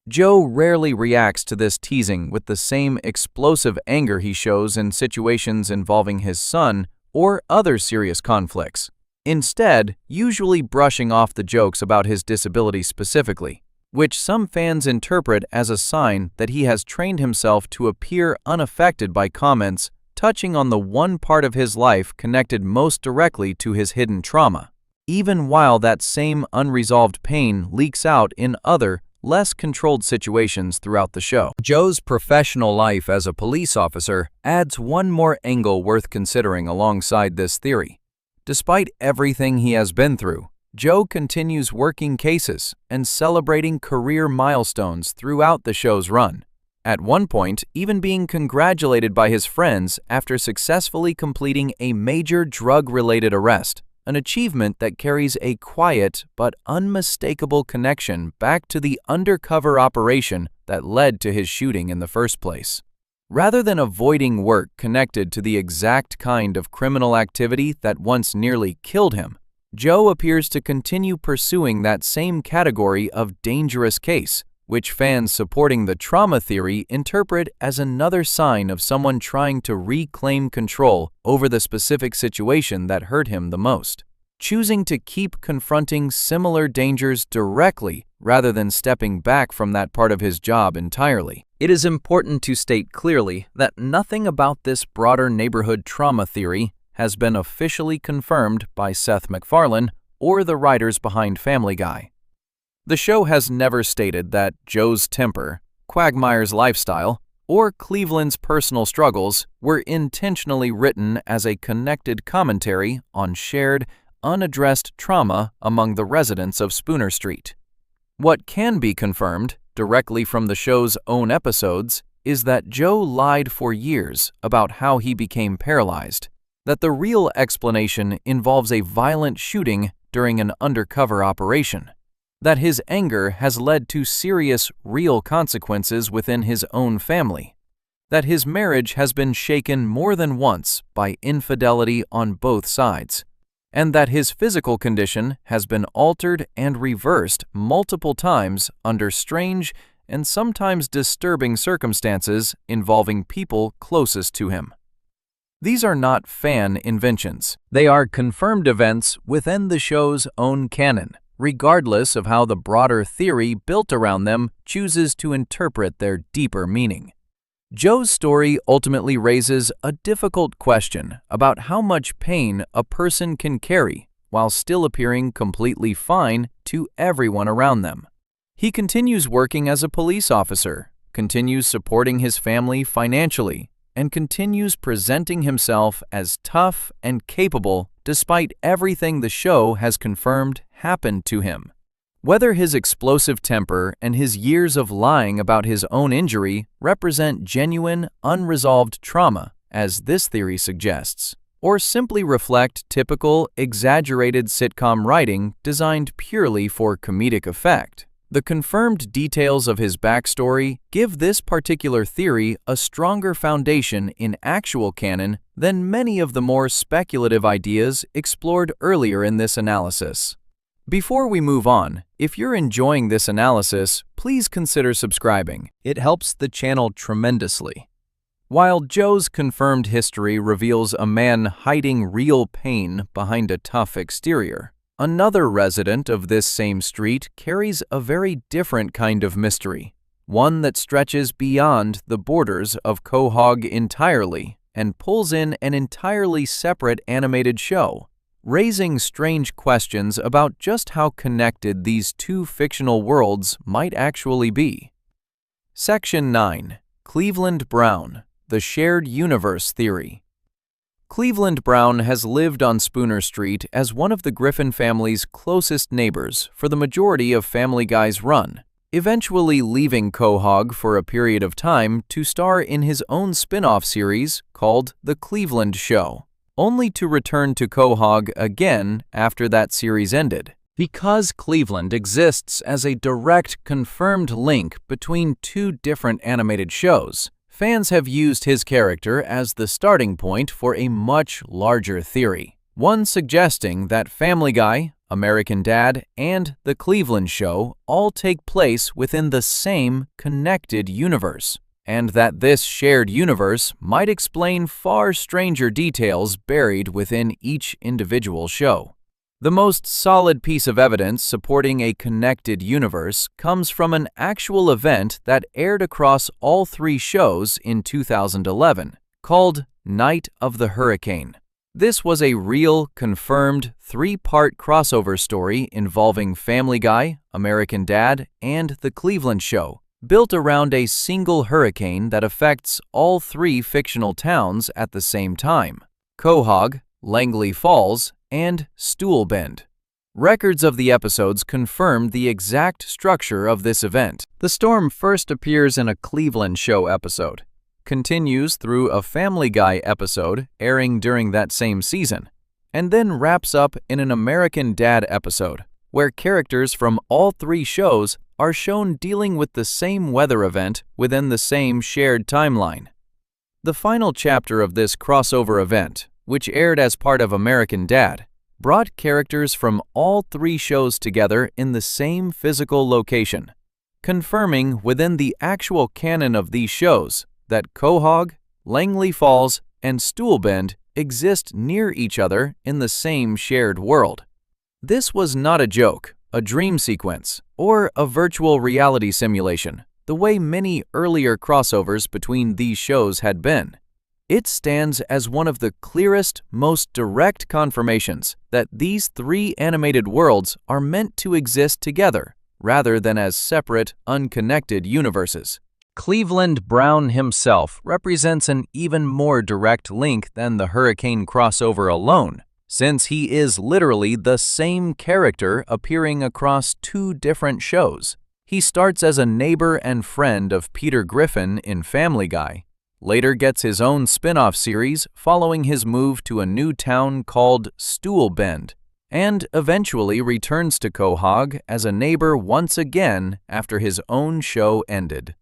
Joe rarely reacts to this teasing with the same explosive anger he shows in situations involving his son or other serious conflicts, instead usually brushing off the jokes about his disability specifically, which some fans interpret as a sign that he has trained himself to appear unaffected by comments touching on the one part of his life connected most directly to his hidden trauma, even while that same unresolved pain leaks out in other, less controlled situations throughout the show. Joe's professional life as a police officer adds one more angle worth considering alongside this theory. Despite everything he has been through, Joe continues working cases and celebrating career milestones throughout the show's run, at one point even being congratulated by his friends after successfully completing a major drug-related arrest, an achievement that carries a quiet but unmistakable connection back to the undercover operation that led to his shooting in the first place. Rather than avoiding work connected to the exact kind of criminal activity that once nearly killed him, Joe appears to continue pursuing that same category of dangerous case, which fans supporting the trauma theory interpret as another sign of someone trying to reclaim control over the specific situation that hurt him the most, choosing to keep confronting similar dangers directly rather than stepping back from that part of his job entirely. It is important to state clearly that nothing about this broader neighborhood trauma theory has been officially confirmed by Seth MacFarlane or the writers behind Family Guy. The show has never stated that Joe's temper, Quagmire's lifestyle, or Cleveland's personal struggles were intentionally written as a connected commentary on shared, unaddressed trauma among the residents of Spooner Street. What can be confirmed, directly from the show's own episodes, is that Joe lied for years about how he became paralyzed, that the real explanation involves a violent shooting during an undercover operation, that his anger has led to serious, real consequences within his own family, that his marriage has been shaken more than once by infidelity on both sides, and that his physical condition has been altered and reversed multiple times under strange and sometimes disturbing circumstances involving people closest to him. These are not fan inventions. They are confirmed events within the show's own canon, regardless of how the broader theory built around them chooses to interpret their deeper meaning. Joe's story ultimately raises a difficult question about how much pain a person can carry while still appearing completely fine to everyone around them. He continues working as a police officer, continues supporting his family financially, and continues presenting himself as tough and capable despite everything the show has confirmed happened to him. Whether his explosive temper and his years of lying about his own injury represent genuine, unresolved trauma, as this theory suggests, or simply reflect typical, exaggerated sitcom writing designed purely for comedic effect, the confirmed details of his backstory give this particular theory a stronger foundation in actual canon than many of the more speculative ideas explored earlier in this analysis. Before we move on, if you're enjoying this analysis, please consider subscribing. It helps the channel tremendously. While Joe's confirmed history reveals a man hiding real pain behind a tough exterior, another resident of this same street carries a very different kind of mystery, one that stretches beyond the borders of Quahog entirely and pulls in an entirely separate animated show, raising strange questions about just how connected these two fictional worlds might actually be. Section 9. Cleveland Brown, the Shared Universe Theory. Cleveland Brown has lived on Spooner Street as one of the Griffin family's closest neighbors for the majority of Family Guy's run, eventually leaving Quahog for a period of time to star in his own spin-off series called The Cleveland Show, only to return to Quahog again after that series ended. Because Cleveland exists as a direct, confirmed link between two different animated shows, fans have used his character as the starting point for a much larger theory. One suggesting that Family Guy, American Dad, and The Cleveland Show all take place within the same connected universe, and that this shared universe might explain far stranger details buried within each individual show. The most solid piece of evidence supporting a connected universe comes from an actual event that aired across all three shows in 2011, called Night of the Hurricane. This was a real, confirmed, three-part crossover story involving Family Guy, American Dad, and The Cleveland Show, built around a single hurricane that affects all three fictional towns at the same time: Quahog, Langley Falls, and Stool Bend. Records of the episodes confirmed the exact structure of this event. The storm first appears in a Cleveland Show episode, continues through a Family Guy episode airing during that same season, and then wraps up in an American Dad episode, where characters from all three shows are shown dealing with the same weather event within the same shared timeline. The final chapter of this crossover event, which aired as part of American Dad, brought characters from all three shows together in the same physical location, confirming within the actual canon of these shows that Quahog, Langley Falls, and Stool Bend exist near each other in the same shared world. This was not a joke, a dream sequence, or a virtual reality simulation, the way many earlier crossovers between these shows had been. It stands as one of the clearest, most direct confirmations that these three animated worlds are meant to exist together, rather than as separate, unconnected universes. Cleveland Brown himself represents an even more direct link than the Hurricane crossover alone, since he is literally the same character appearing across two different shows. He starts as a neighbor and friend of Peter Griffin in Family Guy, later gets his own spin-off series following his move to a new town called Stool Bend, and eventually returns to Quahog as a neighbor once again after his own show ended.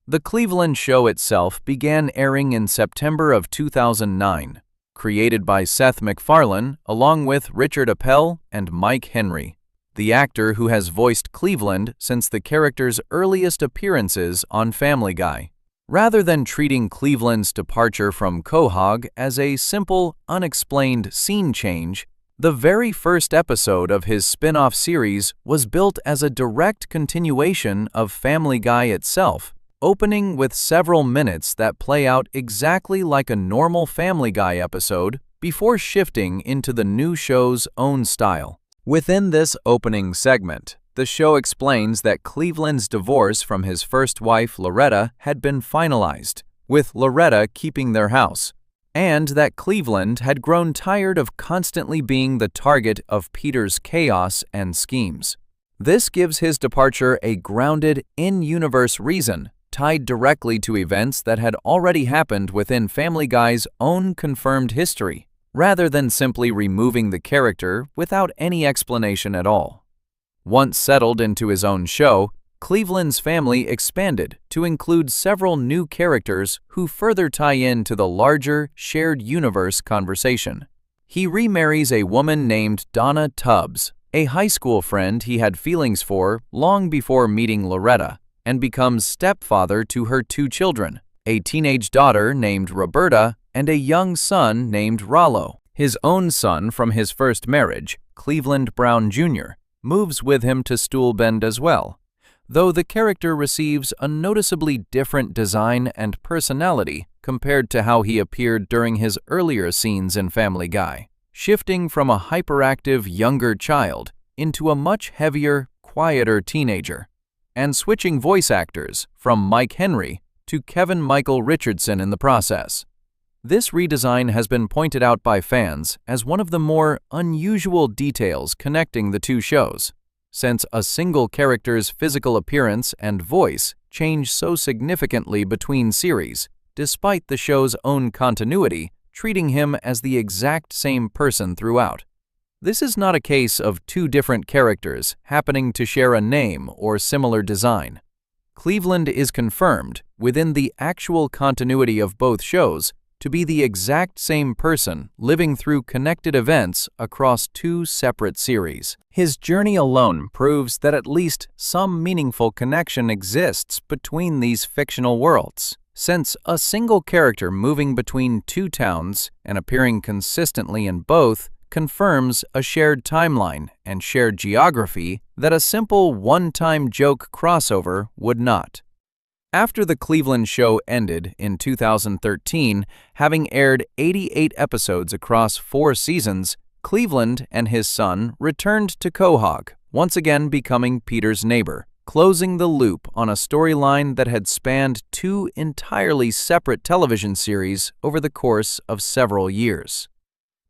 The Cleveland Show itself began airing in September of 2009, created by Seth MacFarlane along with Richard Appel and Mike Henry, the actor who has voiced Cleveland since the character's earliest appearances on Family Guy. Rather than treating Cleveland's departure from Quahog as a simple, unexplained scene change, the very first episode of his spin-off series was built as a direct continuation of Family Guy itself, opening with several minutes that play out exactly like a normal Family Guy episode before shifting into the new show's own style. Within this opening segment, the show explains that Cleveland's divorce from his first wife, Loretta, had been finalized, with Loretta keeping their house, and that Cleveland had grown tired of constantly being the target of Peter's chaos and schemes. This gives his departure a grounded, in-universe reason, tied directly to events that had already happened within Family Guy's own confirmed history, rather than simply removing the character without any explanation at all. Once settled into his own show, Cleveland's family expanded to include several new characters who further tie in to the larger, shared universe conversation. He remarries a woman named Donna Tubbs, a high school friend he had feelings for long before meeting Loretta, and becomes stepfather to her two children, a teenage daughter named Roberta and a young son named Rollo. His own son from his first marriage, Cleveland Brown Jr., moves with him to Stool Bend as well, though the character receives a noticeably different design and personality compared to how he appeared during his earlier scenes in Family Guy, shifting from a hyperactive younger child into a much heavier, quieter teenager, and switching voice actors from Mike Henry to Kevin Michael Richardson in the process. This redesign has been pointed out by fans as one of the more unusual details connecting the two shows, since a single character's physical appearance and voice change so significantly between series, despite the show's own continuity treating him as the exact same person throughout. This is not a case of two different characters happening to share a name or similar design. Cleveland is confirmed, within the actual continuity of both shows, to be the exact same person living through connected events across two separate series. His journey alone proves that at least some meaningful connection exists between these fictional worlds, since a single character moving between two towns and appearing consistently in both confirms a shared timeline and shared geography that a simple one-time joke crossover would not. After the Cleveland show ended in 2013, having aired 88 episodes across 4 seasons, Cleveland and his son returned to Quahog, once again becoming Peter's neighbor, closing the loop on a storyline that had spanned 2 entirely separate television series over the course of several years.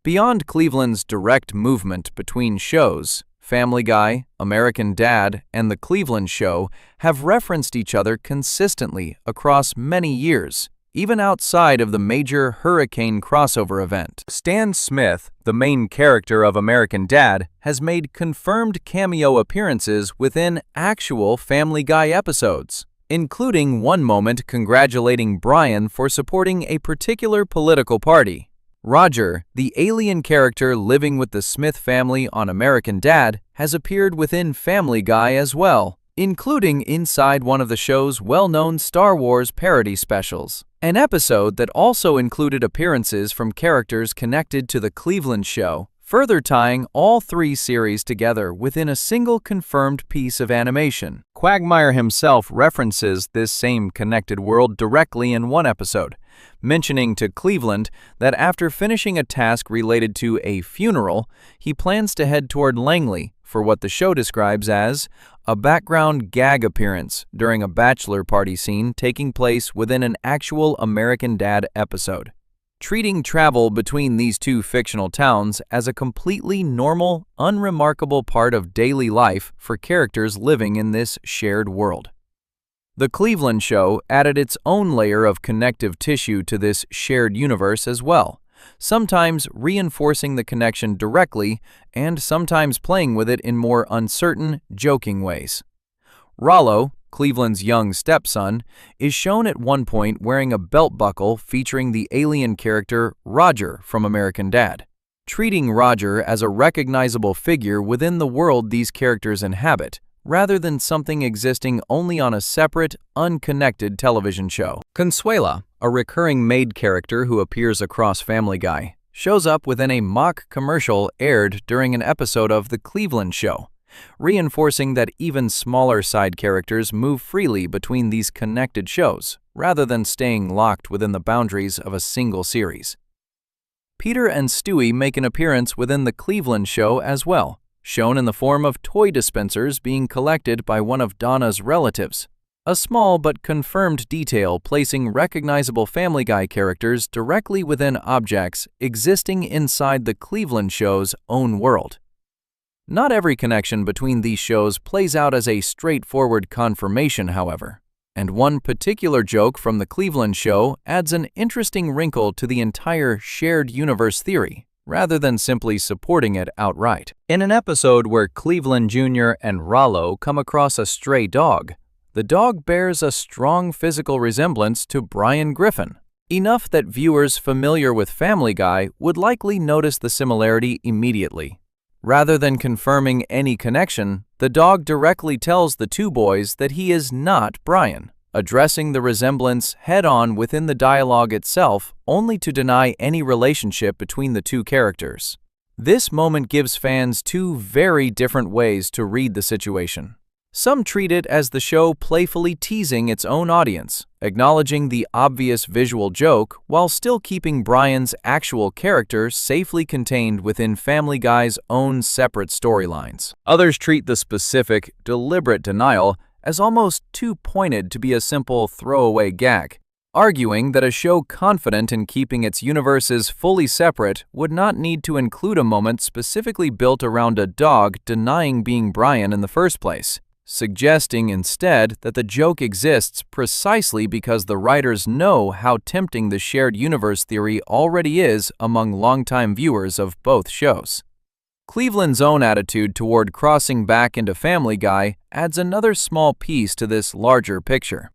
Beyond Cleveland's direct movement between shows, Family Guy, American Dad, and The Cleveland Show have referenced each other consistently across many years, even outside of the major hurricane crossover event. Stan Smith, the main character of American Dad, has made confirmed cameo appearances within actual Family Guy episodes, including one moment congratulating Brian for supporting a particular political party. Roger, the alien character living with the Smith family on American Dad, has appeared within Family Guy as well, including inside one of the show's well-known Star Wars parody specials. An episode that also included appearances from characters connected to The Cleveland Show, further tying all 3 series together within a single confirmed piece of animation. Quagmire himself references this same connected world directly in one episode, mentioning to Cleveland that after finishing a task related to a funeral, he plans to head toward Langley for what the show describes as a background gag appearance during a bachelor party scene taking place within an actual American Dad episode, treating travel between these two fictional towns as a completely normal, unremarkable part of daily life for characters living in this shared world. The Cleveland Show added its own layer of connective tissue to this shared universe as well, sometimes reinforcing the connection directly and sometimes playing with it in more uncertain, joking ways. Rollo, Cleveland's young stepson, is shown at one point wearing a belt buckle featuring the alien character Roger from American Dad, treating Roger as a recognizable figure within the world these characters inhabit, rather than something existing only on a separate, unconnected television show. Consuela, a recurring maid character who appears across Family Guy, shows up within a mock commercial aired during an episode of The Cleveland Show, reinforcing that even smaller side characters move freely between these connected shows, rather than staying locked within the boundaries of a single series. Peter and Stewie make an appearance within The Cleveland Show as well, shown in the form of toy dispensers being collected by one of Donna's relatives, a small but confirmed detail placing recognizable Family Guy characters directly within objects existing inside the Cleveland Show's own world. Not every connection between these shows plays out as a straightforward confirmation, however, and one particular joke from the Cleveland Show adds an interesting wrinkle to the entire shared universe theory, rather than simply supporting it outright. In an episode where Cleveland Jr. and Rollo come across a stray dog, the dog bears a strong physical resemblance to Brian Griffin, enough that viewers familiar with Family Guy would likely notice the similarity immediately. Rather than confirming any connection, the dog directly tells the two boys that he is not Brian, addressing the resemblance head-on within the dialogue itself, only to deny any relationship between the two characters. This moment gives fans 2 very different ways to read the situation. Some treat it as the show playfully teasing its own audience, acknowledging the obvious visual joke while still keeping Brian's actual character safely contained within Family Guy's own separate storylines. Others treat the specific, deliberate denial as almost too pointed to be a simple throwaway gag, arguing that a show confident in keeping its universes fully separate would not need to include a moment specifically built around a dog denying being Brian in the first place, suggesting instead that the joke exists precisely because the writers know how tempting the shared universe theory already is among longtime viewers of both shows. Cleveland's own attitude toward crossing back into Family Guy adds another small piece to this larger picture.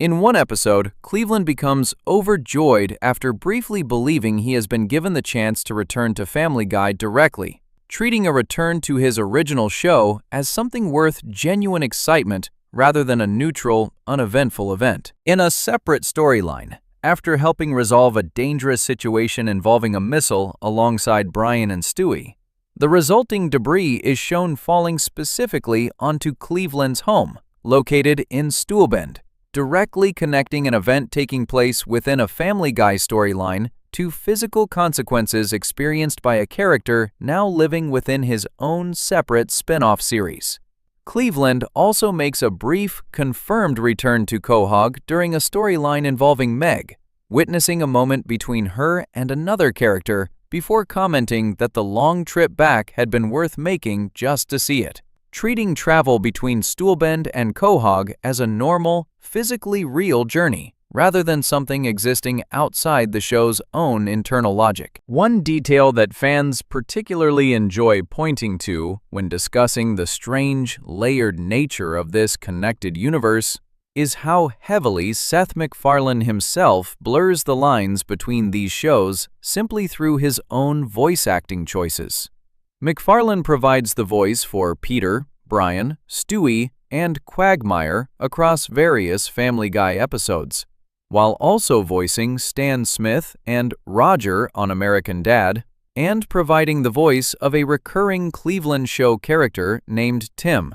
In one episode, Cleveland becomes overjoyed after briefly believing he has been given the chance to return to Family Guy directly, treating a return to his original show as something worth genuine excitement rather than a neutral, uneventful event. In a separate storyline, after helping resolve a dangerous situation involving a missile alongside Brian and Stewie, the resulting debris is shown falling specifically onto Cleveland's home, located in Stoolbend, directly connecting an event taking place within a Family Guy storyline to physical consequences experienced by a character now living within his own separate spin-off series. Cleveland also makes a brief, confirmed return to Quahog during a storyline involving Meg, witnessing a moment between her and another character before commenting that the long trip back had been worth making just to see it, treating travel between Stoolbend and Quahog as a normal, physically real journey, rather than something existing outside the show's own internal logic. One detail that fans particularly enjoy pointing to when discussing the strange, layered nature of this connected universe is how heavily Seth MacFarlane himself blurs the lines between these shows simply through his own voice acting choices. MacFarlane provides the voice for Peter, Brian, Stewie, and Quagmire across various Family Guy episodes, while also voicing Stan Smith and Roger on American Dad, and providing the voice of a recurring Cleveland show character named Tim.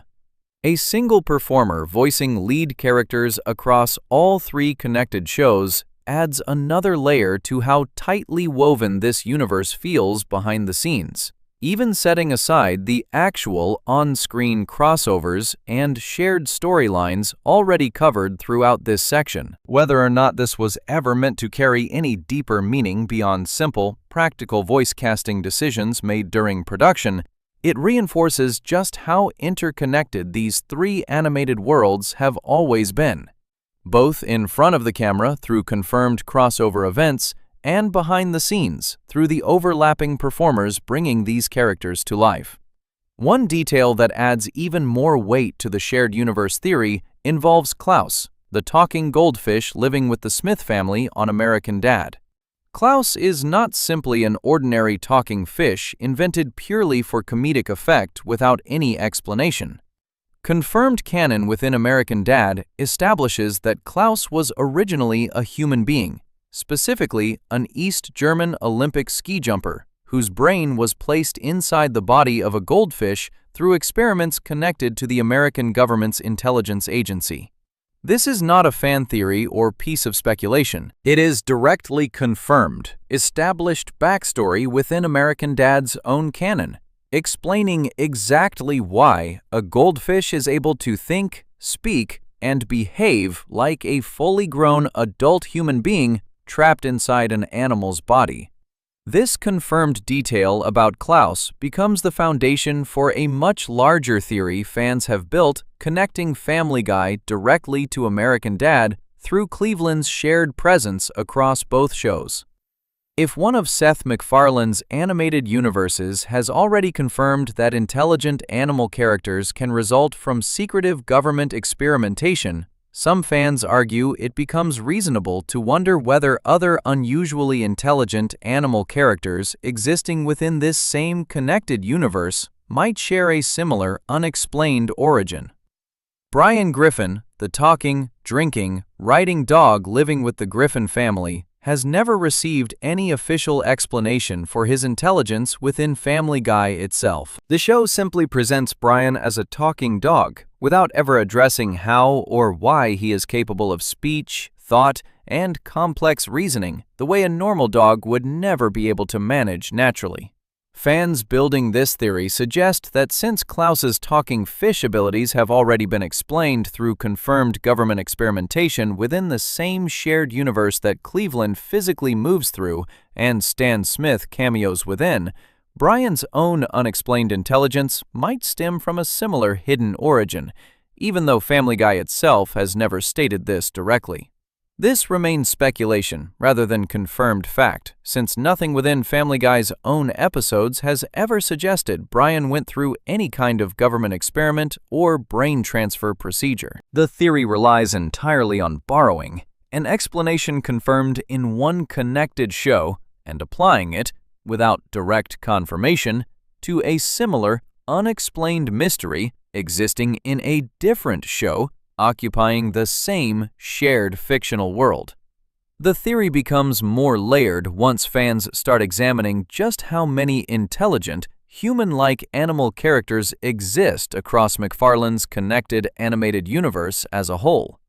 A single performer voicing lead characters across all three connected shows adds another layer to how tightly woven this universe feels behind the scenes, even setting aside the actual on-screen crossovers and shared storylines already covered throughout this section. Whether or not this was ever meant to carry any deeper meaning beyond simple, practical voice casting decisions made during production, it reinforces just how interconnected these three animated worlds have always been, both in front of the camera through confirmed crossover events and behind the scenes through the overlapping performers bringing these characters to life. One detail that adds even more weight to the shared universe theory involves Klaus, the talking goldfish living with the Smith family on American Dad. Klaus is not simply an ordinary talking fish invented purely for comedic effect without any explanation. Confirmed canon within American Dad establishes that Klaus was originally a human being, specifically an East German Olympic ski jumper, whose brain was placed inside the body of a goldfish through experiments connected to the American government's intelligence agency. This is not a fan theory or piece of speculation. It is directly confirmed, established backstory within American Dad's own canon, explaining exactly why a goldfish is able to think, speak, and behave like a fully grown adult human being trapped inside an animal's body. This confirmed detail about Klaus becomes the foundation for a much larger theory fans have built connecting Family Guy directly to American Dad through Cleveland's shared presence across both shows. If one of Seth MacFarlane's animated universes has already confirmed that intelligent animal characters can result from secretive government experimentation, some fans argue it becomes reasonable to wonder whether other unusually intelligent animal characters existing within this same connected universe might share a similar, unexplained origin. Brian Griffin, the talking, drinking, writing dog living with the Griffin family, has never received any official explanation for his intelligence within Family Guy itself. The show simply presents Brian as a talking dog, without ever addressing how or why he is capable of speech, thought, and complex reasoning the way a normal dog would never be able to manage naturally. Fans building this theory suggest that since Klaus's talking fish abilities have already been explained through confirmed government experimentation within the same shared universe that Cleveland physically moves through and Stan Smith cameos within, Brian's own unexplained intelligence might stem from a similar hidden origin, even though Family Guy itself has never stated this directly. This remains speculation rather than confirmed fact, since nothing within Family Guy's own episodes has ever suggested Brian went through any kind of government experiment or brain transfer procedure. The theory relies entirely on borrowing an explanation confirmed in one connected show and applying it, without direct confirmation, to a similar, unexplained mystery existing in a different show occupying the same shared fictional world. The theory becomes more layered once fans start examining just how many intelligent, human-like animal characters exist across McFarlane's connected animated universe as a whole.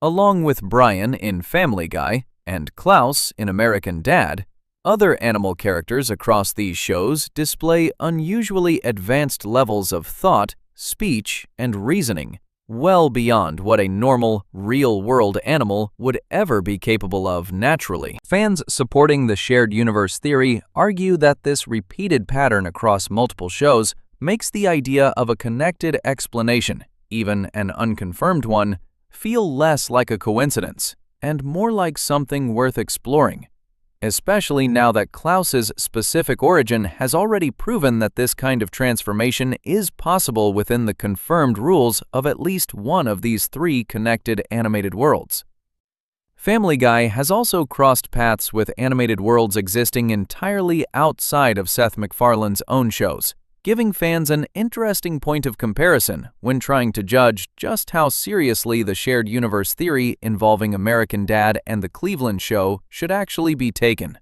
Along with Brian in Family Guy and Klaus in American Dad, other animal characters across these shows display unusually advanced levels of thought, speech, and reasoning, well beyond what a normal, real-world animal would ever be capable of naturally. Fans supporting the shared universe theory argue that this repeated pattern across multiple shows makes the idea of a connected explanation, even an unconfirmed one, feel less like a coincidence and more like something worth exploring, especially now that Klaus's specific origin has already proven that this kind of transformation is possible within the confirmed rules of at least one of these three connected animated worlds. Family Guy has also crossed paths with animated worlds existing entirely outside of Seth MacFarlane's own shows, giving fans an interesting point of comparison when trying to judge just how seriously the shared universe theory involving American Dad and The Cleveland Show should actually be taken.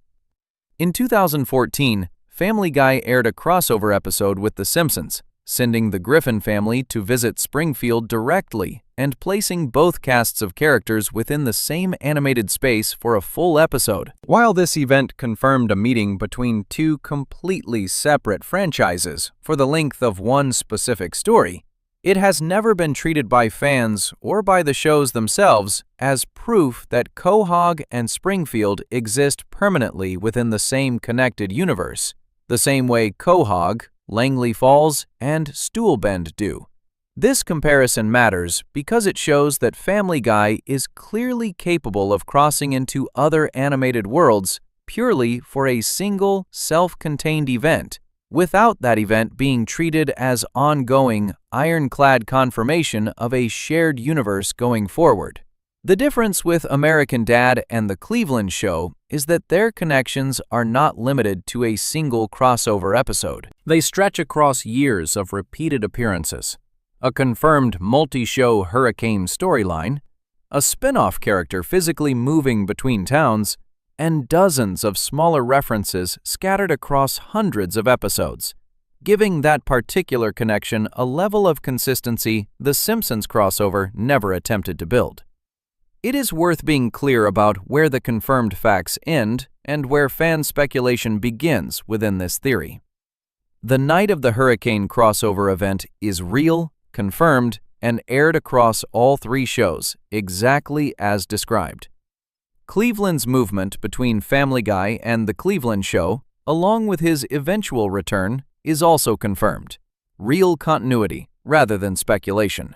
In 2014, Family Guy aired a crossover episode with The Simpsons, sending the Griffin family to visit Springfield directly and placing both casts of characters within the same animated space for a full episode. While this event confirmed a meeting between two completely separate franchises for the length of one specific story, it has never been treated by fans or by the shows themselves as proof that Quahog and Springfield exist permanently within the same connected universe, the same way Quahog, Langley Falls, and Stoolbend do. This comparison matters because it shows that Family Guy is clearly capable of crossing into other animated worlds purely for a single, self-contained event, without that event being treated as ongoing, ironclad confirmation of a shared universe going forward. The difference with American Dad and The Cleveland Show is that their connections are not limited to a single crossover episode. They stretch across years of repeated appearances, a confirmed multi-show hurricane storyline, a spin-off character physically moving between towns, and dozens of smaller references scattered across hundreds of episodes, giving that particular connection a level of consistency The Simpsons crossover never attempted to build. It is worth being clear about where the confirmed facts end and where fan speculation begins within this theory. The night of the hurricane crossover event is real, confirmed, and aired across all three shows, exactly as described. Cleveland's movement between Family Guy and The Cleveland Show, along with his eventual return, is also confirmed. Real continuity rather than speculation.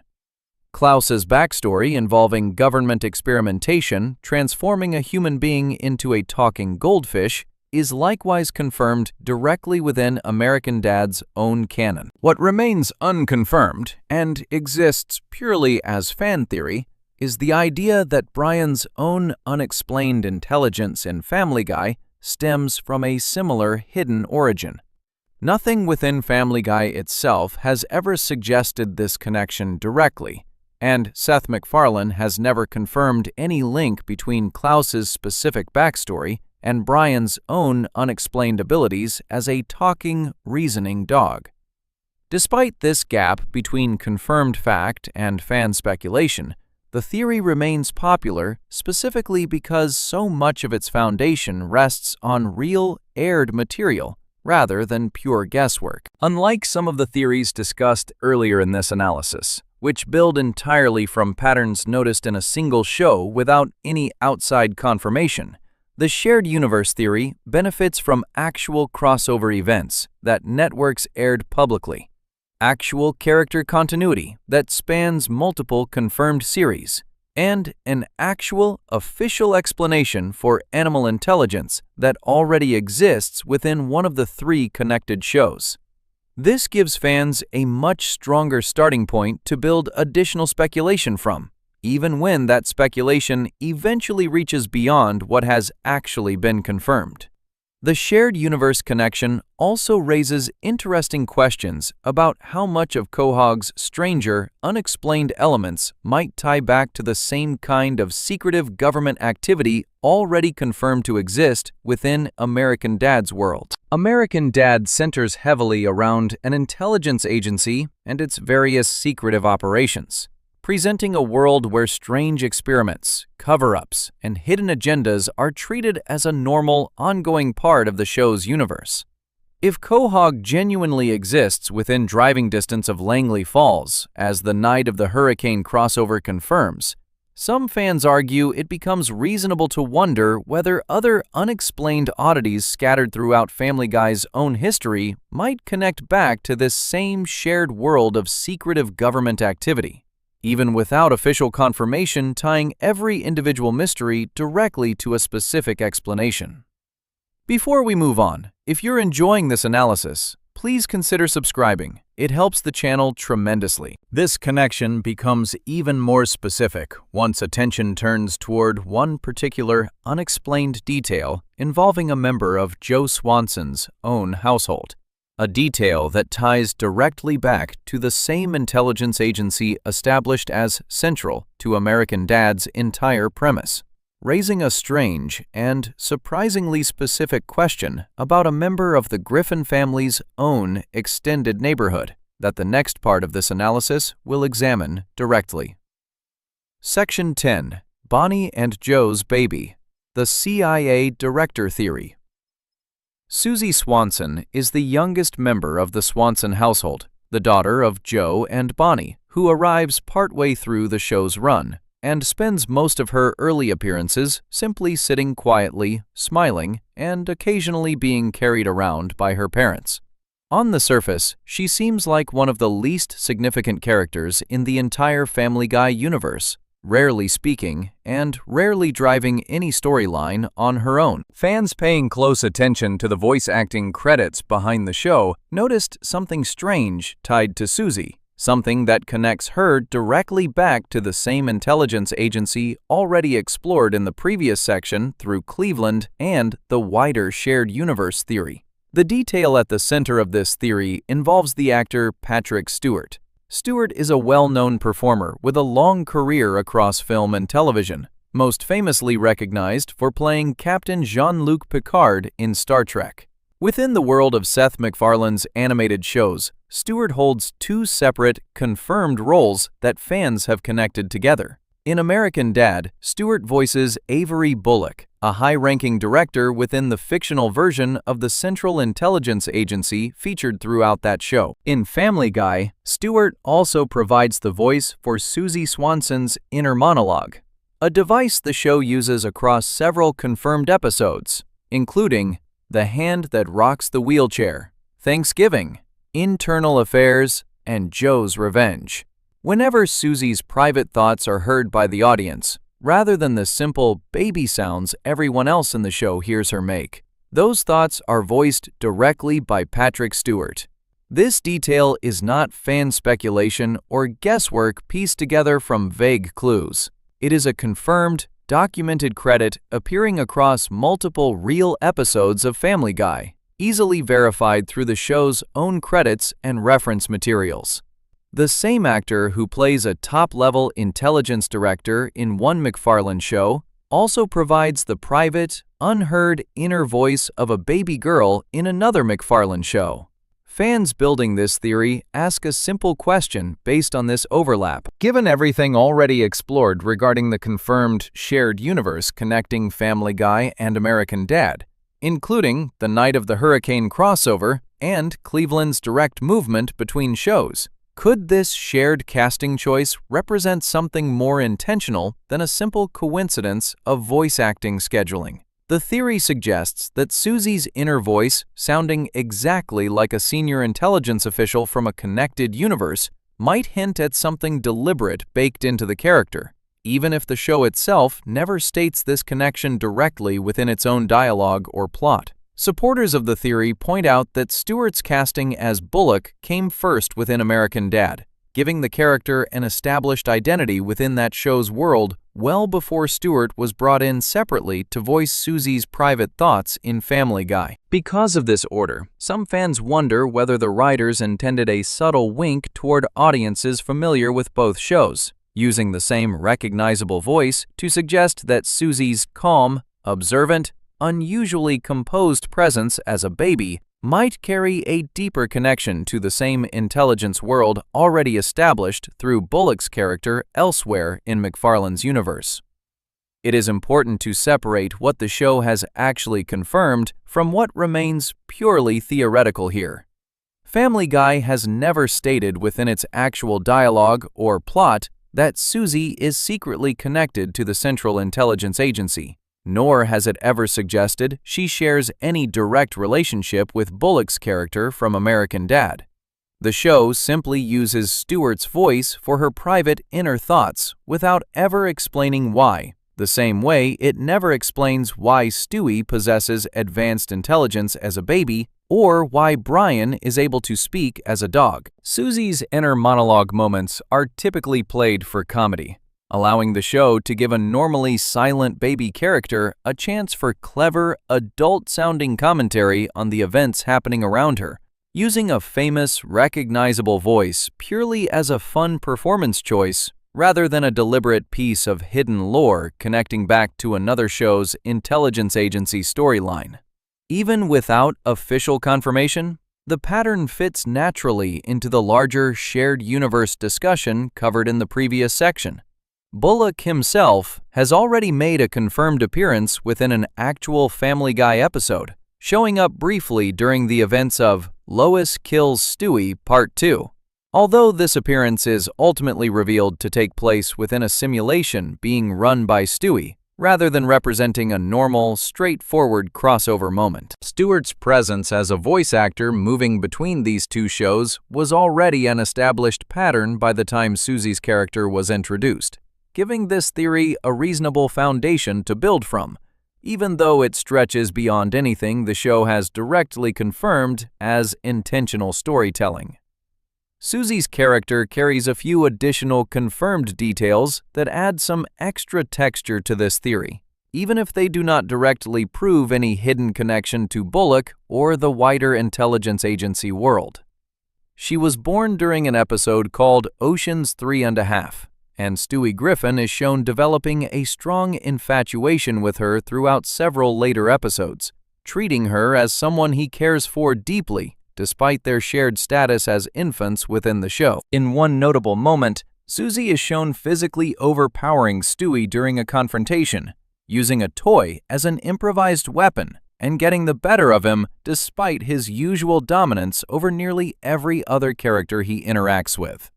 Klaus's backstory involving government experimentation transforming a human being into a talking goldfish is likewise confirmed directly within American Dad's own canon. What remains unconfirmed and exists purely as fan theory is the idea that Brian's own unexplained intelligence in Family Guy stems from a similar hidden origin. Nothing within Family Guy itself has ever suggested this connection directly, and Seth MacFarlane has never confirmed any link between Klaus's specific backstory and Brian's own unexplained abilities as a talking, reasoning dog. Despite this gap between confirmed fact and fan speculation, the theory remains popular specifically because so much of its foundation rests on real, aired material rather than pure guesswork. Unlike some of the theories discussed earlier in this analysis, which build entirely from patterns noticed in a single show without any outside confirmation, the shared universe theory benefits from actual crossover events that networks aired publicly. actual character continuity that spans multiple confirmed series, and an actual official explanation for animal intelligence that already exists within one of the 3 connected shows. This gives fans a much stronger starting point to build additional speculation from, even when that speculation eventually reaches beyond what has actually been confirmed. The shared universe connection also raises interesting questions about how much of Quahog's stranger, unexplained elements might tie back to the same kind of secretive government activity already confirmed to exist within American Dad's world. American Dad centers heavily around an intelligence agency and its various secretive operations, presenting a world where strange experiments, cover-ups, and hidden agendas are treated as a normal, ongoing part of the show's universe. If Quahog genuinely exists within driving distance of Langley Falls, as the Night of the Hurricane crossover confirms, some fans argue it becomes reasonable to wonder whether other unexplained oddities scattered throughout Family Guy's own history might connect back to this same shared world of secretive government activity, even without official confirmation tying every individual mystery directly to a specific explanation. Before we move on, if you're enjoying this analysis, please consider subscribing. It helps the channel tremendously. This connection becomes even more specific once attention turns toward one particular unexplained detail involving a member of Joe Swanson's own household. A detail that ties directly back to the same intelligence agency established as central to American Dad's entire premise, raising a strange and surprisingly specific question about a member of the Griffin family's own extended neighborhood that the next part of this analysis will examine directly. Section 10. Bonnie and Joe's Baby. The CIA Director Theory. Susie Swanson is the youngest member of the Swanson household, the daughter of Joe and Bonnie, who arrives partway through the show's run and spends most of her early appearances simply sitting quietly, smiling, and occasionally being carried around by her parents. On the surface, she seems like one of the least significant characters in the entire Family Guy universe, rarely speaking and rarely driving any storyline on her own. Fans paying close attention to the voice acting credits behind the show noticed something strange tied to Susie, something that connects her directly back to the same intelligence agency already explored in the previous section through Cleveland and the wider shared universe theory. The detail at the center of this theory involves the actor Patrick Stewart. Stewart is a well-known performer with a long career across film and television, most famously recognized for playing Captain Jean-Luc Picard in Star Trek. Within the world of Seth MacFarlane's animated shows, Stewart holds 2 separate, confirmed roles that fans have connected together. In American Dad, Stewart voices Avery Bullock, a high-ranking director within the fictional version of the Central Intelligence Agency featured throughout that show. In Family Guy, Stewart also provides the voice for Susie Swanson's inner monologue, a device the show uses across several confirmed episodes, including The Hand That Rocks the Wheelchair, Thanksgiving, Internal Affairs, and Joe's Revenge. Whenever Susie's private thoughts are heard by the audience, rather than the simple baby sounds everyone else in the show hears her make, those thoughts are voiced directly by Patrick Stewart. This detail is not fan speculation or guesswork pieced together from vague clues. It is a confirmed, documented credit appearing across multiple real episodes of Family Guy, easily verified through the show's own credits and reference materials. The same actor who plays a top-level intelligence director in one MacFarlane show also provides the private, unheard inner voice of a baby girl in another MacFarlane show. Fans building this theory ask a simple question based on this overlap. Given everything already explored regarding the confirmed shared universe connecting Family Guy and American Dad, including the Night of the Hurricane crossover and Cleveland's direct movement between shows, could this shared casting choice represent something more intentional than a simple coincidence of voice acting scheduling? The theory suggests that Susie's inner voice, sounding exactly like a senior intelligence official from a connected universe, might hint at something deliberate baked into the character, even if the show itself never states this connection directly within its own dialogue or plot. Supporters of the theory point out that Stewart's casting as Bullock came first within American Dad, giving the character an established identity within that show's world well before Stewart was brought in separately to voice Susie's private thoughts in Family Guy. Because of this order, some fans wonder whether the writers intended a subtle wink toward audiences familiar with both shows, using the same recognizable voice to suggest that Susie's calm, observant, unusually composed presence as a baby might carry a deeper connection to the same intelligence world already established through Bullock's character elsewhere in McFarlane's universe. It is important to separate what the show has actually confirmed from what remains purely theoretical here. Family Guy has never stated within its actual dialogue or plot that Susie is secretly connected to the Central Intelligence Agency, nor has it ever suggested she shares any direct relationship with Bullock's character from American Dad. The show simply uses Stewart's voice for her private inner thoughts without ever explaining why, the same way it never explains why Stewie possesses advanced intelligence as a baby or why Brian is able to speak as a dog. Susie's inner monologue moments are typically played for comedy, allowing the show to give a normally silent baby character a chance for clever, adult-sounding commentary on the events happening around her, using a famous, recognizable voice purely as a fun performance choice rather than a deliberate piece of hidden lore connecting back to another show's intelligence agency storyline. Even without official confirmation, the pattern fits naturally into the larger shared universe discussion covered in the previous section. Bullock himself has already made a confirmed appearance within an actual Family Guy episode, showing up briefly during the events of Lois Kills Stewie Part 2. Although this appearance is ultimately revealed to take place within a simulation being run by Stewie, rather than representing a normal, straightforward crossover moment. Stewart's presence as a voice actor moving between these two shows was already an established pattern by the time Susie's character was introduced, giving this theory a reasonable foundation to build from, even though it stretches beyond anything the show has directly confirmed as intentional storytelling. Susie's character carries a few additional confirmed details that add some extra texture to this theory, even if they do not directly prove any hidden connection to Bullock or the wider intelligence agency world. She was born during an episode called Ocean's 3½, and Stewie Griffin is shown developing a strong infatuation with her throughout several later episodes, treating her as someone he cares for deeply, despite their shared status as infants within the show. In one notable moment, Susie is shown physically overpowering Stewie during a confrontation, using a toy as an improvised weapon and getting the better of him despite his usual dominance over nearly every other character he interacts with.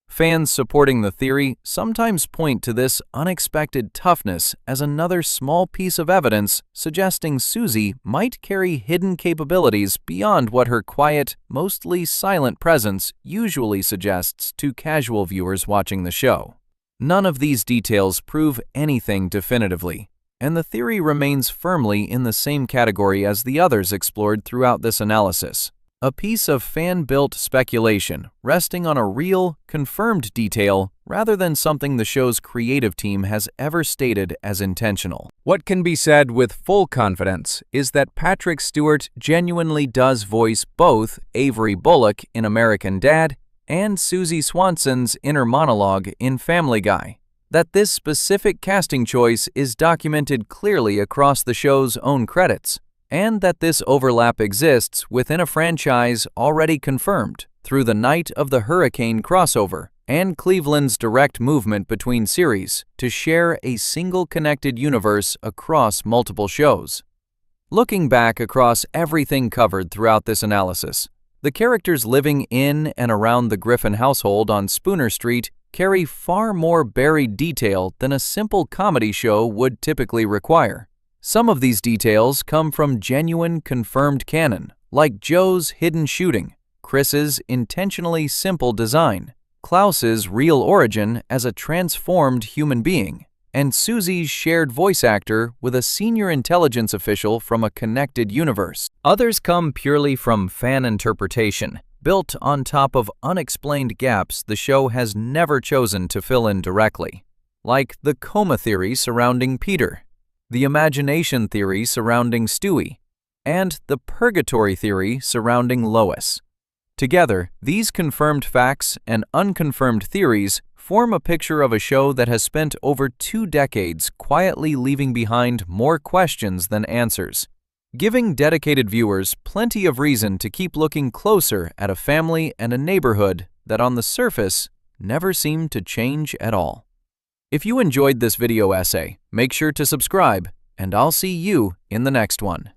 Fans supporting the theory sometimes point to this unexpected toughness as another small piece of evidence suggesting Susie might carry hidden capabilities beyond what her quiet, mostly silent presence usually suggests to casual viewers watching the show. None of these details prove anything definitively, and the theory remains firmly in the same category as the others explored throughout this analysis. A piece of fan-built speculation resting on a real, confirmed detail rather than something the show's creative team has ever stated as intentional. What can be said with full confidence is that Patrick Stewart genuinely does voice both Avery Bullock in American Dad and Susie Swanson's inner monologue in Family Guy. That this specific casting choice is documented clearly across the show's own credits, and that this overlap exists within a franchise already confirmed through the Night of the Hurricane crossover and Cleveland's direct movement between series to share a single connected universe across multiple shows. Looking back across everything covered throughout this analysis, the characters living in and around the Griffin household on Spooner Street carry far more buried detail than a simple comedy show would typically require. Some of these details come from genuine confirmed canon, like Joe's hidden shooting, Chris's intentionally simple design, Klaus's real origin as a transformed human being, and Susie's shared voice actor with a senior intelligence official from a connected universe. Others come purely from fan interpretation, built on top of unexplained gaps the show has never chosen to fill in directly, like the coma theory surrounding Peter, the imagination theory surrounding Stewie, and the purgatory theory surrounding Lois. Together, these confirmed facts and unconfirmed theories form a picture of a show that has spent over 2 decades quietly leaving behind more questions than answers, giving dedicated viewers plenty of reason to keep looking closer at a family and a neighborhood that on the surface never seem to change at all. If you enjoyed this video essay, make sure to subscribe, and I'll see you in the next one.